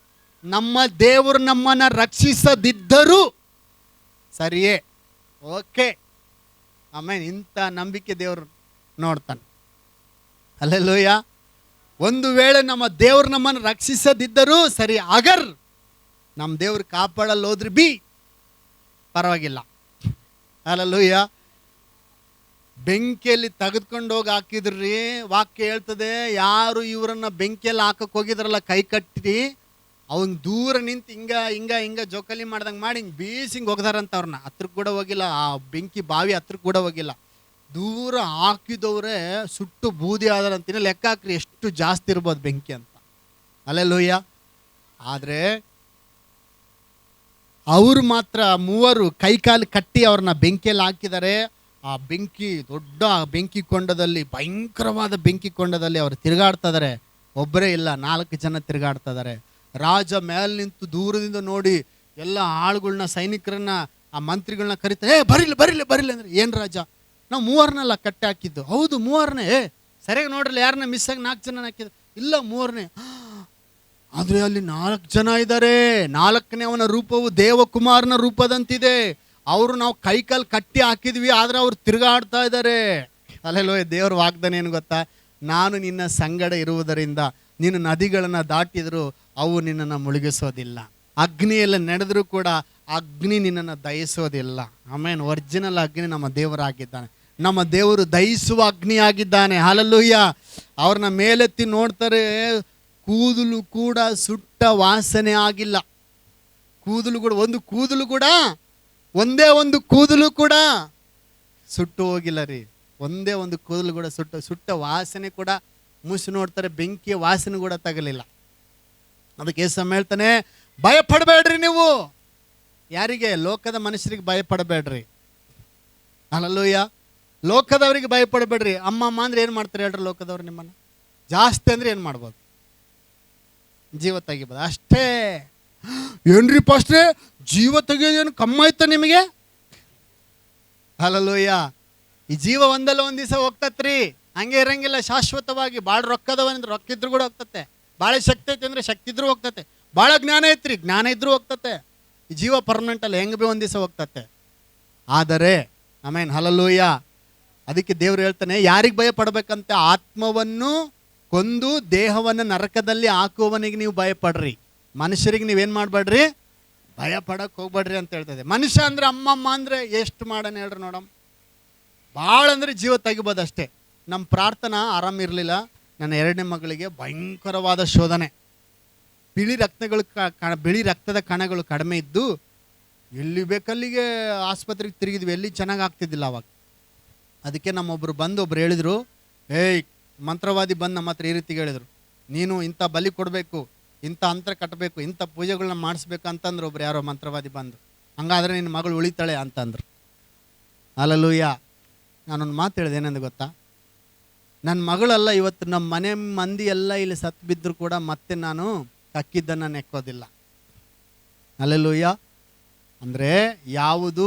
ನಮ್ಮ ದೇವರು ನಮ್ಮನ್ನು ರಕ್ಷಿಸದಿದ್ದರೂ ಸರಿಯೇ, ಓಕೆ. ಆಮೇಲೆ ಇಂಥ ನಂಬಿಕೆ ದೇವರು ನೋಡ್ತಾನೆ. ಹಲ್ಲೆಲೂಯಾ. ಒಂದು ವೇಳೆ ನಮ್ಮ ದೇವರು ನಮ್ಮನ್ನು ರಕ್ಷಿಸದಿದ್ದರೂ ಸರಿ, ಅಗರ್ ನಮ್ಮ ದೇವ್ರು ಕಾಪಾಡಲ್ಲ ಹೋದ್ರಿ ಬಿ ಪರವಾಗಿಲ್ಲ. ಹಲ್ಲೆಲೂಯಾ. ಬೆಂಕಿಯಲ್ಲಿ ತೆಗೆದುಕೊಂಡು ಹೋಗಿ ಹಾಕಿದ್ರಿ. ವಾಕ್ಯ ಹೇಳ್ತದೆ, ಯಾರು ಇವರನ್ನ ಬೆಂಕಿಯಲ್ಲಿ ಹಾಕಕ್ಕೆ ಹೋಗಿದ್ರಲ್ಲ ಕೈ ಕಟ್ಟಿ, ಅವನ್ ದೂರ ನಿಂತು ಹಿಂಗ ಜೋಕಾಲಿ ಮಾಡ್ದಂಗೆ ಮಾಡಿ ಹಿಂಗೆ ಬೀಸಿ ಹಿಂಗೆ ಹೋಗ್ದಾರಂತ. ಅವ್ರನ್ನ ಹತ್ರಕ್ಕೆ ಕೂಡ ಹೋಗಿಲ್ಲ, ಆ ಬೆಂಕಿ ಬಾವಿ ಹತ್ರಕ್ಕೆ ಕೂಡ ಹೋಗಿಲ್ಲ. ದೂರ ಹಾಕಿದವ್ರೆ ಸುಟ್ಟು ಬೂದಿ ಆದರಂತಿನ ಲೆಕ್ಕ ಹಾಕ್ರಿ ಎಷ್ಟು ಜಾಸ್ತಿ ಇರ್ಬೋದು ಬೆಂಕಿ ಅಂತ. ಹಲ್ಲೆಲೂಯಾ. ಆದರೆ ಅವರು ಮಾತ್ರ ಮೂವರು ಕೈಕಾಲು ಕಟ್ಟಿ ಅವ್ರನ್ನ ಬೆಂಕಿಯಲ್ಲಿ ಹಾಕಿದ್ದಾರೆ. ಆ ಬೆಂಕಿ ದೊಡ್ಡ ಬೆಂಕಿ ಕೊಂಡದಲ್ಲಿ, ಭಯಂಕರವಾದ ಬೆಂಕಿ ಕೊಂಡದಲ್ಲಿ ಅವರು ತಿರುಗಾಡ್ತಾ ಇದ್ದಾರೆ. ಒಬ್ಬರೇ ಇಲ್ಲ, 4 ಜನ ತಿರುಗಾಡ್ತಾ ಇದ್ದಾರೆ. ರಾಜ ಮೇಲೆ ನಿಂತು ದೂರದಿಂದ ನೋಡಿ ಎಲ್ಲ ಆಳುಗಳನ್ನ, ಸೈನಿಕರನ್ನ, ಆ ಮಂತ್ರಿಗಳನ್ನ ಕರೀತಾರೆ. ಬರಿಲ್ಲ ಅಂದ್ರೆ, ಏನು ರಾಜ, ನಾವು 3 ಕಟ್ಟೆ ಹಾಕಿದ್ದು. ಹೌದು 3. ಸರಿಯಾಗಿ ನೋಡ್ರಲ್ಲ, ಯಾರನ್ನ ಮಿಸ್ ಆಗಿ 4 ಜನ ಹಾಕಿದ್ರು. ಇಲ್ಲ 3. ಆದರೆ ಅಲ್ಲಿ 4 ಜನ ಇದ್ದಾರೆ. 4ನೇ ಅವನ ರೂಪವು ದೇವಕುಮಾರನ ರೂಪದಂತಿದೆ. ಅವರು ನಾವು ಕೈಕಾಲು ಕಟ್ಟಿ ಹಾಕಿದ್ವಿ, ಆದರೆ ಅವ್ರು ತಿರುಗಾಡ್ತಾ ಇದ್ದಾರೆ. ಹಲ್ಲೆಲೂಯಾ. ದೇವ್ರ ವಾಗ್ದಾನ ಏನು ಗೊತ್ತಾ? ನಾನು ನಿನ್ನ ಸಂಗಡ ಇರುವುದರಿಂದ ನೀನು ನದಿಗಳನ್ನು ದಾಟಿದ್ರು ಅವು ನಿನ್ನನ್ನು ಮುಳುಗಿಸೋದಿಲ್ಲ. ಅಗ್ನಿಯಲ್ಲಿ ನಡೆದರೂ ಕೂಡ ಅಗ್ನಿ ನಿನ್ನನ್ನು ದಹಿಸೋದಿಲ್ಲ. ಆಮೇನ್. ಒರಿಜಿನಲ್ ಅಗ್ನಿ ನಮ್ಮ ದೇವರಾಗಿದ್ದಾನೆ. ನಮ್ಮ ದೇವರು ದಹಿಸುವ ಅಗ್ನಿ ಆಗಿದ್ದಾನೆ. ಹಲ್ಲೆಲೂಯಾ. ಅವ್ರನ್ನ ಮೇಲೆತ್ತಿ ನೋಡ್ತಾರೆ, ಕೂದಲು ಕೂಡ ಸುಟ್ಟ ವಾಸನೆ ಆಗಿಲ್ಲ. ಕೂದಲು ಕೂಡ ಒಂದೇ ಒಂದು ಕೂದಲು ಕೂಡ ಸುಟ್ಟು ಹೋಗಿಲ್ಲ ರೀ. ಒಂದೇ ಒಂದು ಕೂದಲು ಕೂಡ ಸುಟ್ಟ ವಾಸನೆ ಕೂಡ ಮುಸಿ ನೋಡ್ತಾರೆ, ಬೆಂಕಿಯ ವಾಸನೆ ಕೂಡ ತಗಲಿಲ್ಲ. ಅದಕ್ಕೆ ಯೇಸು ಹೇಳ್ತಾನೆ, ಭಯ ಪಡಬೇಡ್ರಿ ನೀವು. ಯಾರಿಗೆ? ಲೋಕದ ಮನುಷ್ಯರಿಗೆ ಭಯ ಪಡಬೇಡ್ರಿ. ಹಲ್ಲೆಲೂಯಾ. ಲೋಕದವರಿಗೆ ಭಯ ಪಡಬೇಡ್ರಿ. ಅಮ್ಮ ಅಂದ್ರೆ ಏನು ಮಾಡ್ತಾರೆ ಹೇಳ್ರಿ ಲೋಕದವ್ರು? ನಿಮ್ಮನ್ನು ಜಾಸ್ತಿ ಅಂದ್ರೆ ಏನು ಮಾಡ್ಬೋದು? ಜೀವ ತೆಗಿಬೋದು ಅಷ್ಟೇ. ಏನ್ರಿ ಪಾಸ್ಟ್ರೆ, ಜೀವ ತೆಗಿಯೋದೇನು ಕಮ್ಮಾಯ್ತ ನಿಮಗೆ? ಹಲ್ಲೆಲೂಯಾ. ಈ ಜೀವ ಒಂದಲ್ಲ ಒಂದು ದಿವಸ ಹೋಗ್ತತ್ರಿ, ಹಂಗೆ ಇರಂಗಿಲ್ಲ ಶಾಶ್ವತವಾಗಿ. ಭಾಳ ರೊಕ್ಕದವನಿಂದ ರೊಕ್ಕ ಇದ್ರು ಕೂಡ ಹೋಗ್ತತೆ. ಭಾಳ ಶಕ್ತಿ ಐತಿ ಅಂದ್ರೆ ಶಕ್ತಿ ಇದ್ರೂ ಹೋಗ್ತತೆ. ಭಾಳ ಜ್ಞಾನ ಐತ್ರಿ, ಜ್ಞಾನ ಇದ್ರೂ ಹೋಗ್ತತೆ. ಈ ಜೀವ ಪರ್ಮನೆಂಟ್ ಅಲ್ಲ, ಹೆಂಗೆ ಭೀ ಒಂದು ದಿವಸ ಹೋಗ್ತತೆ. ಆದರೆ ಆಮೇನ್, ಹಲ್ಲೆಲೂಯಾ. ಅದಕ್ಕೆ ದೇವ್ರು ಹೇಳ್ತಾನೆ, ಯಾರಿಗೆ ಭಯ ಪಡ್ಬೇಕಂತ? ಆತ್ಮವನ್ನು ಕೊಂದು ದೇಹವನ್ನು ನರಕದಲ್ಲಿ ಹಾಕುವವನಿಗೆ ನೀವು ಭಯ ಪಡ್ರಿ. ಮನುಷ್ಯರಿಗೆ ನೀವೇನು ಮಾಡಬೇಡ್ರಿ, ಭಯ ಪಡಕ್ಕೆ ಹೋಗ್ಬೇಡ್ರಿ ಅಂತ ಹೇಳ್ತದೆ. ಮನುಷ್ಯ ಅಂದ್ರೆ ಅಮ್ಮಮ್ಮ ಅಂದ್ರೆ ಎಷ್ಟು ಮಾಡೋಣ ಹೇಳ್ರಿ ನೋಡಮ್. ಭಾಳ ಅಂದರೆ ಜೀವ ತೆಗಿಬೋದು ಅಷ್ಟೇ. ನಮ್ಮ ಪ್ರಾರ್ಥನಾ ಆರಾಮಿರಲಿಲ್ಲ. ನನ್ನ 2ನೇ ಮಗಳಿಗೆ ಭಯಂಕರವಾದ ಶೋಧನೆ. ಬಿಳಿ ರಕ್ತದ ಕಣಗಳು ಕಡಿಮೆ ಇದ್ದು ಎಲ್ಲಿ ಬೇಕಲ್ಲಿಗೆ ಆಸ್ಪತ್ರೆಗೆ ತಿರುಗಿದ್ವಿ, ಎಲ್ಲಿ ಚೆನ್ನಾಗಿ ಆಗ್ತಿದ್ದಿಲ್ಲ ಅವಾಗ. ಅದಕ್ಕೆ ನಮ್ಮೊಬ್ಬರು ಬಂದು ಒಬ್ರು ಹೇಳಿದರು, ಮಂತ್ರವಾದಿ ಬಂದು ನಮ್ಮ ಹತ್ರ ಈ ರೀತಿ ಹೇಳಿದರು, ನೀನು ಇಂಥ ಬಲಿ ಕೊಡಬೇಕು, ಇಂಥ ಅಂತರ ಕಟ್ಟಬೇಕು, ಇಂಥ ಪೂಜೆಗಳನ್ನ ಮಾಡಿಸ್ಬೇಕು ಅಂತಂದ್ರು. ಒಬ್ರು ಯಾರೋ ಮಂತ್ರವಾದಿ ಬಂದು, ಹಂಗಾದ್ರೆ ನಿನ್ನ ಮಗಳು ಉಳಿತಾಳೆ ಅಂತಂದ್ರು. ಹಲ್ಲೆಲೂಯಾ. ನಾನೊಂದು ಮಾತು ಹೇಳಿದೆ, ಏನಂದು ಗೊತ್ತಾ? ನನ್ನ ಮಗಳಲ್ಲ, ಇವತ್ತು ನಮ್ಮ ಮನೆ ಮಂದಿ ಎಲ್ಲ ಇಲ್ಲಿ ಸತ್ತು ಬಿದ್ದರೂ ಕೂಡ ಮತ್ತೆ ನಾನು ಕಕ್ಕಿದ್ದನ್ನು ನೆಕ್ಕೋದಿಲ್ಲ. ಹಲ್ಲೆಲೂಯಾ. ಅಂದರೆ ಯಾವುದು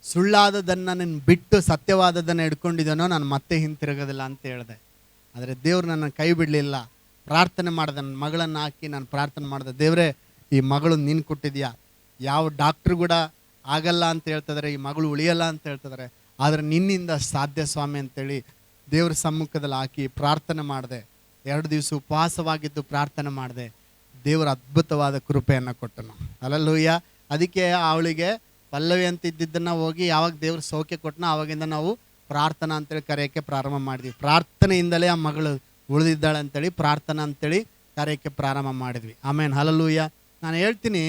ಸುಳ್ಳಾದದನ್ನು ನಾನು ಬಿಟ್ಟು ಸತ್ಯವಾದದನ್ನು ಹಿಡ್ಕೊಂಡಿದ್ದಾನೋ ನಾನು ಮತ್ತೆ ಹಿಂತಿರುಗೋದಿಲ್ಲ ಅಂತ ಹೇಳಿದೆ. ಆದರೆ ದೇವ್ರು ನನ್ನ ಕೈ ಬಿಡಲಿಲ್ಲ. ಪ್ರಾರ್ಥನೆ ಮಾಡಿದೆ, ನನ್ನ ಮಗಳನ್ನು ಹಾಕಿ ನಾನು ಪ್ರಾರ್ಥನೆ ಮಾಡಿದೆ, ದೇವರೇ ಈ ಮಗಳು ನೀನು ಕೊಟ್ಟಿದ್ಯಾ. ಯಾವ ಡಾಕ್ಟ್ರು ಕೂಡ ಆಗಲ್ಲ ಅಂತ ಹೇಳ್ತಿದ್ದಾರೆ, ಈ ಮಗಳು ಉಳಿಯಲ್ಲ ಅಂತ ಹೇಳ್ತಿದ್ದಾರೆ, ಆದರೆ ನಿನ್ನಿಂದ ಸಾಧ್ಯ ಸ್ವಾಮಿ ಅಂತೇಳಿ ದೇವ್ರ ಸಮ್ಮುಖದಲ್ಲಿ ಹಾಕಿ ಪ್ರಾರ್ಥನೆ ಮಾಡಿದೆ. 2 ದಿವಸ ಉಪವಾಸವಾಗಿದ್ದು ಪ್ರಾರ್ಥನೆ ಮಾಡಿದೆ. ದೇವರ ಅದ್ಭುತವಾದ ಕೃಪೆಯನ್ನು ಕೊಟ್ಟನು. ಹಲ್ಲೆಲೂಯಾ. ಅದಕ್ಕೆ ಅವಳಿಗೆ ಪಲ್ಲವಿ ಅಂತ ಇದ್ದಿದ್ದನ್ನು ಹೋಗಿ ಯಾವಾಗ ದೇವ್ರ ಸೌಖ್ಯ ಕೊಟ್ಟನೋ ಆವಾಗಿಂದ ನಾವು ಪ್ರಾರ್ಥನಾ ಅಂತೇಳಿ ಕರೆಯೋಕ್ಕೆ ಪ್ರಾರಂಭ ಮಾಡಿದ್ವಿ. ಪ್ರಾರ್ಥನೆಯಿಂದಲೇ ಆ ಮಗಳು ಉಳಿದಿದ್ದಾಳೆ ಅಂತೇಳಿ ಪ್ರಾರ್ಥನಾ ಅಂತೇಳಿ ಕರೆಯೋಕ್ಕೆ ಪ್ರಾರಂಭ ಮಾಡಿದ್ವಿ. ಆಮೇನ್. ಹಲ್ಲೆಲೂಯಾ. ನಾನು ಹೇಳ್ತೀನಿ,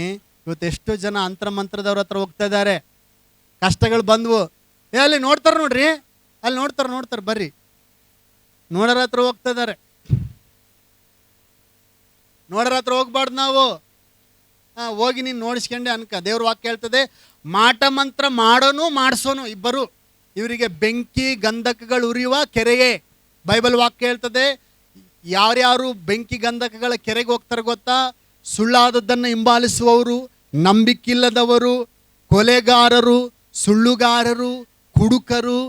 ಇವತ್ತು ಎಷ್ಟೋ ಜನ ಮಂತ್ರದವ್ರ ಹತ್ರ ಹೋಗ್ತಾ ಇದ್ದಾರೆ. ಕಷ್ಟಗಳು ಬಂದವು, ಅಲ್ಲಿ ನೋಡ್ತಾರೆ ನೋಡ್ರಿ, ಅಲ್ಲಿ ನೋಡ್ತಾರೆ ಬರ್ರಿ, ನೋಡೋರ ಹತ್ರ ಹೋಗ್ತಾ ಇದ್ದಾರೆ. ನೋಡೋರ ಹತ್ರ ಹೋಗ್ಬಾರ್ದು ನಾವು. ಹೋಗಿ ನೀನು ನೋಡಿಸ್ಕೊಂಡೆ ಅನ್ಕ. ದೇವ್ರ ವಾಕ್ಯ ಹೇಳ್ತದೆ, ಮಾಟ ಮಂತ್ರ ಮಾಡೋನು ಮಾಡಿಸೋನು ಇಬ್ಬರು, ಇವರಿಗೆ ಬೆಂಕಿ ಗಂಧಕಗಳು ಉರಿಯುವ ಕೆರೆಯೇ. ಬೈಬಲ್ ವಾಕ್ಯ ಹೇಳ್ತದೆ, ಯಾರ್ಯಾರು ಬೆಂಕಿ ಗಂಧಕಗಳ ಕೆರೆಗೆ ಹೋಗ್ತಾರೆ ಗೊತ್ತಾ? ಸುಳ್ಳಾದದ್ದನ್ನು ಹಿಂಬಾಲಿಸುವವರು, ನಂಬಿಕಿಲ್ಲದವರು, ಕೊಲೆಗಾರರು, ಸುಳ್ಳುಗಾರರು, ಕುಡುಕರು,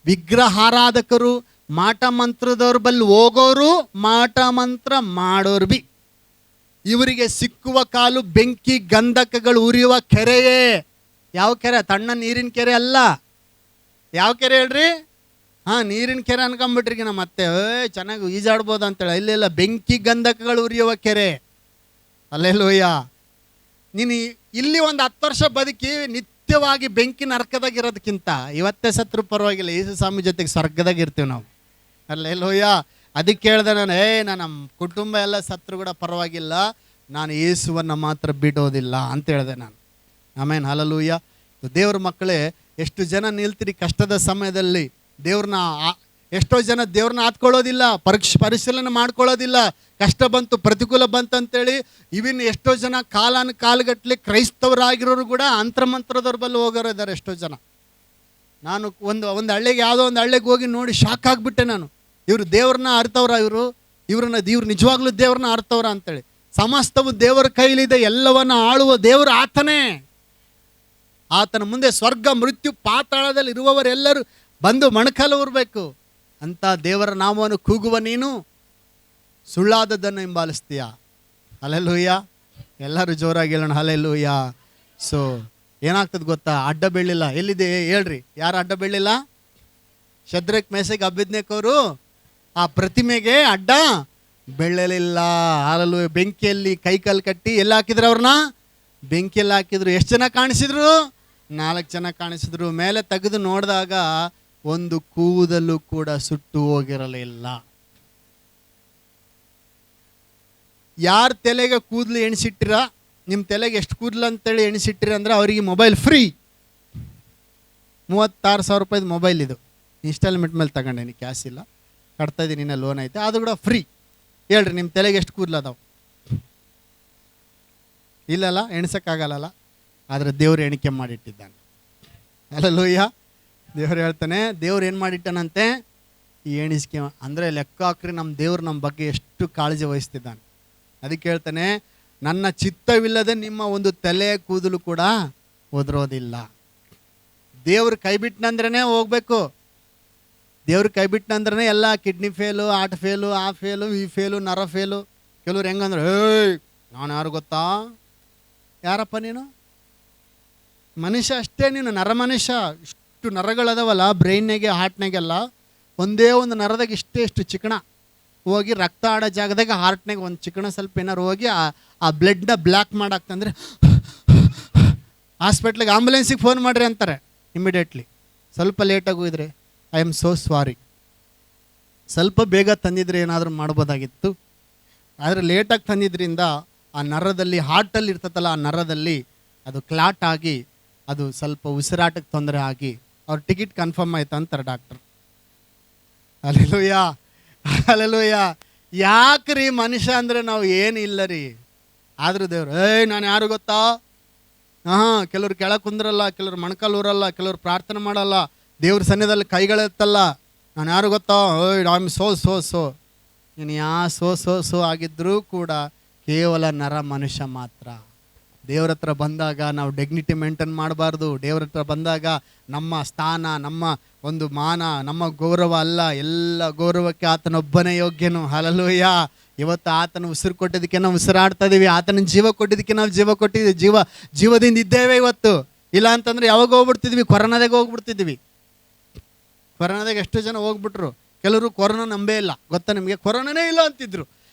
ವಿಗ್ರಹಾರಾಧಕರು, ಮಾಟ ಮಂತ್ರದವ್ರ ಬಲ್ಲಿ ಹೋಗೋರು, ಮಾಟ ಮಂತ್ರ ಮಾಡೋರು ಬಿ. ಇವರಿಗೆ ಸಿಕ್ಕುವ ಕಾಲು ಬೆಂಕಿ ಗಂಧಕಗಳು ಉರಿಯುವ ಕೆರೆಯೇ. ಯಾವ ಕೆರೆ? ತಣ್ಣ ನೀರಿನ ಕೆರೆ ಅಲ್ಲ. ಯಾವ ಕೆರೆ ಹೇಳ್ರಿ? ನೀರಿನ ಕೆರೆ ಅನ್ಕೊಂಬಿಟ್ರಿಗೆ ನಮ್ಮ ಮತ್ತೆ ಚೆನ್ನಾಗಿ ಈಜಾಡ್ಬೋದು ಅಂತೇಳಿ. ಇಲ್ಲ, ಬೆಂಕಿ ಗಂಧಕಗಳು ಉರಿಯುವ ಕೆರೆ. ಹಲ್ಲೆಲೂಯಾ. ನೀನು ಇಲ್ಲಿ ಒಂದು 10 ವರ್ಷ ಬದುಕಿ ನಿತ್ಯ ನಿತ್ಯವಾಗಿ ಬೆಂಕಿ ನರಕದಾಗ ಇರೋದಕ್ಕಿಂತ ಇವತ್ತೇ ಸತ್ರು ಪರವಾಗಿಲ್ಲ, ಯೇಸು ಸ್ವಾಮಿ ಜೊತೆಗೆ ಸ್ವರ್ಗದಾಗ ಇರ್ತೀವಿ ನಾವು. ಅಲ್ಲೆಲ್ಲೋಯ್ಯ. ಅದಕ್ಕೆ ಹೇಳ್ದೆ ನಾನು, ನಮ್ಮ ಕುಟುಂಬ ಎಲ್ಲ ಸತ್ರು ಕೂಡ ಪರವಾಗಿಲ್ಲ, ನಾನು ಯೇಸುವನ್ನು ಮಾತ್ರ ಬಿಡೋದಿಲ್ಲ ಅಂತ ಹೇಳಿದೆ ನಾನು. ಆಮೇನ್, ಹಲ್ಲೆಲೂಯಾ. ದೇವ್ರ ಮಕ್ಕಳೇ, ಎಷ್ಟು ಜನ ನಿಲ್ತೀರಿ ಕಷ್ಟದ ಸಮಯದಲ್ಲಿ ದೇವ್ರನ್ನ, ಎಷ್ಟೋ ಜನ ದೇವ್ರನ್ನ ಆತ್ಕೊಳ್ಳೋದಿಲ್ಲ, ಪರಿಶೀಲನೆ ಮಾಡ್ಕೊಳ್ಳೋದಿಲ್ಲ. ಕಷ್ಟ ಬಂತು, ಪ್ರತಿಕೂಲ ಬಂತು ಅಂತೇಳಿ ಇವಿನ್ ಎಷ್ಟೋ ಜನ ಕಾಲಗಟ್ಟಲೆ ಕ್ರೈಸ್ತವರಾಗಿರೋರು ಕೂಡ ಅಂತರ್ಮಂತ್ರದವ್ರ ಬಲ್ಲಿ ಹೋಗೋರು ಇದ್ದಾರೆ ಎಷ್ಟೋ ಜನ. ನಾನು ಒಂದು ಹಳ್ಳಿಗೆ, ಯಾವುದೋ ಒಂದು ಹಳ್ಳಿಗೆ ಹೋಗಿ ನೋಡಿ ಶಾಕ್ ಆಗಿಬಿಟ್ಟೆ ನಾನು. ಇವರು ದೇವ್ರನ್ನ ಅರ್ತವ್ರ, ಇವ್ರು ನಿಜವಾಗ್ಲೂ ದೇವ್ರನ್ನ ಅರ್ತವ್ರ ಅಂತೇಳಿ. ಸಮಸ್ತವು ದೇವರ ಕೈಲಿದೆ, ಎಲ್ಲವನ್ನ ಆಳುವ ದೇವರು ಆತನೇ. ಆತನ ಮುಂದೆ ಸ್ವರ್ಗ, ಮೃತ್ಯು, ಪಾತಾಳದಲ್ಲಿ ಇರುವವರೆಲ್ಲರೂ ಬಂದು ಮೊಣಕಾಲು ಊರಬೇಕು ಅಂತ ದೇವರ ನಾಮವನ್ನು ಕೂಗುವ ನೀನು ಸುಳ್ಳಾದದ್ದನ್ನು ಹಿಂಬಾಲಿಸ್ತೀಯ. ಹಲ್ಲೆಲೂಯ. ಎಲ್ಲರೂ ಜೋರಾಗಿ ಹೇಳೋಣ ಹಲ್ಲೆಲೂಯ. ಸೊ ಏನಾಗ್ತದೆ ಗೊತ್ತಾ? ಅಡ್ಡ ಬೀಳಲಿಲ್ಲ. ಎಲ್ಲಿದೆ ಹೇಳ್ರಿ, ಯಾರು ಅಡ್ಡ ಬೀಳಲಿಲ್ಲ? ಶದ್ರಕ್, ಮೇಷಕ್, ಅಬೇದ್ನೆಗೋರು ಆ ಪ್ರತಿಮೆಗೆ ಅಡ್ಡ ಬೀಳಲಿಲ್ಲ. ಹಲ್ಲೆಲೂಯ. ಬೆಂಕಿಯಲ್ಲಿ ಕೈಕಾಲು ಕಟ್ಟಿ ಎಲ್ಲ ಹಾಕಿದ್ರು, ಅವ್ರನ್ನ ಬೆಂಕಿಯಲ್ಲಿ ಹಾಕಿದ್ರು. ಎಷ್ಟು ಜನ ಕಾಣಿಸಿದ್ರು? 4 ಜನ ಕಾಣಿಸಿದ್ರು. ಮೇಲೆ ತೆಗೆದು ನೋಡಿದಾಗ ಒಂದು ಕೂದಲು ಕೂಡ ಸುಟ್ಟು ಹೋಗಿರಲಿಲ್ಲ. ಯಾರ ತಲೆಗೆ ಕೂದಲು ಎಣಿಸಿಟ್ಟಿರ, ನಿಮ್ಮ ತಲೆಗೆ ಎಷ್ಟು ಕೂದಲು ಅಂತೇಳಿ ಎಣಿಸಿಟ್ಟಿರ ಅಂದರೆ ಅವರಿಗೆ ಮೊಬೈಲ್ ಫ್ರೀ. 36,000 ರೂಪಾಯಿದು ಮೊಬೈಲ್ ಇದು. ಇನ್ಸ್ಟಾಲ್ಮೆಂಟ್ ಮೇಲೆ ತಗೊಂಡೇನಿ, ಕ್ಯಾಶ್ ಇಲ್ಲ, ಕಟ್ತಾ ಇದ್ದೀನಿ, ಇನ್ನೂ ಲೋನ್ ಐತೆ, ಅದು ಕೂಡ ಫ್ರೀ. ಹೇಳ್ರಿ, ನಿಮ್ಮ ತಲೆಗೆ ಎಷ್ಟು ಕೂದಲು ಅದಾವೆ? ಇಲ್ಲಲ್ಲ, ಎಣ್ಸೋಕ್ಕಾಗಲ್ಲ. ಆದರೆ ದೇವ್ರು ಎಣಿಕೆ ಮಾಡಿಟ್ಟಿದ್ದಾನೆ. ಹಲ್ಲೆಲೂಯ. ದೇವ್ರು ಹೇಳ್ತಾನೆ, ದೇವ್ರು ಏನು ಮಾಡಿಟ್ಟನಂತೆ? ಈ ಎಣಿಸ್ಕೆ ಅಂದರೆ ಲೆಕ್ಕ ಹಾಕ್ರಿ, ನಮ್ಮ ದೇವ್ರು ನಮ್ಮ ಬಗ್ಗೆ ಎಷ್ಟು ಕಾಳಜಿ ವಹಿಸ್ತಿದ್ದಾನೆ. ಅದಕ್ಕೆ ಹೇಳ್ತಾನೆ, ನನ್ನ ಚಿತ್ತವಿಲ್ಲದೆ ನಿಮ್ಮ ಒಂದು ತಲೆ ಕೂದಲು ಕೂಡ ಉದುರೋದಿಲ್ಲ. ದೇವ್ರು ಕೈ ಬಿಟ್ಟನಂದ್ರೇ ಹೋಗ್ಬೇಕು. ದೇವ್ರು ಕೈ ಬಿಟ್ಟನಂದ್ರೇ ಎಲ್ಲ ಕಿಡ್ನಿ ಫೇಲು, ಹಾರ್ಟ್ ಫೇಲು, ಆ ಫೇಲು, ಈ ಫೇಲು, ನರ ಫೇಲು. ಕೆಲವ್ರು ಹೆಂಗಂದ್ರೆ, ನಾನು ಯಾರು ಗೊತ್ತಾ? ಯಾರಪ್ಪ ನೀನು? ಮನುಷ್ಯ ಅಷ್ಟೇ, ನೀನು ನರ ಮನುಷ್ಯ. ಇಷ್ಟು ನರಗಳದವಲ್ಲ ಬ್ರೈನ್ನಾಗೆ, ಹಾರ್ಟ್ನಾಗೆಲ್ಲ. ಒಂದೇ ಒಂದು ನರದಾಗ ಇಷ್ಟು ಚಿಕಣ ಹೋಗಿ ರಕ್ತ ಆಡೋ ಜಾಗದಾಗ ಹಾರ್ಟ್ನಾಗ ಒಂದು ಚಿಕಣ ಸ್ವಲ್ಪ ಏನಾರು ಹೋಗಿ ಆ ಬ್ಲಡ್ನ ಬ್ಲ್ಯಾಕ್ ಮಾಡಾಕ್ತಂದ್ರೆ ಹಾಸ್ಪಿಟ್ಲಿಗೆ, ಆಂಬುಲೆನ್ಸಿಗೆ ಫೋನ್ ಮಾಡಿರಿ ಅಂತಾರೆ ಇಮಿಡಿಯೇಟ್ಲಿ. ಸ್ವಲ್ಪ ಲೇಟಾಗಿ ಹೋಗಿದ್ರೆ ಐ ಆಮ್ ಸೋ ಸಾರಿ, ಸ್ವಲ್ಪ ಬೇಗ ತಂದಿದ್ರೆ ಏನಾದರೂ ಮಾಡ್ಬೋದಾಗಿತ್ತು. ಆದರೆ ಲೇಟಾಗಿ ತಂದಿದ್ರಿಂದ ಆ ನರದಲ್ಲಿ, ಹಾರ್ಟಲ್ಲಿ ಇರ್ತದಲ್ಲ, ಆ ನರದಲ್ಲಿ ಅದು ಕ್ಲಾಟ್ ಆಗಿ ಅದು ಸ್ವಲ್ಪ ಉಸಿರಾಟಕ್ಕೆ ತೊಂದರೆ ಆಗಿ ಅವ್ರ ಟಿಕೆಟ್ ಕನ್ಫರ್ಮ್ ಆಯ್ತು ಅಂತಾರೆ ಡಾಕ್ಟರ್. Hallelujah, hallelujah. ಯಾಕ್ರಿ ಮನುಷ್ಯ ಅಂದರೆ ನಾವು ಏನಿಲ್ಲ ರೀ. ಆದರೂ ದೇವ್ರು, ನಾನು ಯಾರು ಗೊತ್ತಾ? ಕೆಲವ್ರು ಕೆಳಗೆ ಕುಂದ್ರಲ್ಲ, ಕೆಲವ್ರು ಮೊಣಕಾಲು ಊರಲ್ಲ, ಕೆಲವ್ರು ಪ್ರಾರ್ಥನೆ ಮಾಡಲ್ಲ, ದೇವ್ರ ಸನ್ನಿಧಿಯಲ್ಲಿ ಕೈಗಳೆತ್ತಲ್ಲ. ನಾನು ಯಾರು ಗೊತ್ತಾ? I am so. ನೀನು ಸೋ ಆಗಿದ್ದರೂ ಕೂಡ ಕೇವಲ ನರ ಮನುಷ್ಯ ಮಾತ್ರ. ದೇವ್ರ ಹತ್ರ ಬಂದಾಗ ನಾವು ಡಿಗ್ನಿಟಿ ಮೇಂಟೈನ್ ಮಾಡಬಾರ್ದು. ದೇವ್ರ ಹತ್ರ ಬಂದಾಗ ನಮ್ಮ ಸ್ಥಾನ, ನಮ್ಮ ಒಂದು ಮಾನ, ನಮ್ಮ ಗೌರವ ಅಲ್ಲ, ಎಲ್ಲ ಗೌರವಕ್ಕೆ ಆತನೊಬ್ಬನೇ ಯೋಗ್ಯನು. ಹಲ್ಲೆಲೂಯಾ. ಇವತ್ತು ಆತನ ಉಸಿರು ಕೊಟ್ಟಿದ್ದಕ್ಕೆ ನಾವು ಉಸಿರಾಡ್ತಾ ಇದೀವಿ, ಆತನ ಜೀವ ಕೊಟ್ಟಿದ್ದಕ್ಕೆ ನಾವು ಜೀವ ಕೊಟ್ಟಿದ್ದೀವಿ, ಜೀವದಿಂದ ಇದ್ದೇವೆ ಇವತ್ತು. ಇಲ್ಲ ಅಂತಂದ್ರೆ ಯಾವಾಗ ಹೋಗ್ಬಿಡ್ತಿದ್ವಿ? ಕೊರೋನಾದಾಗ ಹೋಗ್ಬಿಡ್ತಿದ್ವಿ. ಕೊರೋನಾದಾಗ ಎಷ್ಟು ಜನ ಹೋಗ್ಬಿಟ್ರು. ಕೆಲವರು ಕೊರೋನಾ ನಂಬೇ ಇಲ್ಲ, ಗೊತ್ತಾ ನಿಮಗೆ? ಕೊರೋನಾನೇ ಇಲ್ಲ ಅಂತಿದ್ರು.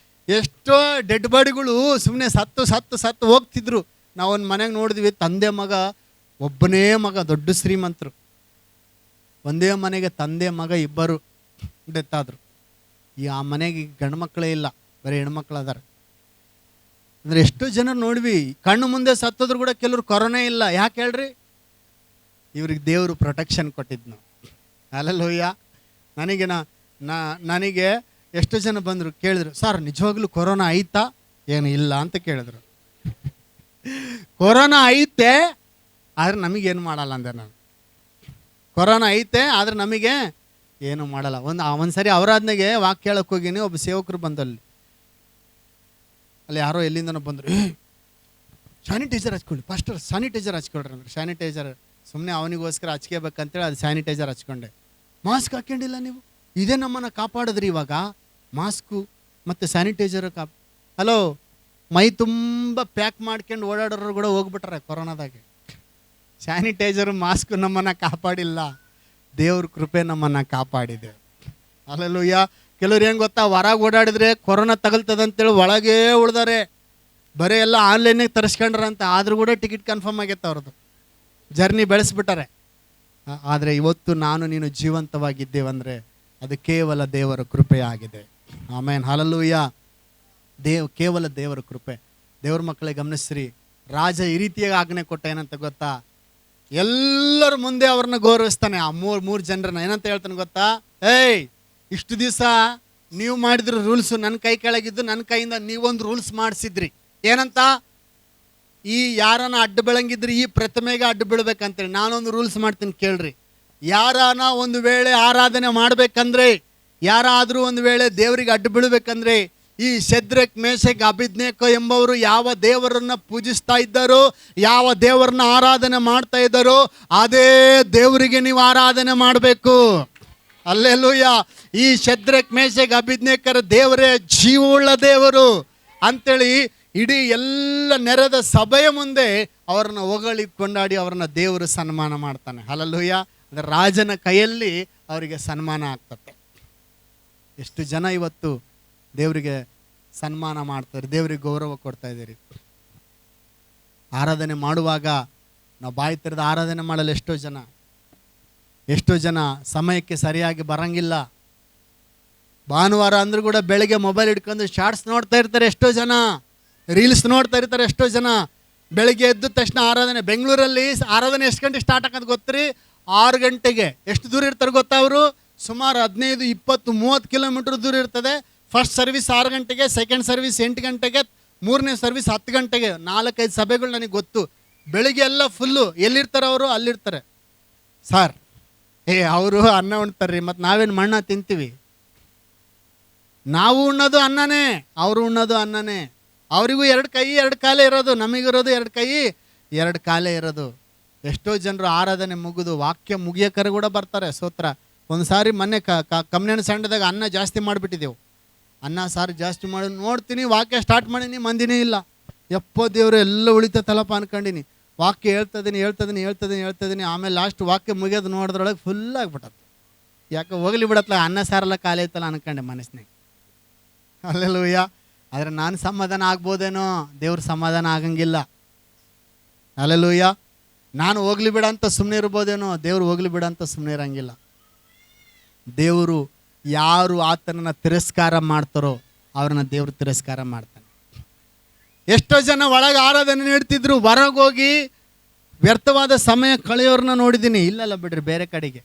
ಎಷ್ಟೋ ಡೆಡ್ ಬಾಡಿಗಳು ಸುಮ್ಮನೆ ಸತ್ತು ಹೋಗ್ತಿದ್ರು. ನಾವೊಂದು ಮನೆಗೆ ನೋಡಿದ್ವಿ, ತಂದೆ ಮಗ, ಒಬ್ಬನೇ ಮಗ, ದೊಡ್ಡ ಶ್ರೀಮಂತರು. ಒಂದೇ ಮನೆಗೆ ತಂದೆ ಮಗ ಇಬ್ಬರು ಡೆತ್ ಆದರು. ಆ ಮನೆಗೆ ಗಂಡು ಮಕ್ಕಳೇ ಇಲ್ಲ, ಬರೀ ಹೆಣ್ಮಕ್ಳು ಅದಾರೆ. ಅಂದರೆ ಎಷ್ಟೋ ಜನ ನೋಡ್ವಿ, ಕಣ್ಣು ಮುಂದೆ ಸತ್ತೋದ್ರು ಕೂಡ ಕೆಲವ್ರು ಕೊರೋನಾ ಇಲ್ಲ. ಯಾಕೆ ಹೇಳ್ರಿ? ಇವ್ರಿಗೆ ದೇವರು ಪ್ರೊಟೆಕ್ಷನ್ ಕೊಟ್ಟಿದ್ನು. ಹಲ್ಲೆಲೂಯಾ. ನನಗೆ ಎಷ್ಟು ಜನ ಬಂದರು, ಕೇಳಿದ್ರು, ಸರ್ ನಿಜವಾಗ್ಲೂ ಕೊರೋನಾ ಐತಾ? ಏನು ಇಲ್ಲ ಅಂತ ಕೇಳಿದ್ರು. ಕೊರೋನಾ ಐತೆ, ಆದರೆ ನಮಗೇನು ಮಾಡಲ್ಲ ಅಂದೆ ನಾನು. ಕೊರೋನಾ ಐತೆ, ಆದರೆ ನಮಗೆ ಏನು ಮಾಡಲ್ಲ. ಒಂದು ಸರಿ ಅವರಾದ್ನಾಗೆ ವಾಕ್ಯ ಕೇಳಕ್ಕೆ ಹೋಗಿನಿ, ಒಬ್ಬ ಸೇವಕರು ಬಂದಲ್ಲಿ, ಅಲ್ಲಿ ಯಾರೋ ಎಲ್ಲಿಂದನೋ ಬಂದರು, ಸ್ಯಾನಿಟೈಸರ್ ಹಚ್ಕೊಳ್ಳಿ ಫಸ್ಟರ್, ಸ್ಯಾನಿಟೈಸರ್ ಹಚ್ಕೊಳ್ರಿ ಅಂದ್ರೆ. ಸ್ಯಾನಿಟೈಸರ್ ಸುಮ್ಮನೆ ಅವನಿಗೋಸ್ಕರ ಹಚ್ಕೋಬೇಕಂತೇಳಿ ಅದು ಸ್ಯಾನಿಟೈಸರ್ ಹಚ್ಕೊಂಡೆ. ಮಾಸ್ಕ್ ಹಾಕ್ಕೊಂಡಿಲ್ಲ ನೀವು, ಇದೇ ನಮ್ಮನ್ನು ಕಾಪಾಡಿದ್ರಿ. ಇವಾಗ ಮಾಸ್ಕು ಮತ್ತು ಸ್ಯಾನಿಟೈಸರ್ ಹಲೋ, ಮೈ ತುಂಬ ಪ್ಯಾಕ್ ಮಾಡ್ಕೊಂಡು ಓಡಾಡೋರು ಕೂಡ ಹೋಗ್ಬಿಟ್ರೆ ಕೊರೋನಾದಾಗೆ. ಸ್ಯಾನಿಟೈಸರು, ಮಾಸ್ಕು ನಮ್ಮನ್ನು ಕಾಪಾಡಿಲ್ಲ, ದೇವ್ರ ಕೃಪೆ ನಮ್ಮನ್ನು ಕಾಪಾಡಿದೆ. ಹಲ್ಲೆಲೂಯಾ. ಕೆಲವ್ರು ಏನು ಗೊತ್ತಾ, ಹೊರಗೆ ಓಡಾಡಿದ್ರೆ ಕೊರೋನಾ ತಗಲ್ತದಂತೇಳಿ ಒಳಗೇ ಉಳ್ದಾರೆ. ಬರೀ ಎಲ್ಲ ಆನ್ಲೈನಿಗೆ ತರಿಸ್ಕೊಂಡ್ರಂತ, ಆದರೂ ಕೂಡ ಟಿಕೆಟ್ ಕನ್ಫರ್ಮ್ ಆಗೈತೆ ಅವ್ರದ್ದು. ಜರ್ನಿ ಬೆಳೆಸ್ಬಿಟ್ಟಾರೆ. ಆದರೆ ಇವತ್ತು ನಾನು ನೀನು ಜೀವಂತವಾಗಿದ್ದೇವಂದರೆ ಅದು ಕೇವಲ ದೇವರ ಕೃಪೆಯಾಗಿದೆ. ಆಮೇನ್, ಹಲ್ಲೆಲೂಯಾ. ಕೇವಲ ದೇವರ ಕೃಪೆ. ದೇವ್ರ ಮಕ್ಕಳೇ ಗಮನಿಸ್ರಿ, ರಾಜ ಈ ರೀತಿಯಾಗಿ ಆಜ್ಞೆ ಕೊಟ್ಟ. ಏನಂತ ಗೊತ್ತಾ? ಎಲ್ಲರ ಮುಂದೆ ಅವ್ರನ್ನ ಗೌರವಿಸ್ತಾನೆ. ಆ ಮೂರು ಜನರನ್ನ ಏನಂತ ಹೇಳ್ತಾನೆ ಗೊತ್ತಾ? ಏಯ್, ಇಷ್ಟು ದಿವಸ ನೀವು ಮಾಡಿದ್ರು ರೂಲ್ಸು ನನ್ನ ಕೈ ಕೆಳಗಿದ್ದು, ನನ್ನ ಕೈಯಿಂದ ನೀವೊಂದು ರೂಲ್ಸ್ ಮಾಡಿಸಿದ್ರಿ. ಏನಂತ? ಈ ಯಾರನ್ನ ಅಡ್ಡು ಬೆಳಂಗಿದ್ರಿ ಈ ಪ್ರತಿಮೆಗೆ ಅಡ್ಡು ಬೀಳ್ಬೇಕಂತೇಳಿ ನಾನೊಂದು ರೂಲ್ಸ್ ಮಾಡ್ತೀನಿ ಕೇಳ್ರಿ. ಯಾರಾನ ಒಂದು ವೇಳೆ ಆರಾಧನೆ ಮಾಡಬೇಕಂದ್ರೆ, ಯಾರಾದರೂ ಒಂದು ವೇಳೆ ದೇವರಿಗೆ ಅಡ್ಡು ಬೀಳ್ಬೇಕಂದ್ರೆ, ಈ ಶದ್ರಕ್ ಮೇಷಕ್ ಅಬೇದ್ನೆಗೋ ಎಂಬವರು ಯಾವ ದೇವರನ್ನ ಪೂಜಿಸ್ತಾ ಇದ್ದಾರೋ, ಯಾವ ದೇವರನ್ನ ಆರಾಧನೆ ಮಾಡ್ತಾ ಇದ್ದಾರೋ ಅದೇ ದೇವರಿಗೆ ನೀವು ಆರಾಧನೆ ಮಾಡಬೇಕು. ಹಲ್ಲೆಲೂಯಾ. ಈ ಶದ್ರಕ್ ಮೇಷಕ್ ಅಬೇದ್ನೆಗರ ದೇವರೇ ಜೀವವುಳ್ಳ ದೇವರು ಅಂತೇಳಿ ಇಡೀ ಎಲ್ಲ ನೆರೆದ ಸಭೆಯ ಮುಂದೆ ಅವರನ್ನು ಹೊಗಳಿ ಕೊಂಡಾಡಿ ಅವರನ್ನ ದೇವರು ಸನ್ಮಾನ ಮಾಡ್ತಾನೆ. ಹಲ್ಲೆಲೂಯಾ. ಅಂದರೆ ರಾಜನ ಕೈಯಲ್ಲಿ ಅವರಿಗೆ ಸನ್ಮಾನ ಆಗ್ತದೆ. ಎಷ್ಟು ಜನ ಇವತ್ತು ದೇವರಿಗೆ ಸನ್ಮಾನ ಮಾಡ್ತಾರೆ, ದೇವರಿಗೆ ಗೌರವ ಕೊಡ್ತಾ ಇದ್ದೀರಿ. ಆರಾಧನೆ ಮಾಡುವಾಗ ನಾವು ಬಾಯಿ ತೆರೆದು ಆರಾಧನೆ ಮಾಡಲು ಎಷ್ಟೋ ಜನ ಸಮಯಕ್ಕೆ ಸರಿಯಾಗಿ ಬರಂಗಿಲ್ಲ. ಭಾನುವಾರ ಅಂದರೂ ಕೂಡ ಬೆಳಗ್ಗೆ ಮೊಬೈಲ್ ಹಿಡ್ಕೊಂಡು ಶಾರ್ಟ್ಸ್ ನೋಡ್ತಾ ಇರ್ತಾರೆ ಎಷ್ಟೋ ಜನ, ರೀಲ್ಸ್ ನೋಡ್ತಾ ಇರ್ತಾರೆ ಎಷ್ಟೋ ಜನ. ಬೆಳಗ್ಗೆ ಎದ್ದ ತಕ್ಷಣ ಆರಾಧನೆ. ಬೆಂಗಳೂರಲ್ಲಿ ಆರಾಧನೆ ಎಷ್ಟು ಗಂಟೆಗೆ ಸ್ಟಾರ್ಟ್ ಆಗೋದು ಗೊತ್ತ್ರಿ? 6 ಗಂಟೆಗೆ. ಎಷ್ಟು ದೂರ ಇರ್ತಾರೆ ಗೊತ್ತಾ? ಅವರು ಸುಮಾರು 15, 20, 30 ಕಿಲೋಮೀಟರ್ ದೂರ ಇರ್ತದೆ. ಫಸ್ಟ್ ಸರ್ವಿಸ್ 6 ಗಂಟೆಗೆ, ಸೆಕೆಂಡ್ ಸರ್ವಿಸ್ 8 ಗಂಟೆಗೆ, 3ನೇ ಸರ್ವಿಸ್ 10 ಗಂಟೆಗೆ. 4-5 ಸಭೆಗಳು ನನಗೆ ಗೊತ್ತು. ಬೆಳಿಗ್ಗೆ ಎಲ್ಲ ಫುಲ್ಲು. ಎಲ್ಲಿರ್ತಾರೆ ಅವರು? ಅಲ್ಲಿರ್ತಾರೆ. ಸರ್, ಅವರು ಅನ್ನ ಉಣ್ತಾರೆ ರೀ, ಮತ್ತು ನಾವೇನು ಮಣ್ಣ ತಿಂತೀವಿ? ನಾವು ಉಣ್ಣೋದು ಅನ್ನನೇ, ಅವರು ಉಣ್ಣೋದು ಅನ್ನನೇ. ಅವರಿಗೂ 2 ಕೈ 2 ಕಾಲೇ ಇರೋದು, ನಮಗಿರೋದು 2 ಕೈ 2 ಕಾಲೇ ಇರೋದು. ಎಷ್ಟೋ ಜನರು ಆರಾಧನೆ ಮುಗಿದು ವಾಕ್ಯ ಮುಗಿಯೋಕರೆ ಕೂಡ ಬರ್ತಾರೆ. ಸ್ತೋತ್ರ. ಒಂದು ಸಾರಿ ಮೊನ್ನೆ ಕಮ್ನೇಣ ಸಂಡದಾಗ ಅನ್ನ ಜಾಸ್ತಿ ಮಾಡಿಬಿಟ್ಟಿದ್ದೆವು. ಅನ್ನ ಸಾರು ಜಾಸ್ತಿ ಮಾಡಿ ನೋಡ್ತೀನಿ, ವಾಕ್ಯ ಸ್ಟಾರ್ಟ್ ಮಾಡೀನಿ, ಮಂದಿನೇ ಇಲ್ಲ. ಎಪ್ಪೋ ದೇವರು ಎಲ್ಲ ಉಳಿತಲಪ್ಪ ಅನ್ಕೊಂಡಿನಿ. ವಾಕ್ಯ ಹೇಳ್ತದೀನಿ. ಆಮೇಲೆ ಲಾಸ್ಟ್ ವಾಕ್ಯ ಮುಗಿಯೋದು ನೋಡಿದ್ರೊಳಗೆ ಫುಲ್ ಆಗಿಬಿಟ್ಟತ್ತು. ಯಾಕೆ ಹೋಗ್ಲಿ ಬಿಡತ್ತಲ್ಲ, ಅನ್ನ ಸಾರೆಲ್ಲ ಖಾಲಿ ಐತಲ್ಲ ಅನ್ಕೊಂಡೆ ಮನಸ್ಸಿನಾಗ. ಹಲ್ಲೆಲೂಯಾ. ಆದರೆ ನಾನು ಸಮಾಧಾನ ಆಗ್ಬೋದೇನೋ, ದೇವ್ರ ಸಮಾಧಾನ ಆಗಂಗಿಲ್ಲ. ಹಲ್ಲೆಲೂಯಾ. ನಾನು ಹೋಗ್ಲಿ ಬಿಡ ಅಂತ ಸುಮ್ಮನೆ ಇರ್ಬೋದೇನೋ, ದೇವ್ರು ಹೋಗ್ಲಿ ಬಿಡ ಅಂತ ಸುಮ್ಮನೆ ಇರಂಗಿಲ್ಲ. ದೇವರು ಯಾರು ಆತನನ್ನು ತಿರಸ್ಕಾರ ಮಾಡ್ತಾರೋ ಅವ್ರನ್ನ ದೇವರು ತಿರಸ್ಕಾರ ಮಾಡ್ತಾನೆ. ಎಷ್ಟೋ ಜನ ಒಳಗೆ ಆರಾಧನೆ ನೀಡ್ತಿದ್ರು, ಹೊರಗೋಗಿ ವ್ಯರ್ಥವಾದ ಸಮಯ ಕಳೆಯೋರನ್ನ ನೋಡಿದ್ದೀನಿ. ಇಲ್ಲಲ್ಲ ಬಿಡ್ರಿ, ಬೇರೆ ಕಡೆಗೆ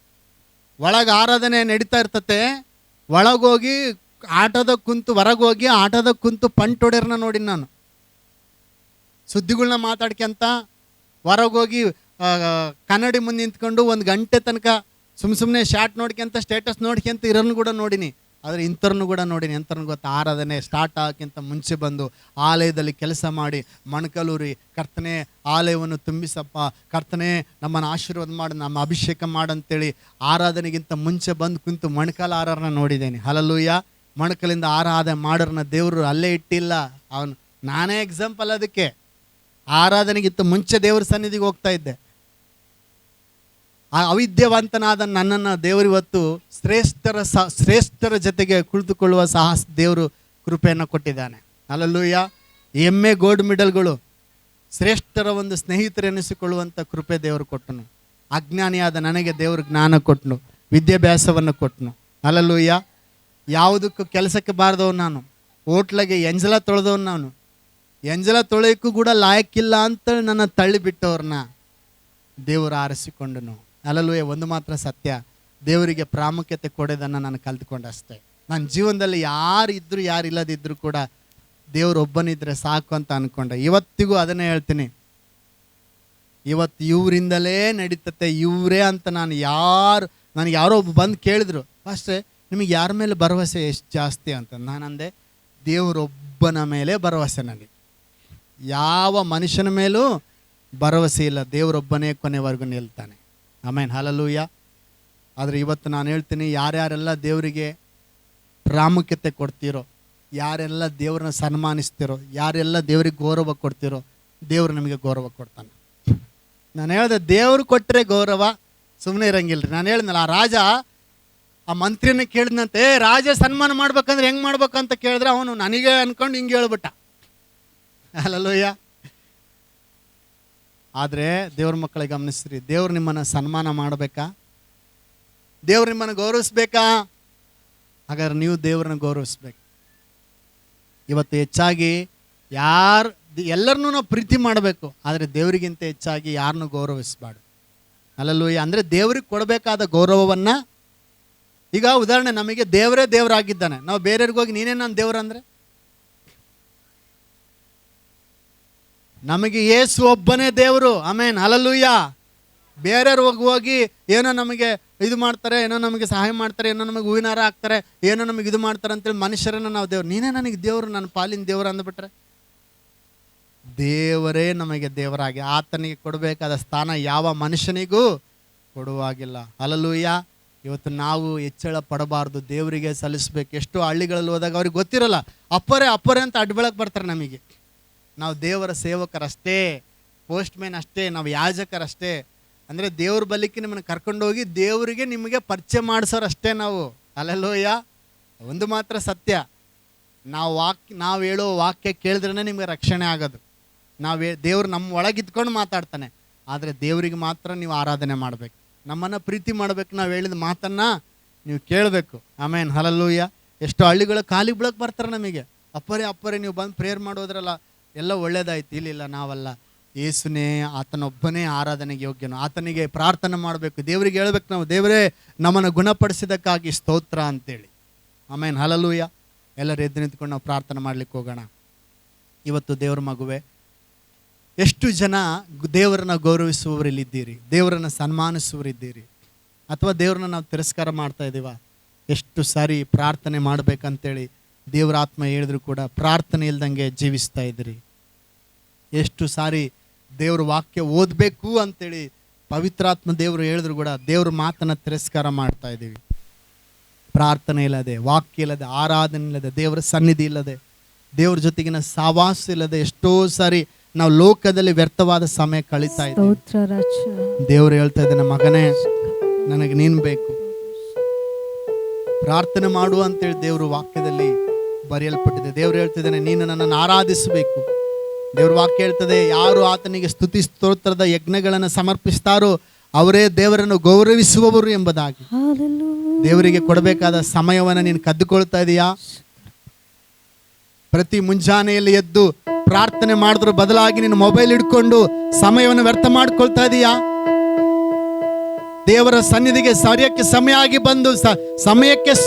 ಒಳಗೆ ಆರಾಧನೆ ನಡೀತಾ ಇರ್ತತೆ, ಒಳಗೋಗಿ ಹೊರಗೋಗಿ ಆಟದ ಕುಂತು ಪಂಟೊಡೆಯರ್ನ ನೋಡಿ ನಾನು. ಸುದ್ದಿಗಳನ್ನ ಮಾತಾಡ್ಕೊಂತ ಹೊರಗೋಗಿ ಕನ್ನಡಿ ಮುಂದೆ ನಿಂತ್ಕೊಂಡು 1 ಗಂಟೆ ತನಕ ಸುಮ್ಮನೆ ಶಾರ್ಟ್ ನೋಡ್ಕೊಂತ ಸ್ಟೇಟಸ್ ನೋಡ್ಕೊಂತ ಇರೋನು ಕೂಡ ನೋಡಿನಿ. ಆದರೆ ಇಂಥವ್ರನ್ನು ಕೂಡ ನೋಡಿನಿ. ಎಂಥವ್ರನ್ನ ಗೊತ್ತಾ? ಆರಾಧನೆ ಸ್ಟಾರ್ಟ್ ಆಗೋಕ್ಕಿಂತ ಮುಂಚೆ ಬಂದು ಆಲಯದಲ್ಲಿ ಕೆಲಸ ಮಾಡಿ ಮಣ್ಕಲೂರಿ, ಕರ್ತನೆ ಆಲಯವನ್ನು ತುಂಬಿಸಪ್ಪ, ಕರ್ತನೆ ನಮ್ಮನ್ನು ಆಶೀರ್ವಾದ ಮಾಡಿ, ನಮ್ಮ ಅಭಿಷೇಕ ಮಾಡಂತೇಳಿ ಆರಾಧನೆಗಿಂತ ಮುಂಚೆ ಬಂದು ಕುಂತು ಮಣ್ಕಲ್ ಆರನ್ನ ನೋಡಿದ್ದೇನೆ. ಹಲ್ಲೆಲೂಯಾ. ಮಣ್ಕಲಿಂದ ಆರಾಧನೆ ಮಾಡೋರನ್ನ ದೇವರು ಅಲ್ಲೇ ಇಟ್ಟಿಲ್ಲ. ನಾನೇ ಎಕ್ಸಾಂಪಲ್. ಅದಕ್ಕೆ ಆರಾಧನೆಗಿಂತ ಮುಂಚೆ ದೇವ್ರ ಸನ್ನಿಧಿಗೆ ಹೋಗ್ತಾ ಇದ್ದೆ. ಆ ಅವಿದ್ಯಾವಂತನಾದ ನನ್ನನ್ನು ದೇವರು ಇವತ್ತು ಶ್ರೇಷ್ಠರ ಜೊತೆಗೆ ಕುಳಿತುಕೊಳ್ಳುವ ಸಾಹಸ ದೇವರು ಕೃಪೆಯನ್ನು ಕೊಟ್ಟಿದ್ದಾನೆ. ಹಲ್ಲೆಲೂಯಾ. ಎಮ್ಮೆ ಗೋಲ್ಡ್ ಮೆಡಲ್ಗಳು, ಶ್ರೇಷ್ಠರ ಒಂದು ಸ್ನೇಹಿತರೆನಿಸಿಕೊಳ್ಳುವಂಥ ಕೃಪೆ ದೇವರು ಕೊಟ್ಟನು. ಅಜ್ಞಾನಿಯಾದ ನನಗೆ ದೇವರು ಜ್ಞಾನ ಕೊಟ್ಟನು, ವಿದ್ಯಾಭ್ಯಾಸವನ್ನು ಕೊಟ್ಟನು. ಹಲ್ಲೆಲೂಯಾ. ಯಾವುದಕ್ಕೂ ಕೆಲಸಕ್ಕೆ ಬಾರದವನು ನಾನು. ಹೋಟ್ಲಾಗೆ ಎಂಜಲ ತೊಳೆದವನು ನಾನು. ಎಂಜಲ ತೊಳೆಯೋಕ್ಕೂ ಕೂಡ ಲಾಯಕ್ಕಿಲ್ಲ ಅಂತ ನನ್ನ ತಳ್ಳಿಬಿಟ್ಟವ್ರನ್ನ ದೇವರು ಆರಿಸಿಕೊಂಡನು. ಹಲ್ಲೆಲೂಯಾ. ಒಂದು ಮಾತ್ರ ಸತ್ಯ, ದೇವರಿಗೆ ಪ್ರಾಮುಖ್ಯತೆ ಕೊಡೋದನ್ನು ನಾನು ಕಲ್ತ್ಕೊಂಡೆ ಅಷ್ಟೇ. ನನ್ನ ಜೀವನದಲ್ಲಿ ಯಾರಿದ್ದರೂ ಯಾರಿಲ್ಲದಿದ್ದರೂ ಕೂಡ ದೇವರು ಒಬ್ಬನಿದ್ರೆ ಸಾಕು ಅಂತ ಅಂದ್ಕೊಂಡೆ. ಇವತ್ತಿಗೂ ಅದನ್ನೇ ಹೇಳ್ತೀನಿ. ಇವತ್ತು ಇವರಿಂದಲೇ ನಡೀತತೆ, ಇವರೇ ಅಂತ ನನಗೆ ಯಾರೋ ಒಬ್ಬ ಬಂದು ಕೇಳಿದ್ರು, ಫಸ್ಟೇ ನಿಮಗೆ ಯಾರ ಮೇಲೆ ಭರವಸೆ ಎಷ್ಟು ಜಾಸ್ತಿ ಅಂತ. ನಾನಂದೆ, ದೇವರೊಬ್ಬನ ಮೇಲೆ ಭರವಸೆ ನನಗೆ. ಯಾವ ಮನುಷ್ಯನ ಮೇಲೂ ಭರವಸೆ ಇಲ್ಲ, ದೇವರೊಬ್ಬನೇ ಕೊನೆವರೆಗೂ ನಿಲ್ತಾನೆ. ಆಮೇನ್, ಹಲ್ಲೆಲೂಯಾ. ಆದರೆ ಇವತ್ತು ನಾನು ಹೇಳ್ತೀನಿ, ಯಾರ್ಯಾರೆಲ್ಲ ದೇವರಿಗೆ ಪ್ರಾಮುಖ್ಯತೆ ಕೊಡ್ತೀರೋ, ಯಾರೆಲ್ಲ ದೇವ್ರನ್ನ ಸನ್ಮಾನಿಸ್ತಿರೋ, ಯಾರೆಲ್ಲ ದೇವ್ರಿಗೆ ಗೌರವ ಕೊಡ್ತಿರೋ, ದೇವರು ನಮಗೆ ಗೌರವ ಕೊಡ್ತಾನೆ. ನಾನು ಹೇಳಿದೆ, ದೇವರು ಕೊಟ್ಟರೆ ಗೌರವ, ಸುಮ್ಮನೆ ಇರಂಗಿಲ್ಲ. ನಾನು ಹೇಳಿದ್ನಲ್ಲ, ಆ ರಾಜ ಆ ಮಂತ್ರಿನ ಕೇಳಿದಂತೆ, ರಾಜ ಸನ್ಮಾನ ಮಾಡ್ಬೇಕಂದ್ರೆ ಹೆಂಗೆ ಮಾಡ್ಬೇಕಂತ ಕೇಳಿದ್ರೆ ಅವನು ನನಗೆ ಅನ್ಕೊಂಡು ಹಿಂಗೆ ಹೇಳ್ಬಿಟ್ಟ. ಹಲ್ಲೆಲೂಯಾ. ಆದರೆ ದೇವ್ರ ಮಕ್ಕಳಿಗೆ ಗಮನಿಸ್ರಿ, ದೇವ್ರು ನಿಮ್ಮನ್ನು ಸನ್ಮಾನ ಮಾಡಬೇಕಾ? ದೇವ್ರು ನಿಮ್ಮನ್ನು ಗೌರವಿಸ್ಬೇಕಾ? ಹಾಗಾದ್ರೆ ನೀವು ದೇವ್ರನ್ನ ಗೌರವಿಸ್ಬೇಕು. ಇವತ್ತು ಹೆಚ್ಚಾಗಿ ಎಲ್ಲರನ್ನೂ ನಾವು ಪ್ರೀತಿ ಮಾಡಬೇಕು, ಆದರೆ ದೇವರಿಗಿಂತ ಹೆಚ್ಚಾಗಿ ಯಾರನ್ನೂ ಗೌರವಿಸಬಾರ್ದು. ಅಲ್ಲಲ್ಲೂಯ್ಯ. ಅಂದರೆ ದೇವ್ರಿಗೆ ಕೊಡಬೇಕಾದ ಗೌರವವನ್ನು, ಈಗ ಉದಾಹರಣೆ, ನಮಗೆ ದೇವರೇ ದೇವರಾಗಿದ್ದಾನೆ, ನಾವು ಬೇರೆಯವ್ರಿಗೆ ಹೋಗಿ ನೀನೇ ನನ್ನ ದೇವ್ರ ಅಂದರೆ, ನಮಗೆ ಯೇಸು ಒಬ್ಬನೇ ದೇವರು. ಆಮೇನ್, ಹಲ್ಲೆಲೂಯಾ. ಬೇರೆಯವ್ರಿಗೆ ಹೋಗಿ ಏನೋ ನಮಗೆ ಇದು ಮಾಡ್ತಾರೆ, ಏನೋ ನಮಗೆ ಸಹಾಯ ಮಾಡ್ತಾರೆ, ಏನೋ ನಮಗೆ ಹೂವಿನಾರ ಹಾಕ್ತಾರೆ, ಏನೋ ನಮಗೆ ಇದು ಮಾಡ್ತಾರೆ ಅಂತೇಳಿ ಮನುಷ್ಯರನ್ನು ನಾವು ದೇವ್ರು, ನೀನೇ ನನಗೆ ದೇವರು, ನನ್ನ ಪಾಲಿನ ದೇವರು ಅಂದ್ಬಿಟ್ರೆ, ದೇವರೇ ನಮಗೆ ದೇವರಾಗಿ ಆತನಿಗೆ ಕೊಡಬೇಕಾದ ಸ್ಥಾನ ಯಾವ ಮನುಷ್ಯನಿಗೂ ಕೊಡುವಾಗಿಲ್ಲ. ಹಲ್ಲೆಲೂಯಾ. ಇವತ್ತು ನಾವು ಹೆಚ್ಚಳ ಪಡಬಾರ್ದು, ದೇವರಿಗೆ ಸಲ್ಲಿಸ್ಬೇಕು. ಎಷ್ಟೋ ಹಳ್ಳಿಗಳಲ್ಲಿ ಹೋದಾಗ ಅವ್ರಿಗೆ ಗೊತ್ತಿರಲ್ಲ, ಅಪ್ಪರೇ ಅಂತ ಅಡ್ಬೆಳಕ್ಕೆ ಬರ್ತಾರೆ. ನಮಗೆ ನಾವು ದೇವರ ಸೇವಕರಷ್ಟೇ, ಪೋಸ್ಟ್ ಮ್ಯಾನ್ ಅಷ್ಟೇ, ನಾವು ಯಾಜಕರಷ್ಟೇ. ಅಂದರೆ ದೇವ್ರ ಬಲಿಕ್ಕೆ ನಿಮ್ಮನ್ನು ಕರ್ಕೊಂಡೋಗಿ ದೇವರಿಗೆ ನಿಮಗೆ ಪರಿಚಯ ಮಾಡಿಸೋರಷ್ಟೇ ನಾವು. ಹಲ್ಲೆಲೂಯಾ. ಒಂದು ಮಾತ್ರ ಸತ್ಯ, ನಾವು ಹೇಳೋ ವಾಕ್ಯ ಕೇಳಿದ್ರೇ ನಿಮಗೆ ರಕ್ಷಣೆ ಆಗೋದು. ದೇವ್ರು ನಮ್ಮ ಒಳಗಿದ್ಕೊಂಡು ಮಾತಾಡ್ತಾನೆ, ಆದರೆ ದೇವರಿಗೆ ಮಾತ್ರ ನೀವು ಆರಾಧನೆ ಮಾಡಬೇಕು, ನಮ್ಮನ್ನು ಪ್ರೀತಿ ಮಾಡಬೇಕು, ನಾವು ಹೇಳಿದ ಮಾತನ್ನು ನೀವು ಕೇಳಬೇಕು. ಆಮೇನ್, ಹಲ್ಲೆಲೂಯಾ. ಎಷ್ಟೋ ಹಳ್ಳಿಗಳ ಕಾಲಿಗೆ ಬೀಳಕ್ಕೆ ಬರ್ತಾರೆ ನಮಗೆ, ಅಪ್ಪರೇ ನೀವು ಬಂದು ಪ್ರೇಯರ್ ಮಾಡೋದ್ರಲ್ಲ, ಎಲ್ಲ ಒಳ್ಳೇದಾಯ್ತು. ಇಲ್ಲ, ನಾವಲ್ಲ, ಯೇಸುನೇ ಆತನೊಬ್ಬನೇ ಆರಾಧನೆಗೆ ಯೋಗ್ಯನು, ಆತನಿಗೆ ಪ್ರಾರ್ಥನೆ ಮಾಡಬೇಕು, ದೇವರಿಗೆ ಹೇಳ್ಬೇಕು ನಾವು, ದೇವರೇ ನಮ್ಮನ್ನು ಗುಣಪಡಿಸಿದ್ದಕ್ಕಾಗಿ ಸ್ತೋತ್ರ ಅಂತೇಳಿ. ಆಮೇನ್, ಹಲ್ಲೆಲೂಯಾ. ಎಲ್ಲರೂ ಎದ್ದು ನಿಂತ್ಕೊಂಡು ನಾವು ಪ್ರಾರ್ಥನೆ ಮಾಡ್ಲಿಕ್ಕೆ ಹೋಗೋಣ. ಇವತ್ತು ದೇವ್ರ ಮಗುವೆ, ಎಷ್ಟು ಜನ ದೇವರನ್ನ ಗೌರವಿಸುವವರಿಲ್ಲಿದ್ದೀರಿ, ದೇವರನ್ನು ಸನ್ಮಾನಿಸುವರಿದ್ದೀರಿ, ಅಥವಾ ದೇವ್ರನ್ನ ನಾವು ತಿರಸ್ಕಾರ ಮಾಡ್ತಾ ಇದ್ದೀವ? ಎಷ್ಟು ಸಾರಿ ಪ್ರಾರ್ಥನೆ ಮಾಡಬೇಕಂತೇಳಿ ದೇವರ ಆತ್ಮ ಹೇಳಿದ್ರು ಕೂಡ ಪ್ರಾರ್ಥನೆ ಇಲ್ದಂಗೆ ಜೀವಿಸ್ತಾ ಇದ್ದೀರಿ. ಎಷ್ಟು ಸಾರಿ ದೇವ್ರ ವಾಕ್ಯ ಓದಬೇಕು ಅಂತೇಳಿ ಪವಿತ್ರಾತ್ಮ ದೇವರು ಹೇಳಿದ್ರು ಕೂಡ ದೇವ್ರ ಮಾತನ್ನು ತಿರಸ್ಕಾರ ಮಾಡ್ತಾ ಇದ್ದೀವಿ. ಪ್ರಾರ್ಥನೆ ಇಲ್ಲದೆ, ವಾಕ್ಯ ಇಲ್ಲದೆ, ಆರಾಧನೆ ಇಲ್ಲದೆ, ದೇವರ ಸನ್ನಿಧಿ ಇಲ್ಲದೆ, ದೇವ್ರ ಜೊತೆಗಿನ ಸಹವಾಸ ಇಲ್ಲದೆ ಎಷ್ಟೋ ಸಾರಿ ನಾವು ಲೋಕದಲ್ಲಿ ವ್ಯರ್ಥವಾದ ಸಮಯ ಕಳೀತಾ ಇದ್ದೀವಿ. ದೇವ್ರು ಹೇಳ್ತಾ ಇದ್ದಾನೆ, ಮಗನೇ ನನಗೆ ನೀನು ಬೇಕು, ಪ್ರಾರ್ಥನೆ ಮಾಡು ಅಂತೇಳಿ ದೇವ್ರ ವಾಕ್ಯದಲ್ಲಿ ಬರೆಯಲ್ಪಟ್ಟಿದೆ. ದೇವ್ರು ಹೇಳ್ತಿದ್ದಾನೆ, ನೀನು ನನ್ನನ್ನು ಆರಾಧಿಸಬೇಕು. ದೇವ್ರ ವಾಕ್ಯ ಹೇಳ್ತದೆ, ಯಾರು ಆತನಿಗೆ ಸ್ತುತಿ ಸ್ತೋತ್ರದ ಯಜ್ಞಗಳನ್ನು ಸಮರ್ಪಿಸ್ತಾರೋ ಅವರೇ ದೇವರನ್ನು ಗೌರವಿಸುವವರು ಎಂಬುದಾಗಿ. ದೇವರಿಗೆ ಕೊಡಬೇಕಾದ ಸಮಯವನ್ನು ನೀನು ಕದ್ದುಕೊಳ್ತಾ ಇದೀಯಾ? ಪ್ರತಿ ಮುಂಜಾನೆಯಲ್ಲಿ ಎದ್ದು ಪ್ರಾರ್ಥನೆ ಮಾಡಿದ್ರ ಬದಲಾಗಿ ನೀನು ಮೊಬೈಲ್ ಹಿಡ್ಕೊಂಡು ಸಮಯವನ್ನು ವ್ಯರ್ಥ ಮಾಡ್ಕೊಳ್ತಾ ಇದೀಯಾ? ದೇವರ ಸನ್ನಿಧಿಗೆ ಸಮಯಕ್ಕೆ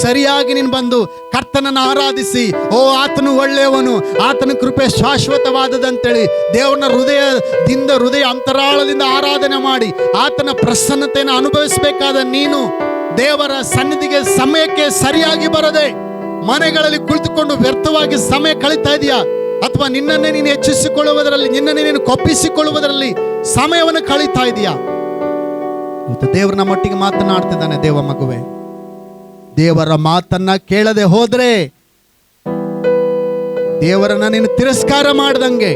ಸರಿಯಾಗಿ ನೀನು ಬಂದು ಕರ್ತನನ್ನು ಆರಾಧಿಸಿ, ಆತನು ಒಳ್ಳೆಯವನು, ಆತನ ಕೃಪೆ ಶಾಶ್ವತವಾದದಂತೇಳಿ ದೇವರನ್ನ ಹೃದಯ ಅಂತರಾಳದಿಂದ ಆರಾಧನೆ ಮಾಡಿ ಆತನ ಪ್ರಸನ್ನತೆಯನ್ನು ಅನುಭವಿಸಬೇಕಾದ ನೀನು ದೇವರ ಸನ್ನಿಧಿಗೆ ಸಮಯಕ್ಕೆ ಸರಿಯಾಗಿ ಬರದೆ ಮನೆಗಳಲ್ಲಿ ಕುಳಿತುಕೊಂಡು ವ್ಯರ್ಥವಾಗಿ ಸಮಯ ಕಳೀತಾ ಇದೆಯಾ? ಅಥವಾ ನಿನ್ನನ್ನೇ ನೀನು ಹೆಚ್ಚಿಸಿಕೊಳ್ಳುವುದರಲ್ಲಿ, ನಿನ್ನನ್ನೇ ನೀನು ಕೊಪ್ಪಿಸಿಕೊಳ್ಳುವುದರಲ್ಲಿ ಸಮಯವನ್ನು ಕಳೀತಾ ಇದೆಯಾ? ಇವತ್ತು ದೇವರ ನಮ್ಮೊಟ್ಟಿಗೆ ಮಾತನಾಡ್ತಿದ್ದಾನೆ. ದೇವ ಮಗುವೆ, ದೇವರ ಮಾತನ್ನ ಕೇಳದೆ ಹೋದ್ರೆ, ದೇವರನ್ನ ನೀನು ತಿರಸ್ಕಾರ ಮಾಡ್ದಂಗೆ,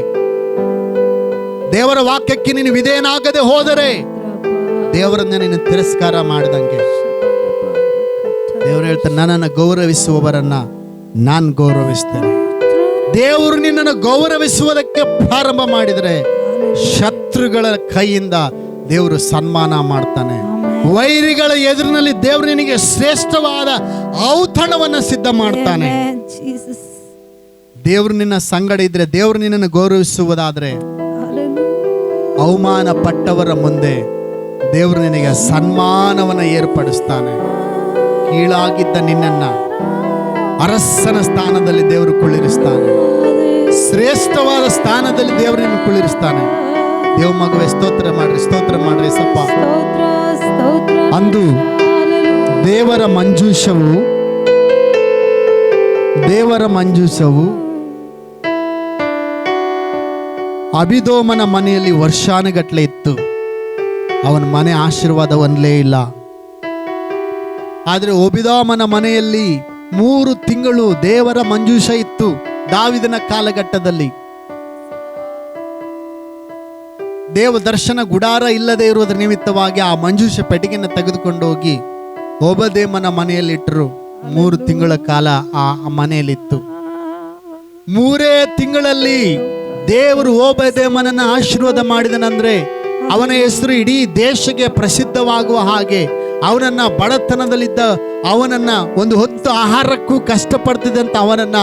ದೇವರ ವಾಕ್ಯಕ್ಕೆ ನೀನು ವಿಧೇಯನಾಗದೆ ಹೋದರೆ ದೇವರನ್ನ ನೀನು ತಿರಸ್ಕಾರ ಮಾಡ್ದಂಗೆ. ದೇವರು ಹೇಳ್ತಾರೆ, ನನ್ನನ್ನು ಗೌರವಿಸುವವರನ್ನ ನಾನು ಗೌರವಿಸ್ತೇನೆ. ದೇವರು ನಿನ್ನನ್ನು ಗೌರವಿಸುವುದಕ್ಕೆ ಪ್ರಾರಂಭ ಮಾಡಿದರೆ ಶತ್ರುಗಳ ಕೈಯಿಂದ ದೇವರು ಸನ್ಮಾನ ಮಾಡ್ತಾನೆ. ವೈರಿಗಳ ಎದುರಿನಲ್ಲಿ ದೇವರು ನಿನಗೆ ಶ್ರೇಷ್ಠವಾದ ಔತಣವನ್ನು ಸಿದ್ಧ ಮಾಡ್ತಾನೆ. ದೇವರು ನಿನ್ನ ಸಂಗಡ ಇದ್ರೆ, ದೇವರು ನಿನ್ನನ್ನು ಗೌರವಿಸುವುದಾದ್ರೆ, ಅವಮಾನ ಪಟ್ಟವರ ಮುಂದೆ ದೇವರು ನಿನಗೆ ಸನ್ಮಾನವನ್ನು ಏರ್ಪಡಿಸ್ತಾನೆ. ಕೀಳಾಗಿದ್ದ ನಿನ್ನನ್ನ ಅರಸನ ಸ್ಥಾನದಲ್ಲಿ ದೇವರು ಕುಳ್ಳಿರಿಸ್ತಾನೆ. ಶ್ರೇಷ್ಠವಾದ ಸ್ಥಾನದಲ್ಲಿ ದೇವರು ನಿನ್ನ ಕುಳ್ಳಿರಿಸ್ತಾನೆ. ದೇವ ಮಗುವೆ, ಸ್ತೋತ್ರ ಮಾಡ್ರಿ ಸಪ್ಪ. ಅಂದು ದೇವರ ಮಂಜೂಷವು ಅಭಿದೋಮನ ಮನೆಯಲ್ಲಿ ವರ್ಷಾನುಗಟ್ಲೆ ಇತ್ತು. ಅವನ ಮನೆ ಆಶೀರ್ವಾದವನ್ನೇ ಇಲ್ಲ. ಆದರೆ ಒಬಿದಾಮನ ಮನೆಯಲ್ಲಿ 3 ತಿಂಗಳು ದೇವರ ಮಂಜೂಷ ಇತ್ತು. ದಾವಿದನ ಕಾಲಘಟ್ಟದಲ್ಲಿ ದೇವ ದರ್ಶನ ಗುಡಾರ ಇಲ್ಲದೆ ಇರುವುದರ ನಿಮಿತ್ತವಾಗಿ ಆ ಮಂಜೂಷ ಪೆಟ್ಟಿಗೆಯನ್ನು ತೆಗೆದುಕೊಂಡು ಹೋಗಿ ಓಬದೇಮನ ಮನೆಯಲ್ಲಿ ಇಟ್ಟರು. 3 ತಿಂಗಳ ಕಾಲ ಆ ಮನೆಯಲ್ಲಿತ್ತು. 3 ತಿಂಗಳಲ್ಲಿ ದೇವರು ಓಬದೇಮನನ್ನ ಆಶೀರ್ವಾದ ಮಾಡಿದನಂದ್ರೆ ಅವನ ಹೆಸರು ಇಡೀ ದೇಶಕ್ಕೆ ಪ್ರಸಿದ್ಧವಾಗುವ ಹಾಗೆ, ಅವನನ್ನ ಬಡತನದಲ್ಲಿದ್ದ ಅವನನ್ನ ಒಂದು ಹೊತ್ತು ಆಹಾರಕ್ಕೂ ಕಷ್ಟಪಡ್ತಿದ್ದಂತ ಅವನನ್ನ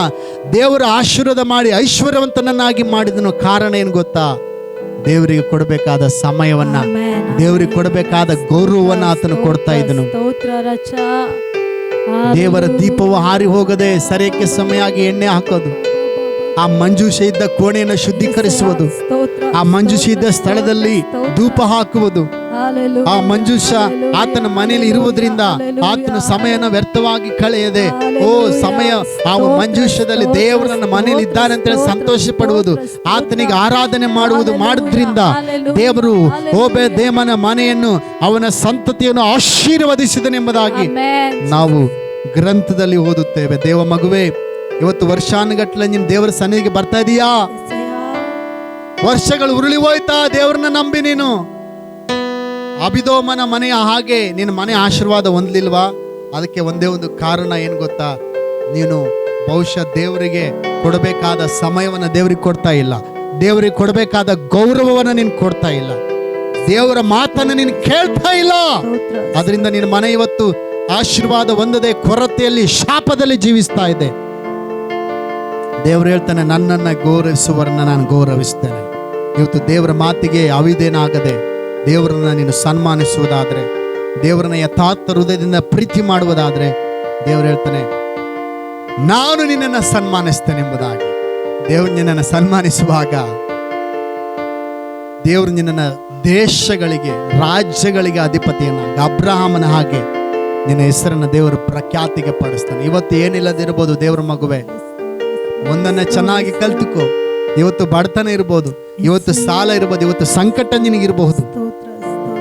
ದೇವರ ಆಶೀರ್ವಾದ ಮಾಡಿ ಐಶ್ವರ್ಯವಂತನನ್ನಾಗಿ ಮಾಡಿದನು. ಕಾರಣ ಏನು ಗೊತ್ತಾ? ದೇವರಿಗೆ ಕೊಡಬೇಕಾದ ಸಮಯವನ್ನ, ದೇವರಿಗೆ ಕೊಡಬೇಕಾದ ಗೌರವವನ್ನ ಆತನು ಕೊಡ್ತಾ ಇದ್ದನು. ದೇವರ ದೀಪವು ಹಾರಿ ಹೋಗದೆ ಸರಿಯಕ್ಕೆ ಸಮಯ ಆಗಿ ಎಣ್ಣೆ ಹಾಕೋದು, ಆ ಮಂಜೂಷ ಇದ್ದ ಕೋಣೆಯನ್ನು ಶುದ್ಧೀಕರಿಸುವುದು, ಆ ಮಂಜೂಷ ಇದ್ದ ಸ್ಥಳದಲ್ಲಿ ಧೂಪ ಹಾಕುವುದು. ಆ ಮಂಜೂಷ ಆತನ ಮನೆಯಲ್ಲಿ ಇರುವುದರಿಂದ ಆತನ ಸಮಯನ ವ್ಯರ್ಥವಾಗಿ ಕಳೆಯದೆ, ಓ ಸಮಯ ಆ ಮಂಜೂಷದಲ್ಲಿ ದೇವರು ನನ್ನ ಮನೆಯಲ್ಲಿ ಇದ್ದಾನೆ ಅಂತ ಸಂತೋಷ ಪಡುವುದು, ಆತನಿಗೆ ಆರಾಧನೆ ಮಾಡುವುದರಿಂದ ದೇವರು ಓಬೇದೇಮನ ಮನೆಯನ್ನು, ಅವನ ಸಂತತಿಯನ್ನು ಆಶೀರ್ವದಿಸಿದನೆಂಬುದಾಗಿ ನಾವು ಗ್ರಂಥದಲ್ಲಿ ಓದುತ್ತೇವೆ. ದೇವ ಮಗುವೆ, ಇವತ್ತು ವರ್ಷಾನುಗಟ್ಟಲೆ ನೀನು ದೇವರ ಸನ್ನಿಧಿಗೆ ಬರ್ತಾ ಇದೀಯಾ? ವರ್ಷಗಳು ಉರುಳಿ ಹೋಯ್ತಾ ದೇವ್ರನ್ನ ನಂಬಿ ನೀನು? ಅಬಿದೋಮನ ಮನೆಯ ಹಾಗೆ ನಿನ್ನ ಮನೆ ಆಶೀರ್ವಾದ ಹೊಂದಲಿಲ್ವಾ? ಅದಕ್ಕೆ ಒಂದೇ ಒಂದು ಕಾರಣ ಏನು ಗೊತ್ತಾ? ನೀನು ಬಹುಶಃ ದೇವರಿಗೆ ಕೊಡಬೇಕಾದ ಸಮಯವನ್ನು ದೇವರಿಗೆ ಕೊಡ್ತಾ ಇಲ್ಲ, ದೇವರಿಗೆ ಕೊಡಬೇಕಾದ ಗೌರವವನ್ನು ನೀನು ಕೊಡ್ತಾ ಇಲ್ಲ, ದೇವರ ಮಾತನ್ನು ನೀನು ಕೇಳ್ತಾ ಇಲ್ಲ. ಅದರಿಂದ ನಿನ್ನ ಮನೆ ಇವತ್ತು ಆಶೀರ್ವಾದ ಹೊಂದದೆ ಕೊರತೆಯಲ್ಲಿ, ಶಾಪದಲ್ಲಿ ಜೀವಿಸ್ತಾ ಇದೆ. ದೇವರು ಹೇಳ್ತಾನೆ, ನನ್ನನ್ನ ಗೌರವಿಸುವರನ್ನ ನಾನು ಗೌರವಿಸ್ತೇನೆ. ಇವತ್ತು ದೇವರ ಮಾತಿಗೆ ಅವಿಧೇನಾಗದೆ ದೇವರನ್ನ ನೀನು ಸನ್ಮಾನಿಸುವುದಾದ್ರೆ, ದೇವರನ್ನ ಯಥಾರ್ಥ ಹೃದಯದಿಂದ ಪ್ರೀತಿ ಮಾಡುವುದಾದ್ರೆ, ದೇವರು ಹೇಳ್ತಾನೆ, ನಾನು ನಿನ್ನನ್ನು ಸನ್ಮಾನಿಸ್ತೇನೆ ಎಂಬುದಾಗಿ. ದೇವರು ನಿನ್ನನ್ನು ಸನ್ಮಾನಿಸುವಾಗ ದೇವರು ನಿನ್ನನ್ನು ದೇಶಗಳಿಗೆ, ರಾಜ್ಯಗಳಿಗೆ ಅಧಿಪತಿಯನ್ನಾಗಿ, ಅಬ್ರಹಾಮನ ಹಾಗೆ ನಿನ್ನ ಹೆಸರನ್ನು ದೇವರು ಪ್ರಖ್ಯಾತಿಗೆ ಪಡಿಸ್ತಾನೆ. ಇವತ್ತು ಏನಿಲ್ಲದಿರ್ಬೋದು ದೇವರ ಮಗುವೆ, ಒಂದನ್ನ ಚೆನ್ನಾಗಿ ಕಲ್ತುಕೋ. ಇವತ್ತು ಬಡತನ ಇರ್ಬೋದು, ಇವತ್ತು ಸಾಲ ಇರ್ಬೋದು, ಇವತ್ತು ಸಂಕಟ ನಿನಗಿರಬಹುದು.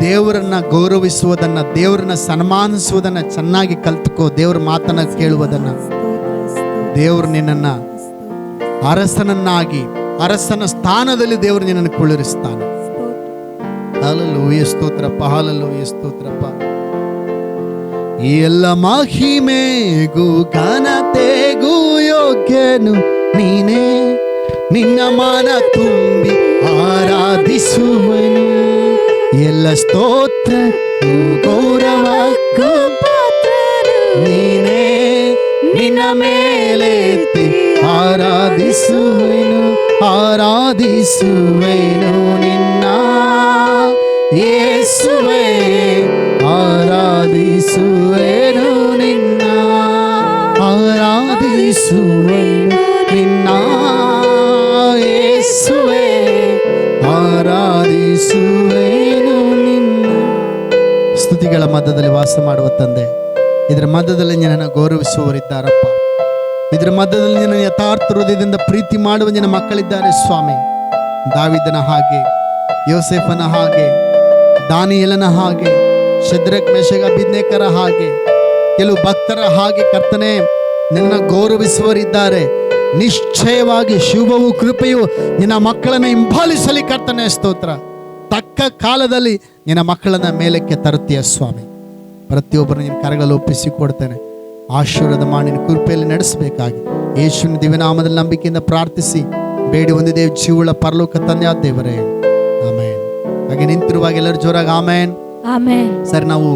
ದೇವರನ್ನ ಗೌರವಿಸುವುದನ್ನ, ದೇವರನ್ನ ಸನ್ಮಾನಿಸುವುದನ್ನ ಚೆನ್ನಾಗಿ ಕಲ್ತುಕೋ. ದೇವರ ಮಾತನ್ನ ಕೇಳುವುದನ್ನ. ದೇವರು ನಿನ್ನನ್ನ ಅರಸನನ್ನಾಗಿ, ಅರಸನ ಸ್ಥಾನದಲ್ಲಿ ದೇವರು ನಿನ್ನನ್ನು ಕುಳ್ಳಿರಿಸ್ತಾನೆ. Hallelujah, ಸ್ತೋತ್ರಪ್ಪ, hallelujah, ಸ್ತೋತ್ರಪ್ಪ. ಎಲ್ಲ ಮಹಿಮೆಗೂ ಘನತೆಗೂ ಯೋಗ್ಯನು ನೀನೇ, ನಿನ್ನ ಮನ ತುಂಬಿ ಆರಾಧಿಸುವನು. ಎಲ್ಲ ಸ್ತೋತ್ರ ಗೌರವಕ್ಕೂ ನೀನೇ, ನಿನ್ನ ಮೇಲೆತ್ತಿ ಆರಾಧಿಸುವೆನು, ಆರಾಧಿಸುವೆನು ನಿನ್ನ ಯೇಸುವೇ, ಆರಾಧಿಸುವೆನು ನಿನ್ನ, ಆರಾಧಿಸುವೆನು ನಿನ್ನ ಯೇಸುವೇ, ಆರಾಧಿಸುವೆನು ನಿನ್ನ. ಸ್ತುತಿಗಳ ಮಧ್ಯದಲ್ಲಿ ವಾಸ ಮಾಡುವ ತಂದೆ, ಇದರ ಮಧ್ಯದಲ್ಲಿ ನಿನ್ನನ್ನು ಗೌರವಿಸುವವರಿದ್ದಾರಪ್ಪ. ಇದರ ಮಧ್ಯದಲ್ಲಿ ನಿನ್ನ ಯಥಾರ್ಥ ಹೃದಯದಿಂದ ಪ್ರೀತಿ ಮಾಡುವ ನಿನ್ನ ಮಕ್ಕಳಿದ್ದಾರೆ ಸ್ವಾಮಿ. ದಾವಿದನ ಹಾಗೆ, ಯೋಸೇಫನ ಹಾಗೆ, ದಾನಿಯೇಲನ ಹಾಗೆ, ಶದ್ರಕ್ ಮೇಷಕ ಅಬೇದ್ನೆಗೋರ ಹಾಗೆ, ಕೆಲವು ಭಕ್ತರ ಹಾಗೆ ಕರ್ತನೇ ನಿನ್ನ ಗೌರವಿಸುವವರಿದ್ದಾರೆ. ನಿಶ್ಚಯವಾಗಿ ಶುಭವು ಕೃಪೆಯು ನಿನ್ನ ಮಕ್ಕಳನ್ನು ಹಿಂಬಾಲಿಸಲಿ ಕರ್ತನೇ. ಸ್ತೋತ್ರ. ತಕ್ಕ ಕಾಲದಲ್ಲಿ ನಿನ್ನ ಮಕ್ಕಳನ್ನ ಮೇಲಕ್ಕೆ ತರುತ್ತೀಯ ಸ್ವಾಮಿ. ಪ್ರತಿಯೊಬ್ಬರು ನಿನ್ನ ಕರಗಳಲ್ಲಿ ಒಪ್ಪಿಸಿ ಕೊಡ್ತೇನೆ. ಆಶೀರ್ವಾದ ಮಾಡಿ ನಿನ್ನ ಕೃಪೆಯಲ್ಲಿ ನಡೆಸಬೇಕಾಗಿ ಯೇಸುವಿನ ದಿವ್ಯನಾಮದಲ್ಲಿ ನಂಬಿಕೆಯಿಂದ ಪ್ರಾರ್ಥಿಸಿ ಬೇಡಿ ಹೊಂದಿದ್ದೇವೆ ಜೀವಳ ಪರಲೋಕ ತಂದೆಯಾದ ದೇವರೇ, ಆಮೇನ್. ಹಾಗೆ ನಿಂತಿರುವಾಗ ಎಲ್ಲರೂ ಜೋರಾಗಿ ಆಮೇನ್. ಆಮೇನ್. ಸರಿ, ನಾವು